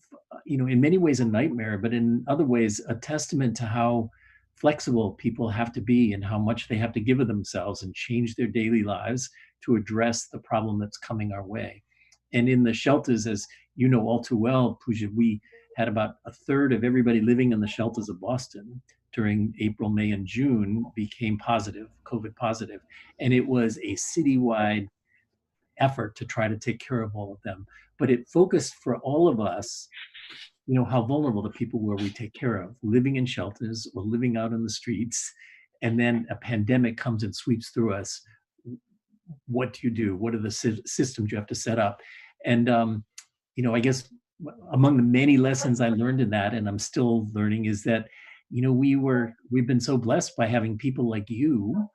in many ways a nightmare, but in other ways a testament to how flexible people have to be and how much they have to give of themselves and change their daily lives to address the problem that's coming our way. And in the shelters, as you know all too well, Pooja, we had about a third of everybody living in the shelters of Boston during April, May, and June became COVID positive. And it was a citywide effort to try to take care of all of them. But it focused for all of us, how vulnerable the people were we take care of, living in shelters or living out in the streets. And then a pandemic comes and sweeps through us. What do you do? What are the systems you have to set up? And, I guess among the many lessons I learned in that, and I'm still learning, is that, we've been so blessed by having people like you,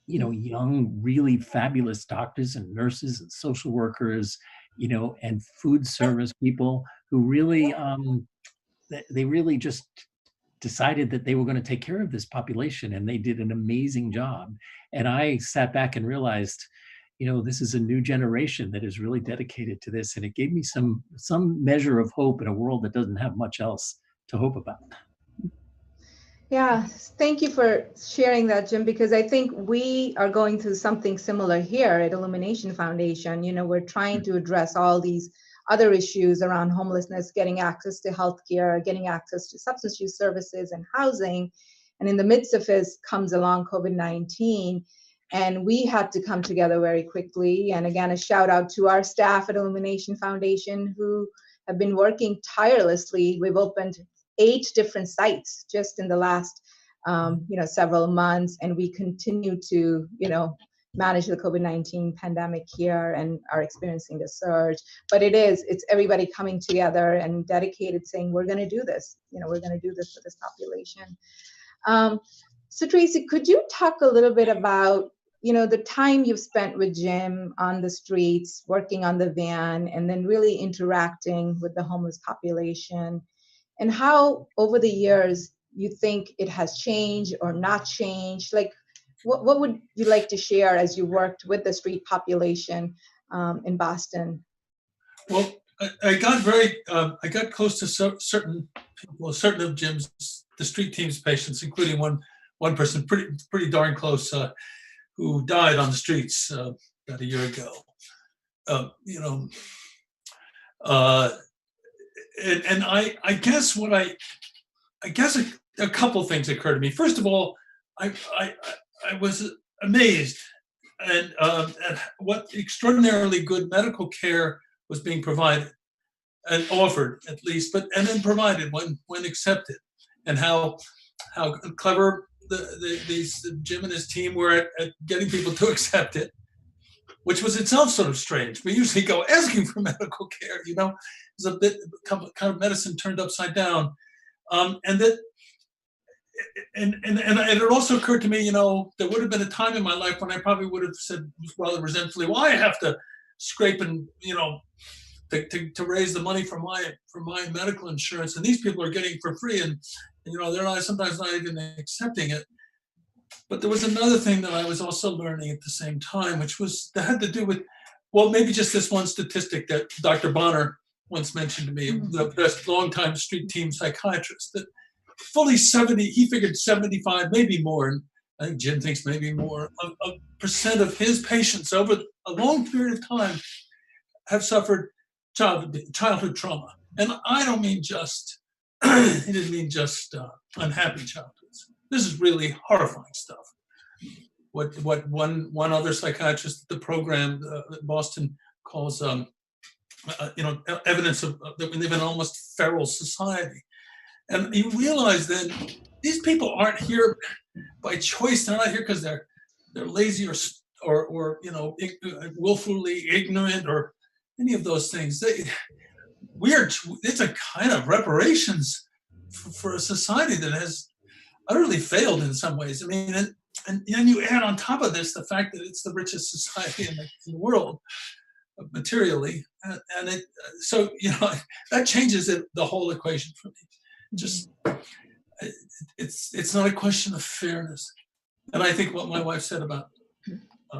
young, really fabulous doctors and nurses and social workers, and food service people who really, they really just decided that they were going to take care of this population, and they did an amazing job. And I sat back and realized, this is a new generation that is really dedicated to this, and it gave me some measure of hope in a world that doesn't have much else to hope about. Yeah, thank you for sharing that, Jim, because I think we are going through something similar here at Illumination Foundation. We're trying to address all these other issues around homelessness, getting access to healthcare, getting access to substance use services and housing. And in the midst of this comes along COVID-19. And we had to come together very quickly. And again, a shout out to our staff at Illumination Foundation who have been working tirelessly. We've opened 8 different sites just in the last, several months, and we continue to, manage the COVID-19 pandemic here and are experiencing a surge. But it's everybody coming together and dedicated saying, we're going to do this. We're going to do this for this population. So Tracy, could you talk a little bit about, the time you've spent with Jim on the streets, working on the van, and then really interacting with the homeless population, and how over the years you think it has changed or not changed? Like, what would you like to share as you worked with the street population in Boston? Well, I got close to certain people, certain of the street team's patients, including one person pretty darn close, who died on the streets about a year ago. And I guess a couple things occurred to me. First of all, I was amazed at what extraordinarily good medical care was being provided and offered, at least, and then provided when accepted, and how clever these Jim and his team were at getting people to accept it, which was itself sort of strange. We usually go asking for medical care, it's a bit kind of medicine turned upside down, and it also occurred to me, there would have been a time in my life when I probably would have said rather resentfully, well, I have to scrape and to raise the money for my medical insurance, and these people are getting it for free, and they're sometimes not even accepting it. But there was another thing that I was also learning at the same time, which that had to do with, well, maybe just this one statistic that Dr. Bonner once mentioned to me, the best longtime street team psychiatrist, that fully 70, he figured 75, maybe more, and I think Jim thinks maybe more, of percent of his patients over a long period of time have suffered childhood trauma. And I don't mean just, he didn't mean just unhappy childhoods. This is really horrifying stuff. What one other psychiatrist at the program at Boston calls, evidence of that we live in an almost feral society. And you realize that these people aren't here by choice. They're not here because they're lazy or willfully ignorant or any of those things. It's a kind of reparations for a society that has utterly failed in some ways. I mean, and you add on top of this the fact that it's the richest society in the world materially, and so that changes the whole equation for me. Just it's not a question of fairness, and I think what my wife said about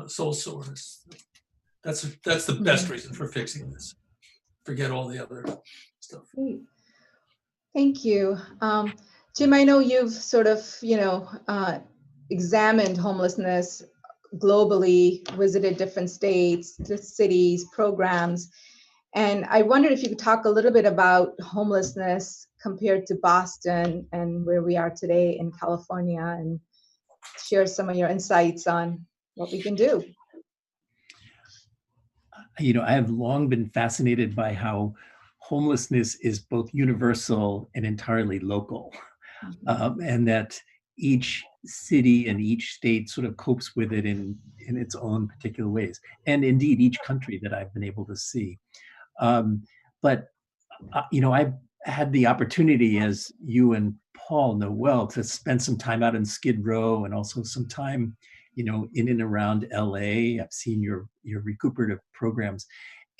soul sores, that's the best reason for fixing this. Forget all the other stuff. Great. Thank you. Jim, I know you've sort of, examined homelessness globally, visited different states, cities, programs, and I wondered if you could talk a little bit about homelessness compared to Boston and where we are today in California, and share some of your insights on what we can do. I have long been fascinated by how homelessness is both universal and entirely local, and that each city and each state sort of copes with it in its own particular ways, and indeed each country that I've been able to see. But I've had the opportunity, as you and Paul know well, to spend some time out in Skid Row and also some time, in and around LA. I've seen your recuperative programs,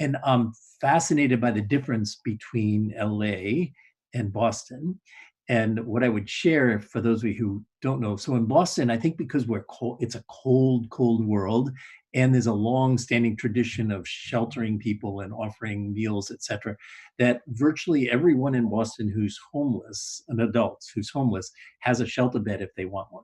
and I'm fascinated by the difference between LA and Boston. And what I would share for those of you who don't know, so in Boston, I think because we're cold, it's a cold world, and there's a long-standing tradition of sheltering people and offering meals, et cetera, that virtually everyone in Boston who's homeless, an adult who's homeless, has a shelter bed if they want one.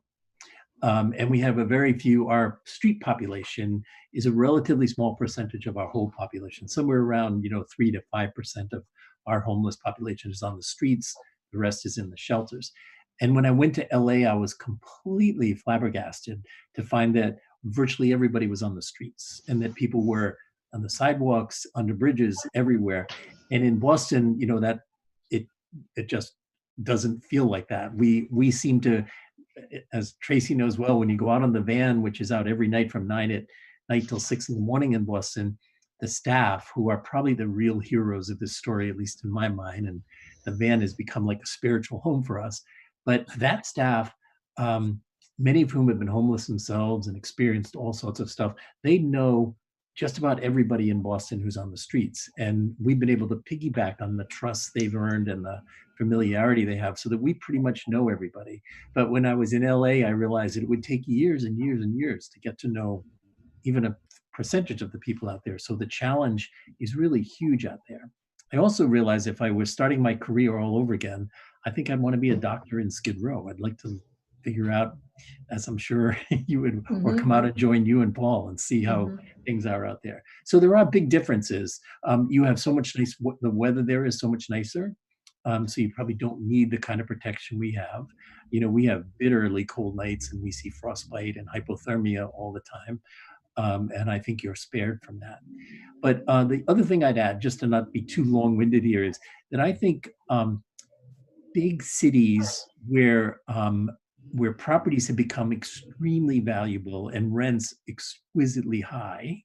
And we have our street population is a relatively small percentage of our whole population, somewhere around 3 to 5% of our homeless population is on the streets. The rest is in the shelters. And when I went to LA, I was completely flabbergasted to find that virtually everybody was on the streets, and that people were on the sidewalks, under bridges, everywhere. And in Boston, that it just doesn't feel like that. We seem to as Tracy knows well, when you go out on the van, which is out every night from 9 at night till 6 in the morning in Boston, the staff, who are probably the real heroes of this story, at least in my mind, and the van has become like a spiritual home for us. But that staff, many of whom have been homeless themselves and experienced all sorts of stuff, they know just about everybody in Boston who's on the streets. And we've been able to piggyback on the trust they've earned and the familiarity they have so that we pretty much know everybody. But when I was in LA, I realized that it would take years and years and years to get to know even a percentage of the people out there. So the challenge is really huge out there. I also realized if I was starting my career all over again, I think I'd want to be a doctor in Skid Row. I'd like to figure out, as I'm sure you would, or come out and join you and Paul and see how things are out there. So there are big differences. You have so much nice, the weather there is so much nicer. So you probably don't need the kind of protection we have. You know, we have bitterly cold nights and we see frostbite and hypothermia all the time. And I think you're spared from that. But the other thing I'd add, just to not be too long-winded here, is that I think big cities where properties have become extremely valuable and rents exquisitely high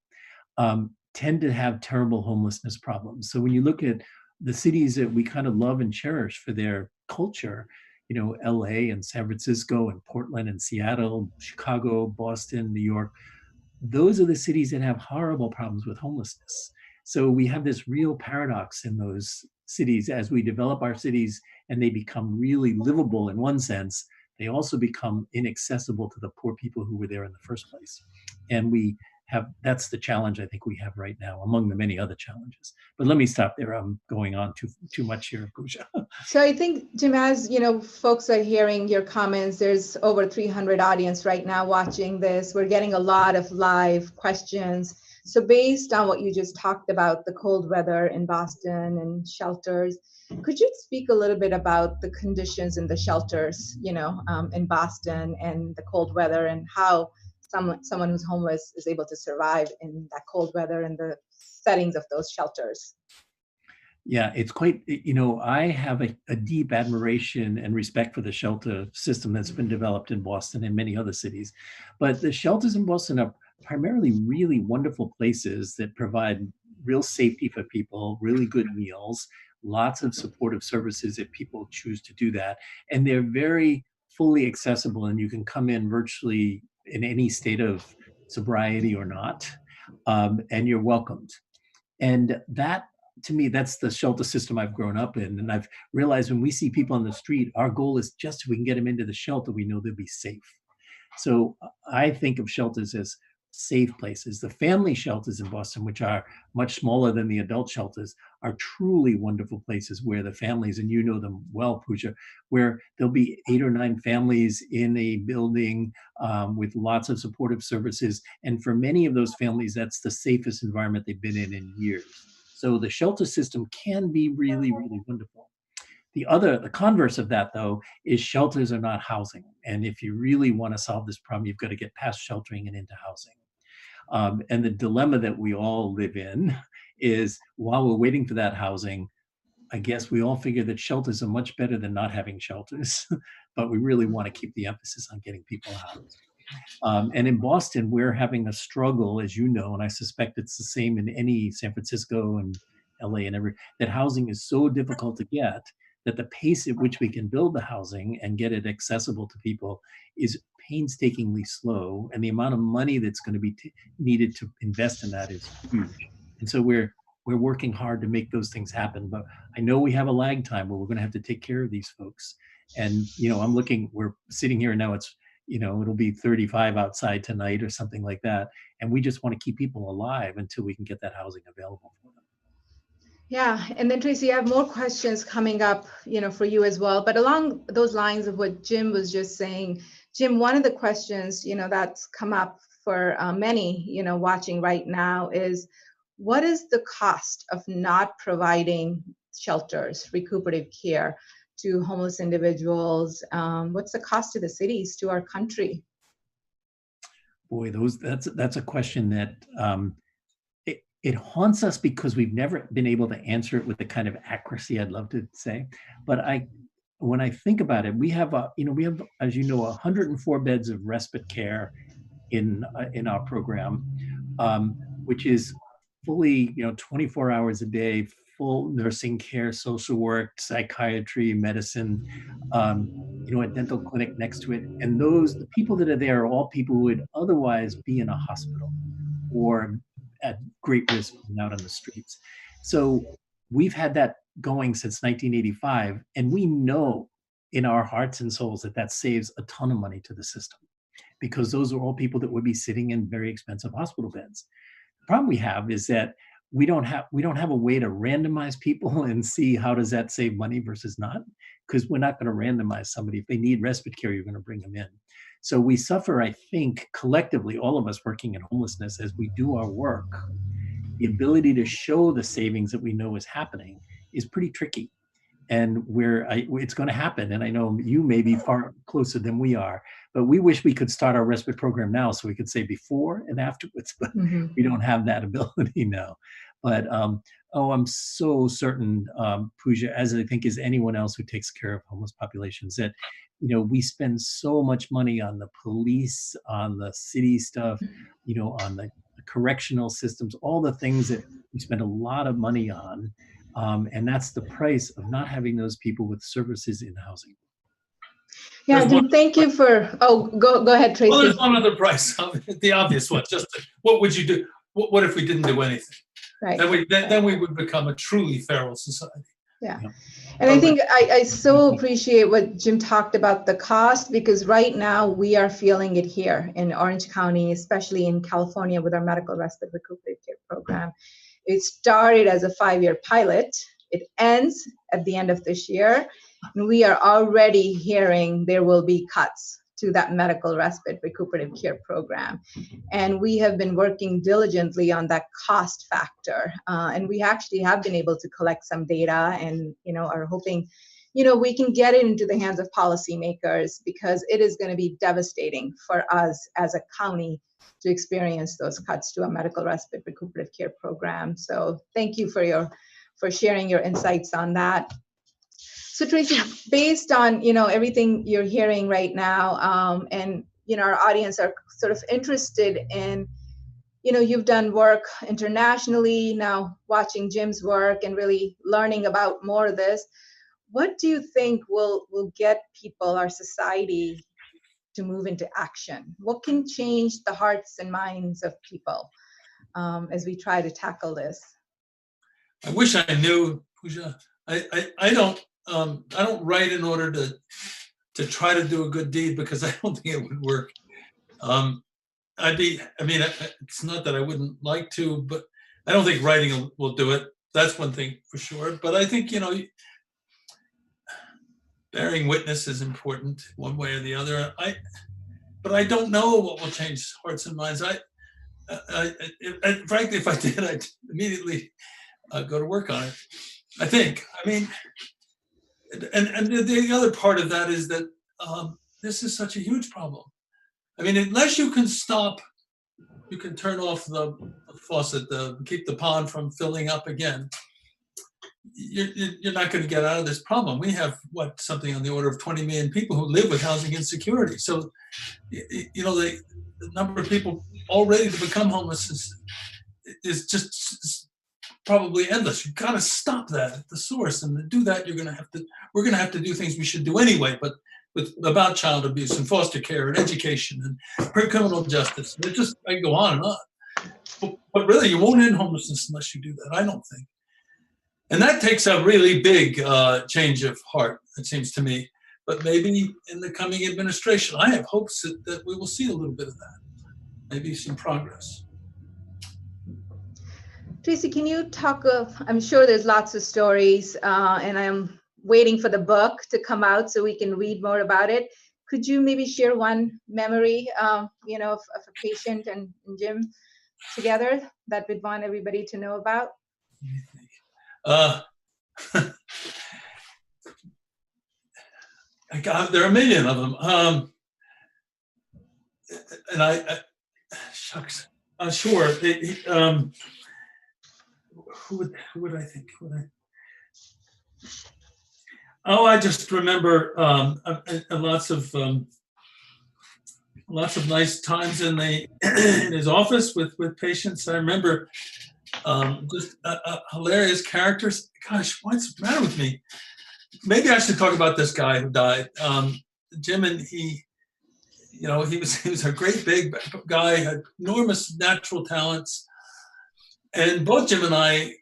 tend to have terrible homelessness problems. So when you look at the cities that we kind of love and cherish for their culture, you know, LA and San Francisco and Portland and Seattle, Chicago, Boston, New York, those are the cities that have horrible problems with homelessness. So we have this real paradox in those cities as we develop our cities and they become really livable in one sense, they also become inaccessible to the poor people who were there in the first place. And that's the challenge I think we have right now, among the many other challenges. But let me stop there. I'm going on too much here, Pooja. So I think, Jim, as you know, folks are hearing your comments. There's over 300 audience right now watching this. We're getting a lot of live questions. So based on what you just talked about, the cold weather in Boston and shelters, could you speak a little bit about the conditions in the shelters, you know, in Boston and the cold weather and how someone who's homeless is able to survive in that cold weather and the settings of those shelters? Yeah, it's quite, you know, I have a deep admiration and respect for the shelter system that's been developed in Boston and many other cities. But the shelters in Boston are primarily really wonderful places that provide real safety for people, really good meals, lots of supportive services if people choose to do that. And they're very fully accessible and you can come in virtually in any state of sobriety or not, and you're welcomed. And that, to me, that's the shelter system I've grown up in. And I've realized when we see people on the street, our goal is just if we can get them into the shelter, we know they'll be safe. So I think of shelters as safe places. The family shelters in Boston, which are much smaller than the adult shelters, are truly wonderful places where the families, and you know them well, Pooja, where there'll be 8 or 9 families in a building with lots of supportive services. And for many of those families, that's the safest environment they've been in years. So the shelter system can be really, really wonderful. The converse of that, though, is shelters are not housing. And if you really want to solve this problem, you've got to get past sheltering and into housing. And the dilemma that we all live in is while we're waiting for that housing, I guess we all figure that shelters are much better than not having shelters, but we really want to keep the emphasis on getting people housed. And in Boston, we're having a struggle, as you know, and I suspect it's the same in any San Francisco and LA and that housing is so difficult to get that the pace at which we can build the housing and get it accessible to people is painstakingly slow. And the amount of money that's going to be needed to invest in that is huge. And so we're working hard to make those things happen. But I know we have a lag time where we're going to have to take care of these folks. And, you know, we're sitting here now, it's, you know, it'll be 35 outside tonight or something like that. And we just want to keep people alive until we can get that housing available for them. Yeah, and then Tracy, I have more questions coming up, you know, for you as well. But along those lines of what Jim was just saying, Jim, one of the questions, you know, that's come up for many, you know, watching right now is, what is the cost of not providing shelters, recuperative care to homeless individuals? What's the cost to the cities, to our country? Boy, that's a question that it haunts us because we've never been able to answer it with the kind of accuracy I'd love to say. But when I think about it, we have, as you know, 104 beds of respite care in our program, which is fully, 24 hours a day, full nursing care, social work, psychiatry, medicine, a dental clinic next to it. And the people that are there are all people who would otherwise be in a hospital or at great risk being out on the streets. So we've had that going since 1985, and we know in our hearts and souls that saves a ton of money to the system, because those are all people that would be sitting in very expensive hospital beds. The problem we have is that we don't have a way to randomize people and see how does that save money versus not, because we're not going to randomize somebody. If they need respite care, you're going to bring them in. So we suffer, I think, collectively, all of us working in homelessness, as we do our work, the ability to show the savings that we know is happening is pretty tricky. And it's going to happen. And I know you may be far closer than we are, but we wish we could start our respite program now so we could say before and afterwards, but we don't have that ability now. But I'm so certain, Pooja, as I think is anyone else who takes care of homeless populations, that we spend so much money on the police, on the city stuff, on the correctional systems, all the things that we spend a lot of money on. And that's the price of not having those people with services in housing. Yeah, Jim, thank you for, go ahead, Tracy. Well, there's one other price, the obvious one, what would you do? What if we didn't do anything? Right. Then we would become a truly feral society. Yeah. And I think I so appreciate what Jim talked about the cost, because right now we are feeling it here in Orange County, especially in California with our medical respite recuperative care program. It started as a 5-year pilot. It ends at the end of this year. And we are already hearing there will be cuts to that medical respite recuperative care program. And we have been working diligently on that cost factor. And we actually have been able to collect some data and, are hoping, we can get it into the hands of policymakers, because it is going to be devastating for us as a county to experience those cuts to a medical respite recuperative care program. So thank you for sharing your insights on that. So Tracy, based on everything you're hearing right now, and our audience are sort of interested in, you've done work internationally, now watching Jim's work and really learning about more of this. What do you think will get people, our society, to move into action? What can change the hearts and minds of people as we try to tackle this? I wish I knew, Pooja. I don't write in order to try to do a good deed, because I don't think it would work. It's not that I wouldn't like to, but I don't think writing will do it. That's one thing for sure. But I think, bearing witness is important one way or the other. But I don't know what will change hearts and minds. Frankly, if I did, I'd immediately go to work on it. I think. And the other part of that is that this is such a huge problem. Unless you can stop, you can turn off the faucet, keep the pond from filling up again, you're not going to get out of this problem. We have something on the order of 20 million people who live with housing insecurity. So, the number of people already to become homeless is just probably endless. You've got to stop that at the source, and to do that, we're going to have to do things we should do anyway, but about child abuse and foster care and education and criminal justice. I can go on and on. But really, you won't end homelessness unless you do that, I don't think. And that takes a really big change of heart, it seems to me. But maybe in the coming administration, I have hopes that we will see a little bit of that, maybe some progress. Tracy, can you talk I'm sure there's lots of stories, and I'm waiting for the book to come out so we can read more about it. Could you maybe share one memory, of a patient and Jim together that we'd want everybody to know about? There are a million of them. And shucks, sure. Who would I think? Oh, I just remember lots of nice times in in his office with patients. I remember just hilarious characters. Gosh, what's the matter with me? Maybe I should talk about this guy who died. Jim, and he was a great big guy, had enormous natural talents, and both Jim and I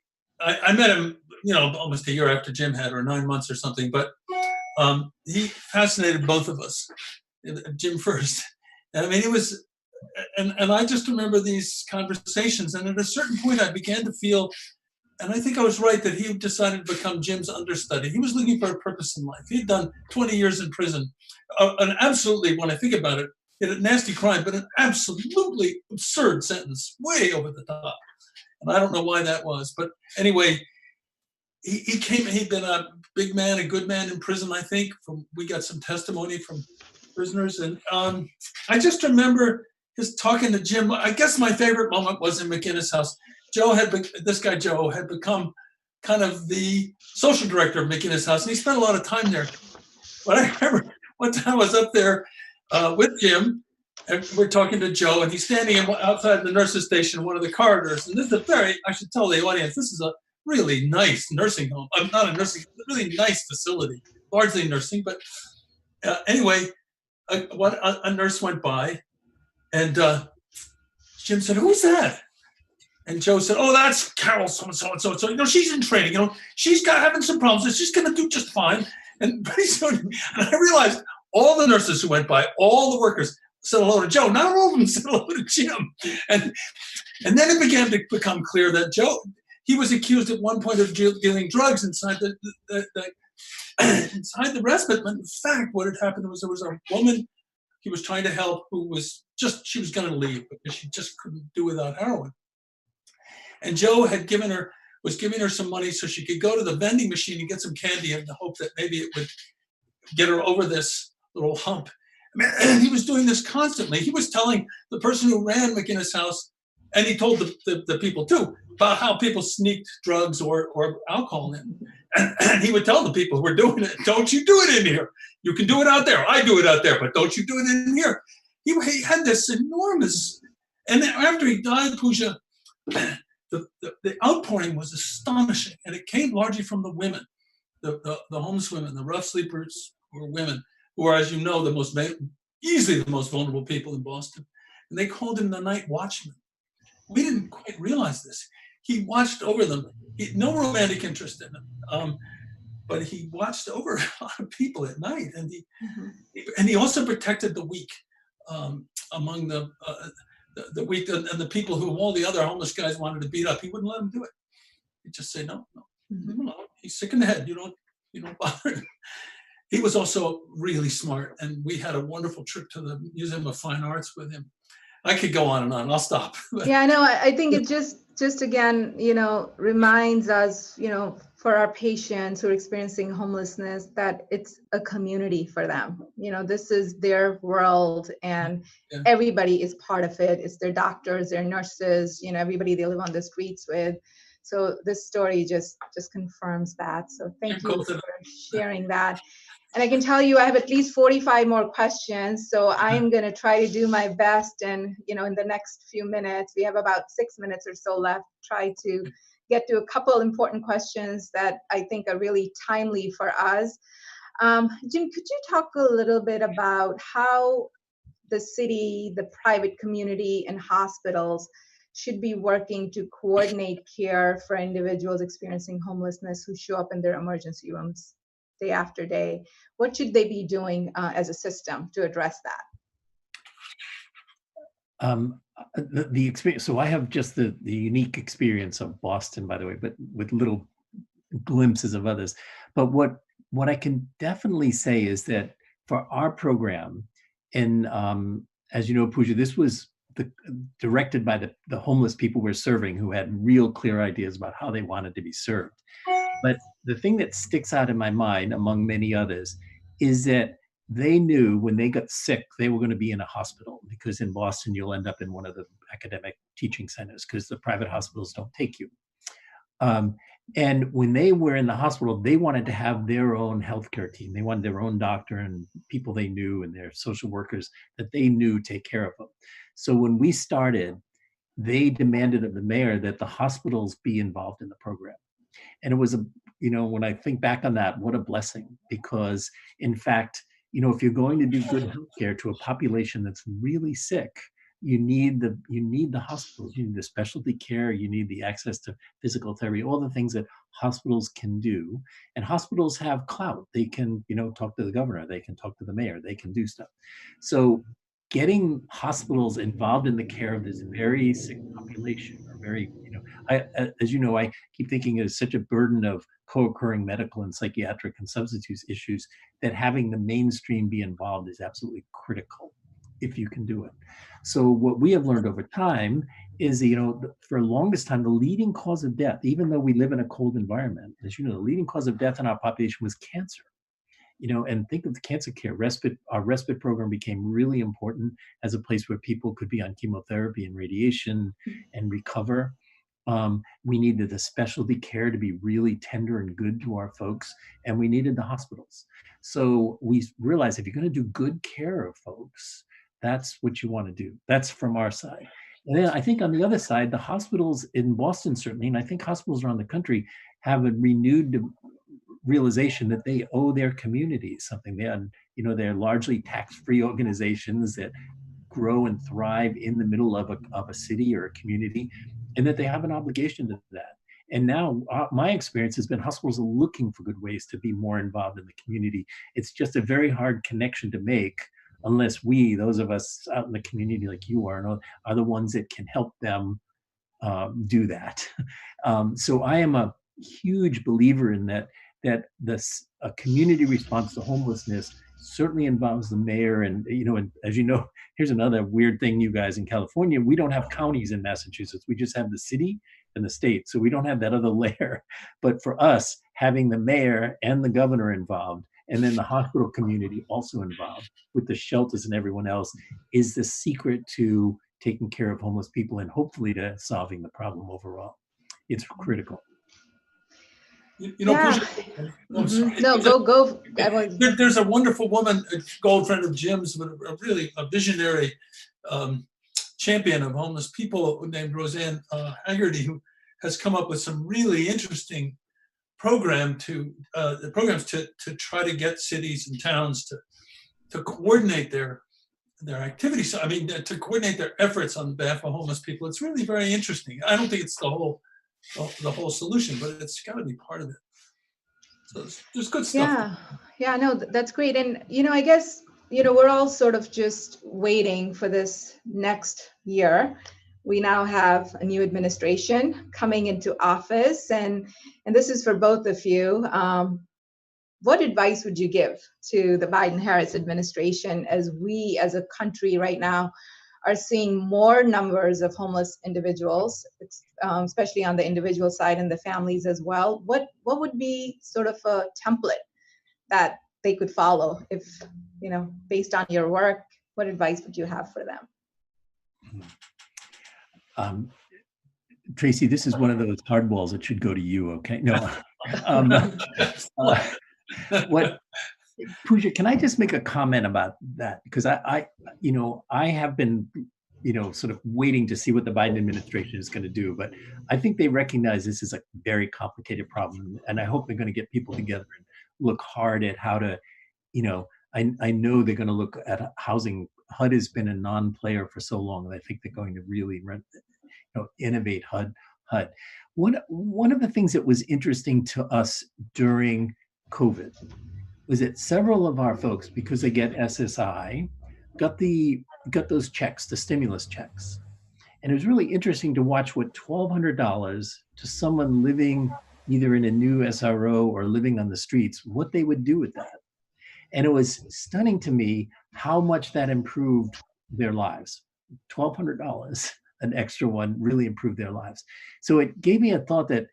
met him, almost a year after Jim had, or 9 months or something. But he fascinated both of us. Jim first, and I mean, it was, and I just remember these conversations. And at a certain point, I began to feel, and I think I was right, that he decided to become Jim's understudy. He was looking for a purpose in life. He had done 20 years in prison, an absolutely, when I think about it, a nasty crime, but an absolutely absurd sentence, way over the top. And I don't know why that was, but anyway, he came. He'd been a big man, a good man in prison. I think we got some testimony from prisoners, and I just remember just talking to Jim. I guess my favorite moment was in McInnes House. Joe had become kind of the social director of McInnes House, and he spent a lot of time there. But I remember one time I was up there with Jim, and we're talking to Joe, and he's standing outside the nurses' station, one of the corridors. And this is I should tell the audience, this is a really nice nursing home. Not a nursing, really nice facility, largely nursing. But anyway, a nurse went by, and Jim said, "Who's that?" And Joe said, "Oh, that's Carol, so and so and so and so. She's in training. She's having some problems. She's going to do just fine." And pretty soon, and I realized all the nurses who went by, all the workers said hello to Joe. Not all of them said hello to Jim. And then it began to become clear that Joe, he was accused at one point of dealing drugs inside inside the respite. But in fact, what had happened was there was a woman he was trying to help who was she was going to leave because she just couldn't do without heroin. And Joe was giving her some money so she could go to the vending machine and get some candy in the hope that maybe it would get her over this little hump. And he was doing this constantly. He was telling the person who ran McInnes House, and he told the people too, about how people sneaked drugs or alcohol in. And he would tell the people who were doing it, "Don't you do it in here. You can do it out there. I do it out there, but don't you do it in here." He had this enormous, and then after he died, Pooja, the outpouring was astonishing, and it came largely from the women, the homeless women, the rough sleepers, were women who are, as you know, easily the most vulnerable people in Boston. And they called him the night watchman. We didn't quite realize this. He watched over them. No romantic interest in them, but he watched over a lot of people at night, and he also protected the weak among the weak and the people who all the other homeless guys wanted to beat up. He wouldn't let them do it. He'd just say, "No, leave him alone. He's sick in the head. You don't bother him." He was also really smart, and we had a wonderful trip to the Museum of Fine Arts with him. I could go on and on. I'll stop. Yeah, I know. I think it just again, reminds us, for our patients who are experiencing homelessness, that it's a community for them. This is their world, and everybody is part of it. It's their doctors, their nurses, everybody they live on the streets with. So this story just confirms that. So thank you for sharing that. And I can tell you I have at least 45 more questions. So I'm going to try to do my best. And, in the next few minutes, we have about 6 minutes or so left, try to get to a couple important questions that I think are really timely for us. Jim, could you talk a little bit about how the city, the private community, and hospitals should be working to coordinate care for individuals experiencing homelessness who show up in their emergency rooms day after day? What should they be doing as a system to address that? The experience. So I have just the unique experience of Boston, by the way, but with little glimpses of others. But what I can definitely say is that for our program, and as you know, Pooja, this was directed by the homeless people we're serving, who had real clear ideas about how they wanted to be served. But the thing that sticks out in my mind, among many others, is that they knew when they got sick, they were going to be in a hospital, because in Boston, you'll end up in one of the academic teaching centers because the private hospitals don't take you. And when they were in the hospital, they wanted to have their own healthcare team. They wanted their own doctor and people they knew and their social workers that they knew take care of them. So when we started, they demanded of the mayor that the hospitals be involved in the program. And it was when I think back on that, what a blessing, because in fact, if you're going to do good healthcare to a population that's really sick, you need the hospitals, you need the specialty care, you need the access to physical therapy, all the things that hospitals can do. And hospitals have clout. They can, talk to the governor, they can talk to the mayor, they can do stuff. So getting hospitals involved in the care of this very sick population, or very, as you know, I keep thinking it's such a burden of co-occurring medical and psychiatric and substance use issues that having the mainstream be involved is absolutely critical if you can do it. So what we have learned over time is, for the longest time, the leading cause of death, even though we live in a cold environment, as you know, the leading cause of death in our population was cancer. And think of the cancer care. Our respite program became really important as a place where people could be on chemotherapy and radiation and recover. We needed the specialty care to be really tender and good to our folks, and we needed the hospitals. So we realized if you're going to do good care of folks, that's what you want to do. That's from our side. And then I think on the other side, the hospitals in Boston certainly, and I think hospitals around the country, have a renewed realization that they owe their communities something. They're largely tax-free organizations that grow and thrive in the middle of a city or a community, and that they have an obligation to that. And now my experience has been hospitals are looking for good ways to be more involved in the community. It's just a very hard connection to make unless those of us out in the community like you are the ones that can help them do that. So I am a huge believer in that a community response to homelessness certainly involves the mayor. And as you know, here's another weird thing, you guys in California, we don't have counties in Massachusetts. We just have the city and the state. So we don't have that other layer. But for us, having the mayor and the governor involved, and then the hospital community also involved with the shelters and everyone else, is the secret to taking care of homeless people and hopefully to solving the problem overall. It's critical. Yeah. I'm sorry. No, go. There's a wonderful woman, a gold friend of Jim's, but a visionary champion of homeless people named Roseanne Haggerty, who has come up with some really interesting programs to try to get cities and towns to coordinate their activities. I mean, to coordinate their efforts on behalf of homeless people. It's really very interesting. I don't think it's the whole solution, but it's got to be part of it. So there's good stuff. Yeah, no, that's great. And, I guess, we're all sort of just waiting for this next year. We now have a new administration coming into office, and this is for both of you. What advice would you give to the Biden-Harris administration as we as a country right now are seeing more numbers of homeless individuals, especially on the individual side and the families as well? What would be sort of a template that they could follow if, based on your work, what advice would you have for them? Tracy, this is one of those hardballs that should go to you, okay? No. Pooja, can I just make a comment about that? Because I have been, sort of waiting to see what the Biden administration is going to do. But I think they recognize this is a very complicated problem. And I hope they're going to get people together and look hard at how to, I know they're going to look at housing. HUD has been a non-player for so long, and I think they're going to really innovate HUD. One of the things that was interesting to us during COVID was that several of our folks, because they get SSI, got those checks, the stimulus checks. And it was really interesting to watch what $1,200 to someone living either in a new SRO or living on the streets, what they would do with that. And it was stunning to me how much that improved their lives. $1,200, an extra one, really improved their lives. So it gave me a thought that,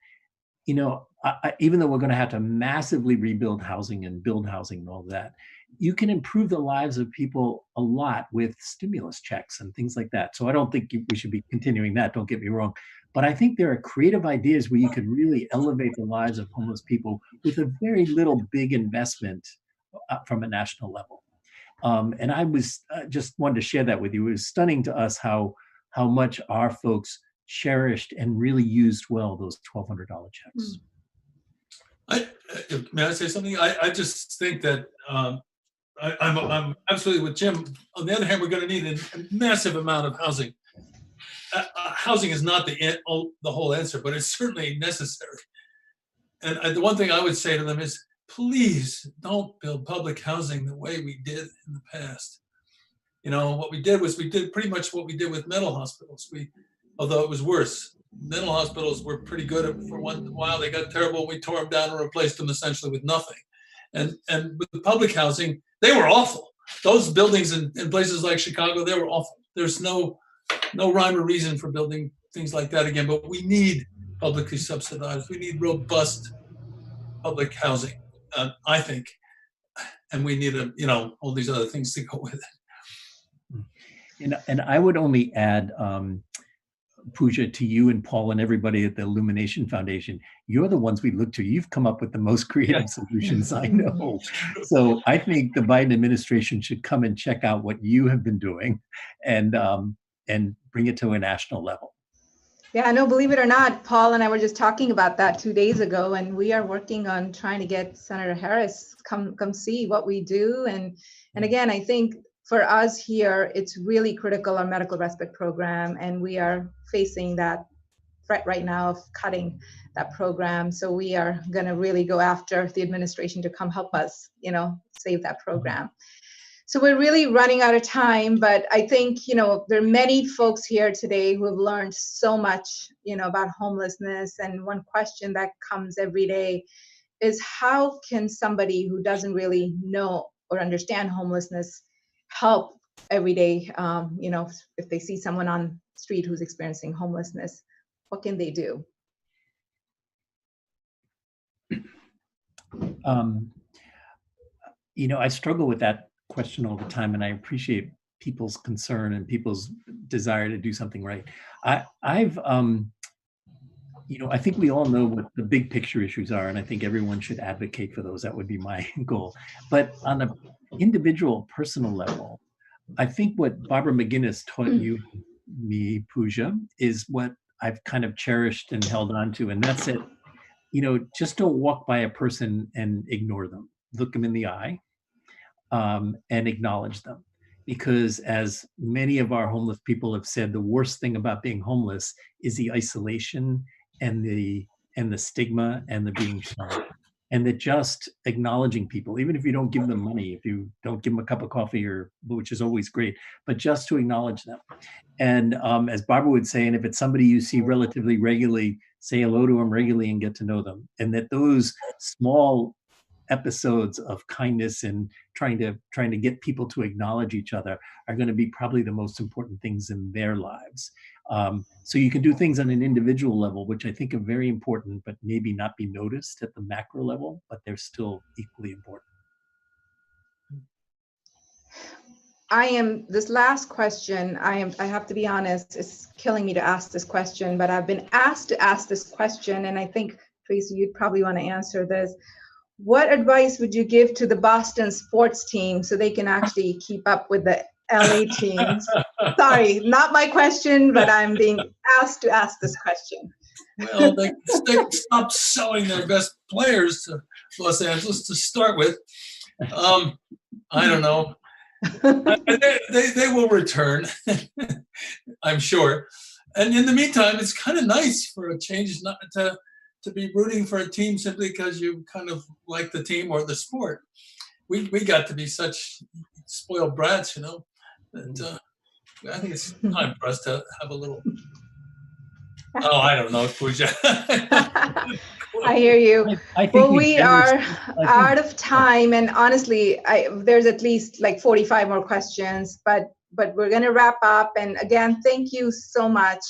even though we're going to have to massively rebuild housing and build housing and all of that, you can improve the lives of people a lot with stimulus checks and things like that. So I don't think we should be continuing that, don't get me wrong. But I think there are creative ideas where you could really elevate the lives of homeless people with a very little big investment from a national level. And I was just wanted to share that with you. It was stunning to us how much our folks cherished and really used well those $1,200 checks. May I say something? I just think that I'm absolutely with Jim. On the other hand, we're going to need a massive amount of housing. Housing is not the whole answer, but it's certainly necessary. And the one thing I would say to them is, please don't build public housing the way we did in the past. You know, what we did was we did pretty much what we did with mental hospitals. Although it was worse, mental hospitals were pretty good for one while. They got terrible. We tore them down and replaced them essentially with nothing. And with the public housing, they were awful. Those buildings in places like Chicago, they were awful. There's no rhyme or reason for building things like that again. But we need publicly subsidized. We need robust public housing, I think, and we need all these other things to go with it. And I would only add, Pooja, to you and Paul and everybody at the Illumination Foundation, you're the ones we look to. You've come up with the most creative solutions I know. So I think the Biden administration should come and check out what you have been doing and bring it to a national level. Yeah, no, believe it or not, Paul and I were just talking about that 2 days ago, and we are working on trying to get Senator Harris come see what we do. And again, I think for us here, it's really critical, our medical respite program, and we are facing that threat right now of cutting that program. So we are going to really go after the administration to come help us, save that program. So we're really running out of time, but I think, there are many folks here today who have learned so much, about homelessness. And one question that comes every day is, how can somebody who doesn't really know or understand homelessness help every day? If they see someone on the street who's experiencing homelessness, what can they do? I struggle with that question all the time, and I appreciate people's concern and people's desire to do something right. I think we all know what the big picture issues are, and I think everyone should advocate for those. That would be my goal. But on an individual, personal level, I think what Barbara McGinnis taught me, Pooja, is what I've kind of cherished and held on to, and that's it. Just don't walk by a person and ignore them. Look them in the eye. And acknowledge them, because as many of our homeless people have said, the worst thing about being homeless is the isolation and the stigma and the being shunned. And that just acknowledging people, even if you don't give them money, if you don't give them a cup of coffee, which is always great, but just to acknowledge them. And as Barbara would say, and if it's somebody you see relatively regularly, say hello to them regularly and get to know them. And that those small episodes of kindness and trying to get people to acknowledge each other are going to be probably the most important things in their lives. So you can do things on an individual level, which I think are very important, but maybe not be noticed at the macro level, but they're still equally important. This last question, I have to be honest, it's killing me to ask this question, but I've been asked to ask this question, and I think, Tracy, you'd probably want to answer this. What advice would you give to the Boston sports team so they can actually keep up with the LA teams? Sorry, not my question, but I'm being asked to ask this question. Well, they stop selling their best players to Los Angeles to start with. I don't know. They will return, I'm sure. And in the meantime, it's kind of nice for a change not to be rooting for a team simply because you kind of like the team or the sport. We got to be such spoiled brats, and I think it's time for us to have a little. Oh, I don't know, Pooja. I hear you. Well, we are out of time, and honestly, there's at least like 45 more questions, but we're going to wrap up. And again, thank you so much,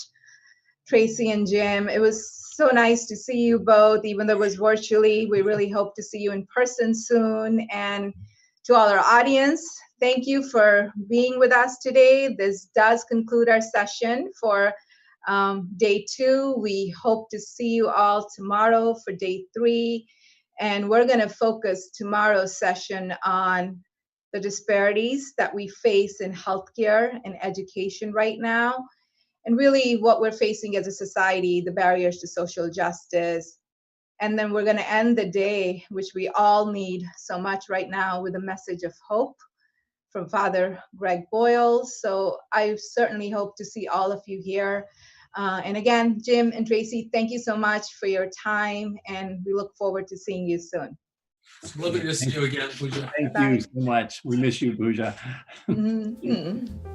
Tracy and Jim. It was so nice to see you both, even though it was virtually. We really hope to see you in person soon. And to all our audience, thank you for being with us today. This does conclude our session for day 2. We hope to see you all tomorrow for day 3. And we're going to focus tomorrow's session on the disparities that we face in healthcare and education right now, and really what we're facing as a society, the barriers to social justice. And then we're going to end the day, which we all need so much right now, with a message of hope from Father Greg Boyles. So I certainly hope to see all of you here. And again, Jim and Tracy, thank you so much for your time, and we look forward to seeing you soon. It's lovely to see you again, Pooja. Thank you so much. We miss you, Pooja. Mhm.